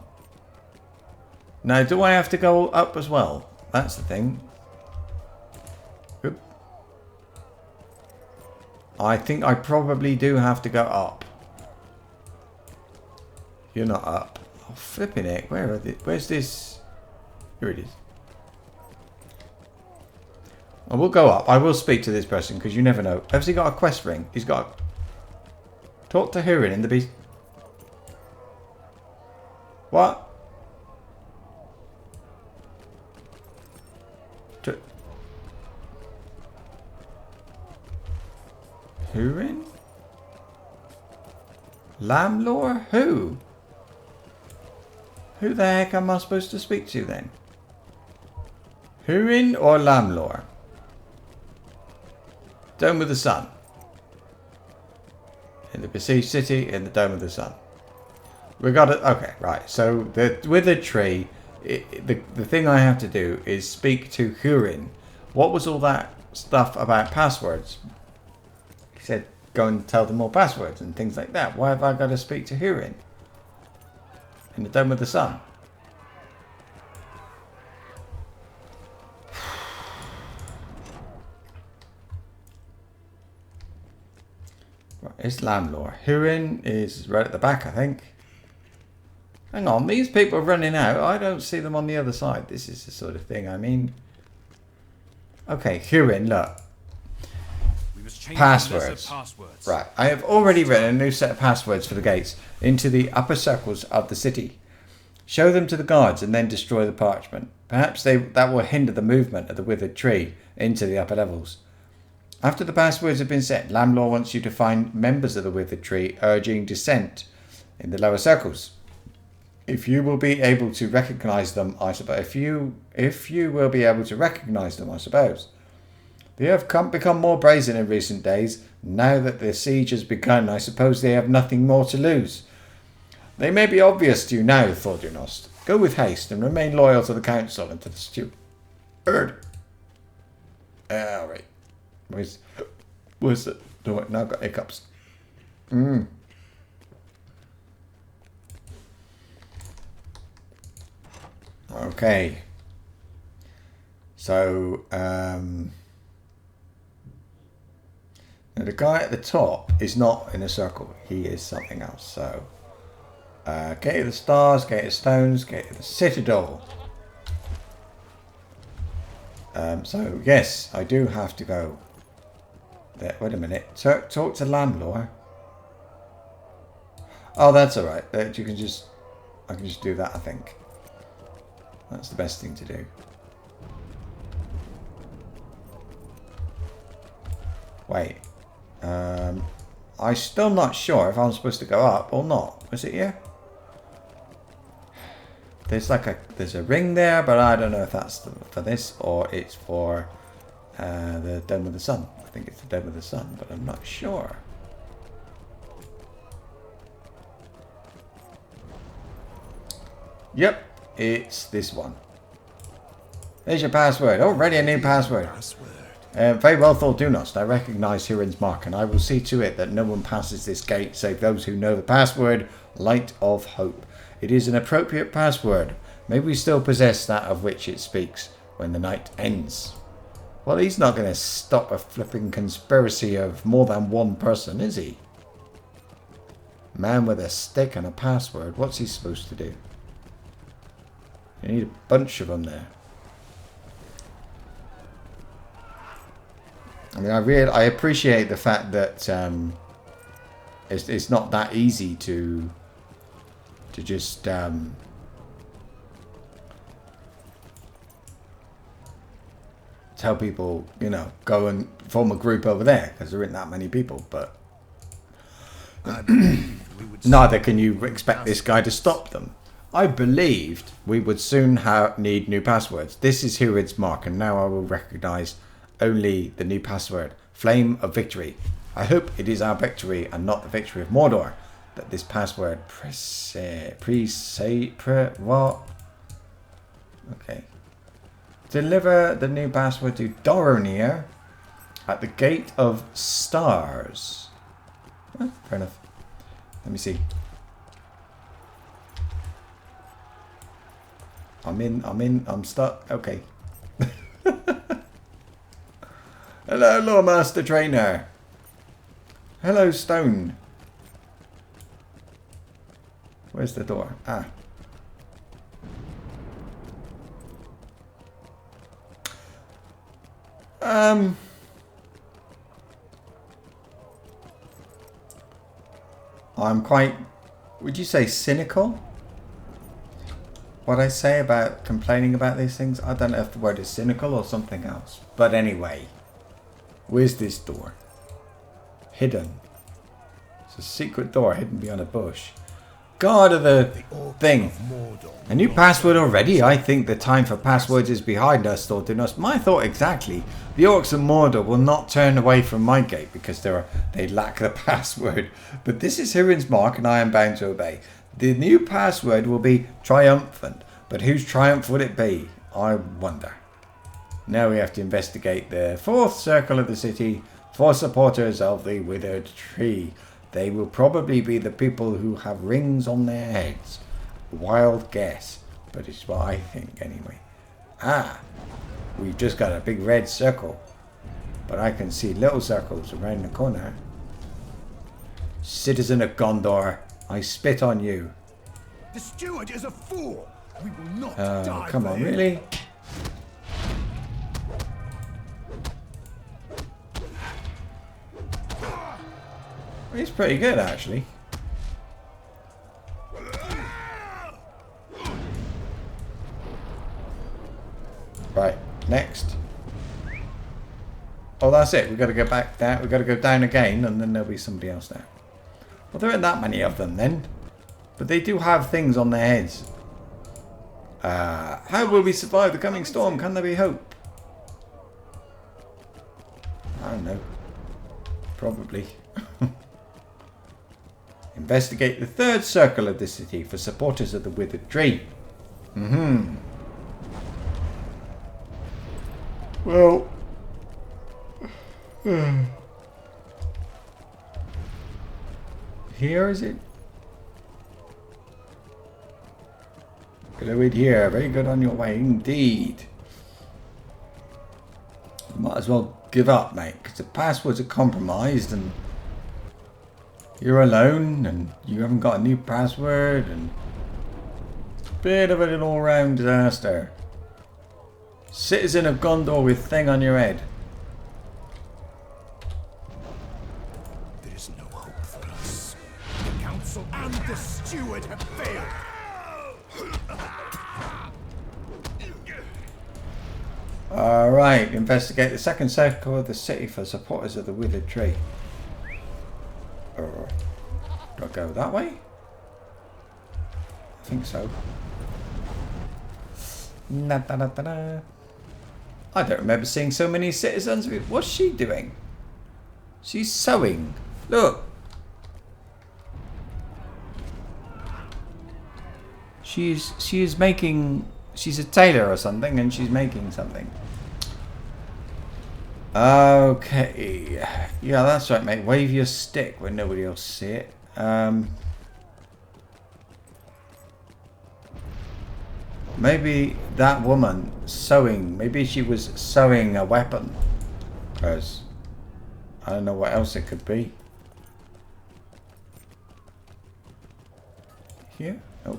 Now, do I have to go up as well? That's the thing. Oop. I think I probably do have to go up. You're not up. Oh, flipping it. Where's this? Here it is. I will go up. I will speak to this person because you never know. Has he got a quest ring? He's got... Talk to Hurin in the beast... What? Hurin? Lamlore? Who? Who the heck am I supposed to speak to then? Hurin or Lamlore? Dome of the Sun. In the besieged city, in the Dome of the Sun. We got it. Okay, right. So with the tree, the thing I have to do is speak to Hurin. What was all that stuff about passwords? He said go and tell them all passwords and things like that. Why have I got to speak to Hurin? In the Dome of the Sun. It's Lamlore. Hurin is right at the back, I think. Hang on, these people are running out. I don't see them on the other side. This is the sort of thing I mean. Okay, Hurin, look. Passwords. Right, I have already written a new set of passwords for the gates into the upper circles of the city. Show them to the guards and then destroy the parchment. Perhaps that will hinder the movement of the withered tree into the upper levels. After the passwords have been set, Lamlore wants you to find members of the withered tree urging dissent in the lower circles. If you will be able to recognize them, I suppose. If you will be able to recognize them, I suppose. They have become more brazen in recent days. Now that the siege has begun, I suppose they have nothing more to lose. They may be obvious to you now, thought Junost. Go with haste and remain loyal to the council and to the steward. Alright. Where's the door? Now I've got hiccups. Okay. So, now the guy at the top is not in a circle. He is something else. So, Gate of the Stars, Gate of Stones, Gate of the Citadel. So, yes, I do have to go there. Wait a minute. Talk to Lamlore. Oh, that's alright. I can just do that, I think. That's the best thing to do. Wait. I'm still not sure if I'm supposed to go up or not. Was it here? There's a ring there, but I don't know if that's for this or it's for the Dome of the Sun. I think it's the Dome of the Sun, but I'm not sure. Yep, it's this one. There's your password. Already a new password. Very well thought, Dunost. I recognize Hurin's mark, and I will see to it that no one passes this gate save those who know the password, Light of Hope. It is an appropriate password. May we still possess that of which it speaks when the night ends. Well, he's not going to stop a flipping conspiracy of more than one person, is he? Man with a stick and a password. What's he supposed to do? You need a bunch of them there. I mean, I appreciate the fact that it's not that easy to just tell people, you know, go and form a group over there because there aren't that many people. But I believe we would neither can you expect this guy to stop them. I believed we would soon need new passwords. This is Tirith's mark, and now I will recognise only the new password. Flame of Victory. I hope it is our victory and not the victory of Mordor that this password what? Okay. Deliver the new password to Doronir at the Gate of Stars. Oh, fair enough. Let me see. I'm stuck. Okay. Hello, Lord Master Trainer. Hello, Stone. Where's the door? Ah. I'm quite, would you say cynical? What I say about complaining about these things? I don't know if the word is cynical or something else. But anyway, where's this door? Hidden. It's a secret door hidden behind a bush. God of the thing. A new password already? I think the time for passwords is behind us, thought Dinos. My thought exactly. The orcs of Mordor will not turn away from my gate because they lack the password. But this is Hurin's mark and I am bound to obey. The new password will be triumphant. But whose triumph would it be? I wonder. Now we have to investigate the fourth circle of the city for supporters of the withered tree. They will probably be the people who have rings on their heads. Wild guess, but it's what I think anyway. Ah, we've just got a big red circle, but I can see little circles around the corner. Citizen of Gondor, I spit on you. The steward is a fool. We will not Oh, die. come on, really? He's pretty good, actually. Right, next. Oh, that's it. We've got to go back down. We've got to go down again, and then there'll be somebody else there. Well, there aren't that many of them then. But they do have things on their heads. How will we survive the coming storm? Can there be hope? I don't know. Probably. Investigate the third circle of the city for supporters of the withered tree. Well. Here is it? Gonna read here. Very good on your way indeed. You might as well give up, mate, because the passwords are compromised and you're alone and you haven't got a new password and it's a bit of an all-round disaster. Citizen of Gondor with thing on your head. There is no hope for us. The council and the steward have failed. Alright, investigate the second circle of the city for supporters of the withered tree. Do I go that way? I think so. I don't remember seeing so many citizens. What's she doing? She's sewing. Look. She's making. She's a tailor or something, and she's making something. Okay. Yeah, that's right, mate. Wave your stick when nobody else see it. Maybe that woman sewing. Maybe she was sewing a weapon. Because I don't know what else it could be. Here? Oh.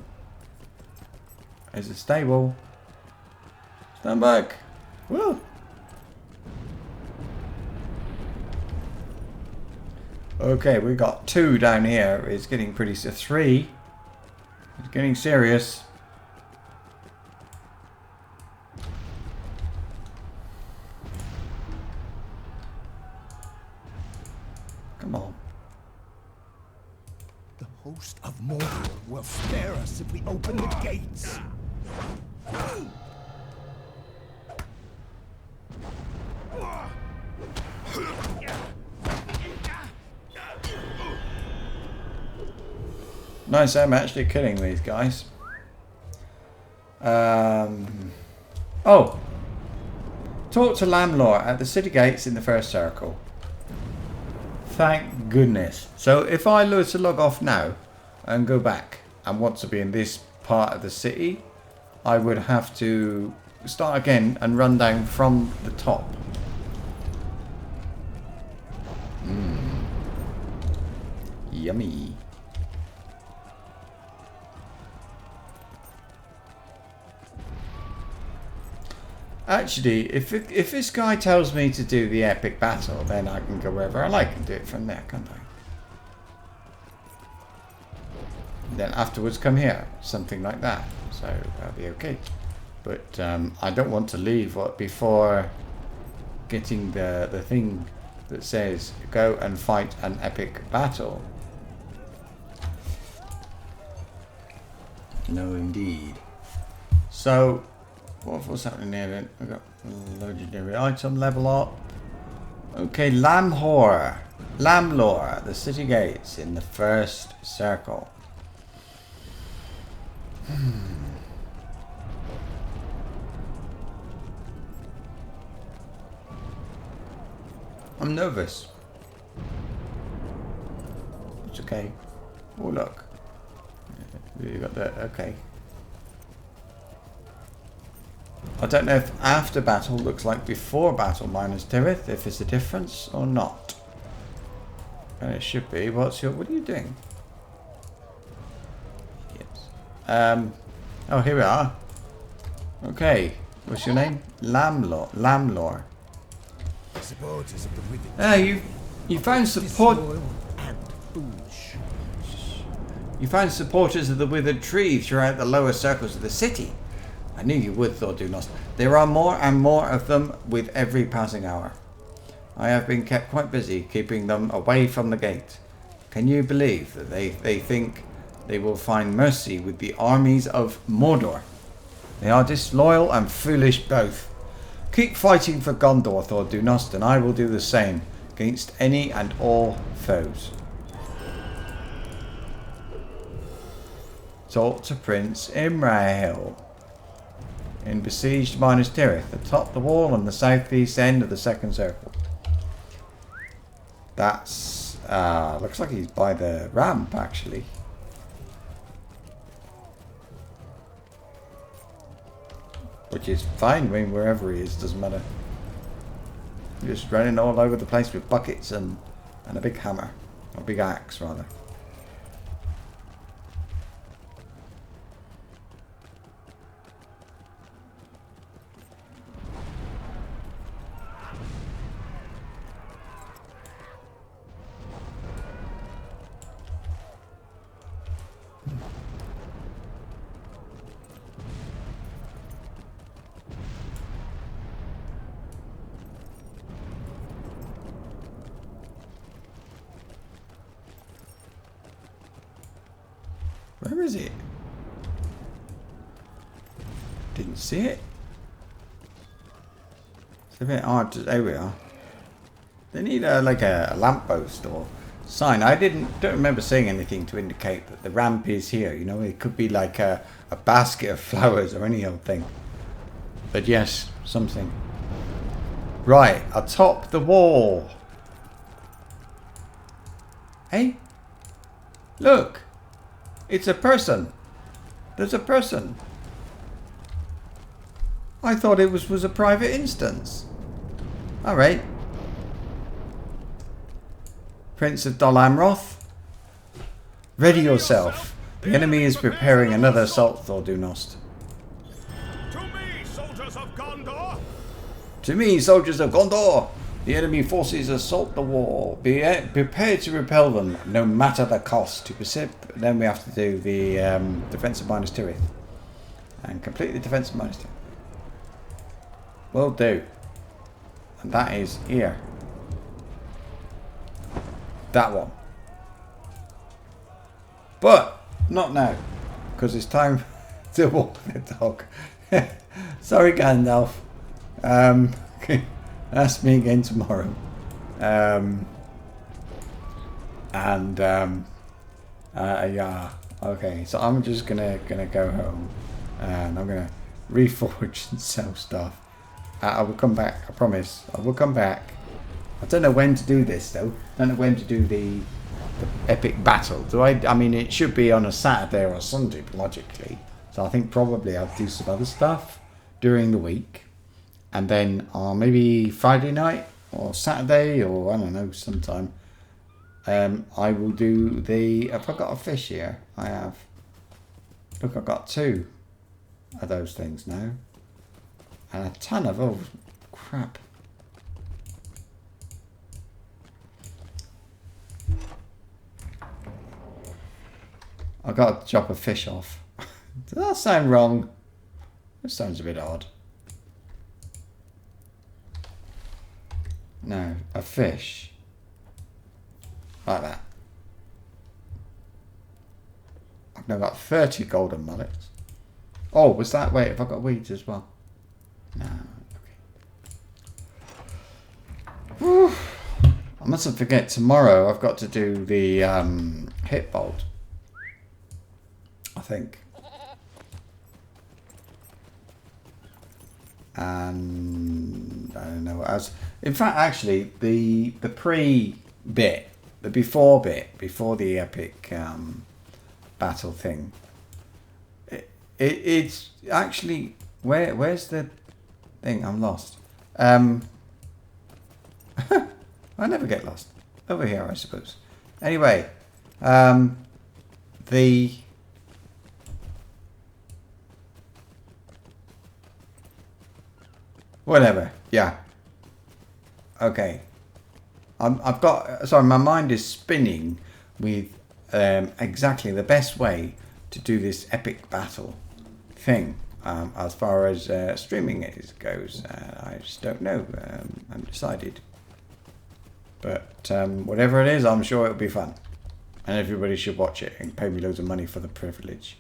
There's a stable. Stand back. Woo! Okay, we got 2 down here. It's getting pretty... 3. It's getting serious. Come on. The host of Mordor will spare us if we open the gates. Nice, I'm actually killing these guys. Oh! Talk to Landlord at the city gates in the first circle. Thank goodness. So if I were to log off now and go back and want to be in this part of the city, I would have to start again and run down from the top. Yummy. Actually, if this guy tells me to do the epic battle, then I can go wherever I like and do it from there, can't I? Then afterwards come here, something like that. So that'll be okay. But I don't want to leave before getting the thing that says go and fight an epic battle. No, indeed. So. What's happening here then? We've got legendary item level up. Okay, Lamlore, the city gates in the first circle. I'm nervous. It's okay. Oh look. You got that, okay. I don't know if after battle looks like before battle minus Tirith, if it's a difference or not. And it should be. What are you doing? Yes. Oh, here we are. Okay. What's your name? Lamlore. Supporters of the withered You found support. disloyal and foolish. You found supporters of the withered tree throughout the lower circles of the city. I knew you would, Thordunos. There are more and more of them with every passing hour. I have been kept quite busy keeping them away from the gate. Can you believe that they think they will find mercy with the armies of Mordor? They are disloyal and foolish both. Keep fighting for Gondor, Thordunos, and I will do the same against any and all foes. Talk to Prince Imrahil. In besieged Minas Tirith, atop the wall on the southeast end of the second circle. That's looks like he's by the ramp actually. Which is fine, I mean wherever he is, doesn't matter. Just running all over the place with buckets and a big hammer. Or a big axe rather. Where is it? Didn't see it. It's a bit hard to... There we are. They need like a lamppost or sign. I don't remember seeing anything to indicate that the ramp is here. You know, it could be like a basket of flowers or any old thing. But yes, something. Right, atop the wall. Hey? Look! It's a person. There's a person. I thought it was a private instance. Alright. Prince of Dol Amroth. Ready yourself. The enemy is preparing another assault, Thordunost. To me, soldiers of Gondor! To me, soldiers of Gondor! The enemy forces assault the wall. Be prepared to repel them, no matter the cost. Then we have to do the defense of Minas Tirith. And complete the defense of Minas Tirith. Will do. And that is here. That one. But not now, because it's time to walk the dog. Sorry, Gandalf. Ask me again tomorrow. Yeah. Okay, so I'm just gonna go home, and I'm gonna reforge and sell stuff. I will come back. I promise. I will come back. I don't know when to do this though. I don't know when to do the epic battle. Do I? I mean, it should be on a Saturday or a Sunday, logically. So I think probably I'll do some other stuff during the week, and then maybe Friday night or Saturday or I don't know sometime. I will do the. Have I got a fish here? I have. Look, I've got 2 of those things now, and a ton of crap. I got to chop a fish off. Does that sound wrong? That sounds a bit odd. No, a fish. Like that. I've now got 30 golden mullets. Oh, was that... Wait, have I got weeds as well? No. Okay. Whew. I mustn't forget, tomorrow I've got to do the hit bolt. I think. And I don't know what else. In fact, actually, the pre-bit, the before bit, before the epic battle thing, it's actually where's the thing? I'm lost. I never get lost. Over here, I suppose. Anyway, the whatever. Yeah. Okay. I've got... Sorry, my mind is spinning with exactly the best way to do this epic battle thing. As far as streaming it goes, I just don't know. I'm decided. But whatever it is, I'm sure it'll be fun. And everybody should watch it and pay me loads of money for the privilege.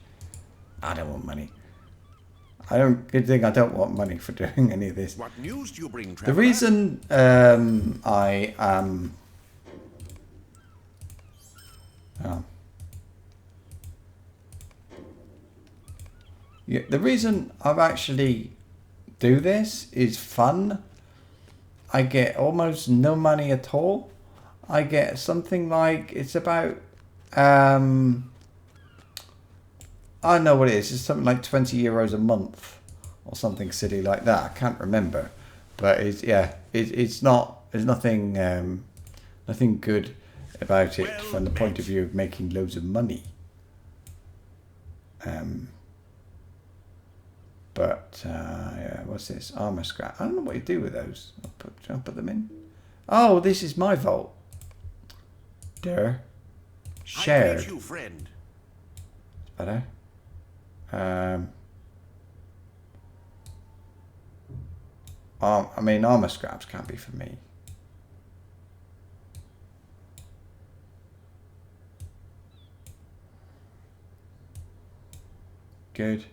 I don't want money. Good thing I don't want money for doing any of this. What news do you bring, The traveler? reason I am... Yeah, the reason I've actually do this is fun. I get almost no money at all. I get something like... It's about... I know what it is. It's something like 20 euros a month or something silly like that. I can't remember, but it's not. There's nothing nothing good about it from the point of view of making loads of money. But yeah, what's this? Armor scrap. I don't know what you do with those. I'll put them in. Oh, this is my vault. There. Shared. I greet you, friend. Better. I mean, armor scraps can't be for me. Good.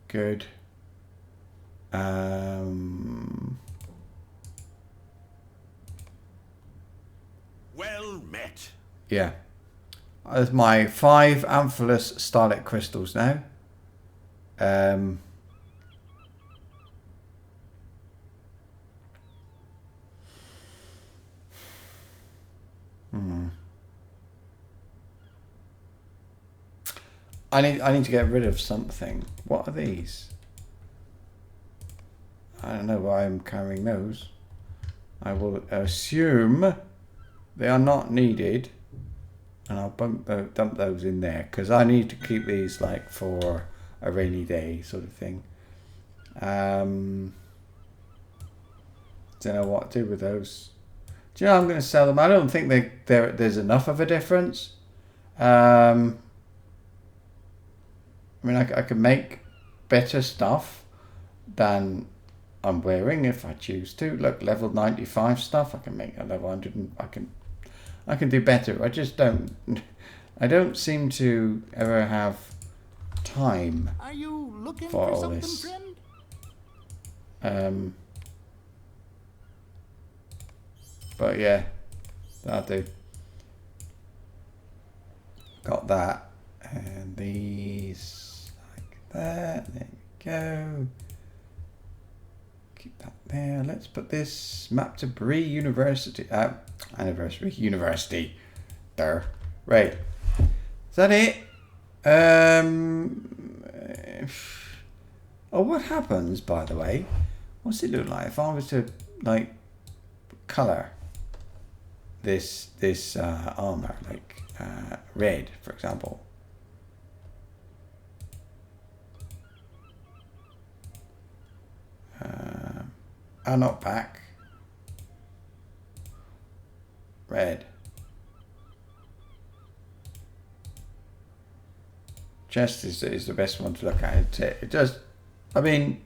Good. Well met. Yeah. There's my 5 Amphilis Starlit Crystals now. I need to get rid of something. What are these? I don't know why I'm carrying those. I will assume they are not needed, and I'll dump those in there because I need to keep these like for a rainy day sort of thing. Don't know what to do with those. Do you know I'm going to sell them? I don't think there's enough of a difference. I mean, I can make better stuff than I'm wearing if I choose to. Look, level 95 stuff. I can make a level 100. And I can do better. I just don't. I don't seem to ever have time Are you looking for for all something, this. friend? But yeah, that'll do. Got that. And these like that. There we go. Keep that there. Let's put this map to Bree University. University. There. Right. Is that it? Oh, what happens, by the way? What's it look like if I was to like color this armor, like red, for example? Not back. Red. Chest is the best one to look at. It does. I mean,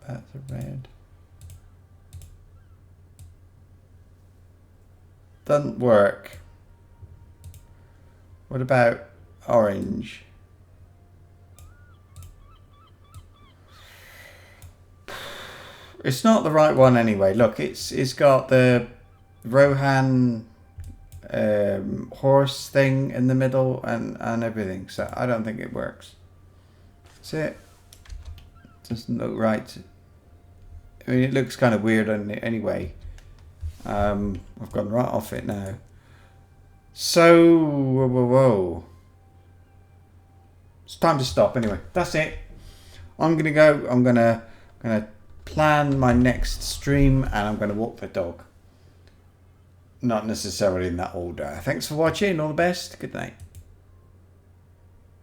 that's a red. Doesn't work. What about orange? It's not the right one anyway. Look, it's got the Rohan horse thing in the middle and everything, so I don't think it works. That's it. Doesn't look right. I mean, it looks kind of weird on it anyway. I've gone right off it now. So whoa. It's time to stop anyway. That's it. I'm gonna go. I'm gonna plan my next stream, and I'm gonna walk the dog. Not necessarily in that order. Thanks for watching. All the best. Good night.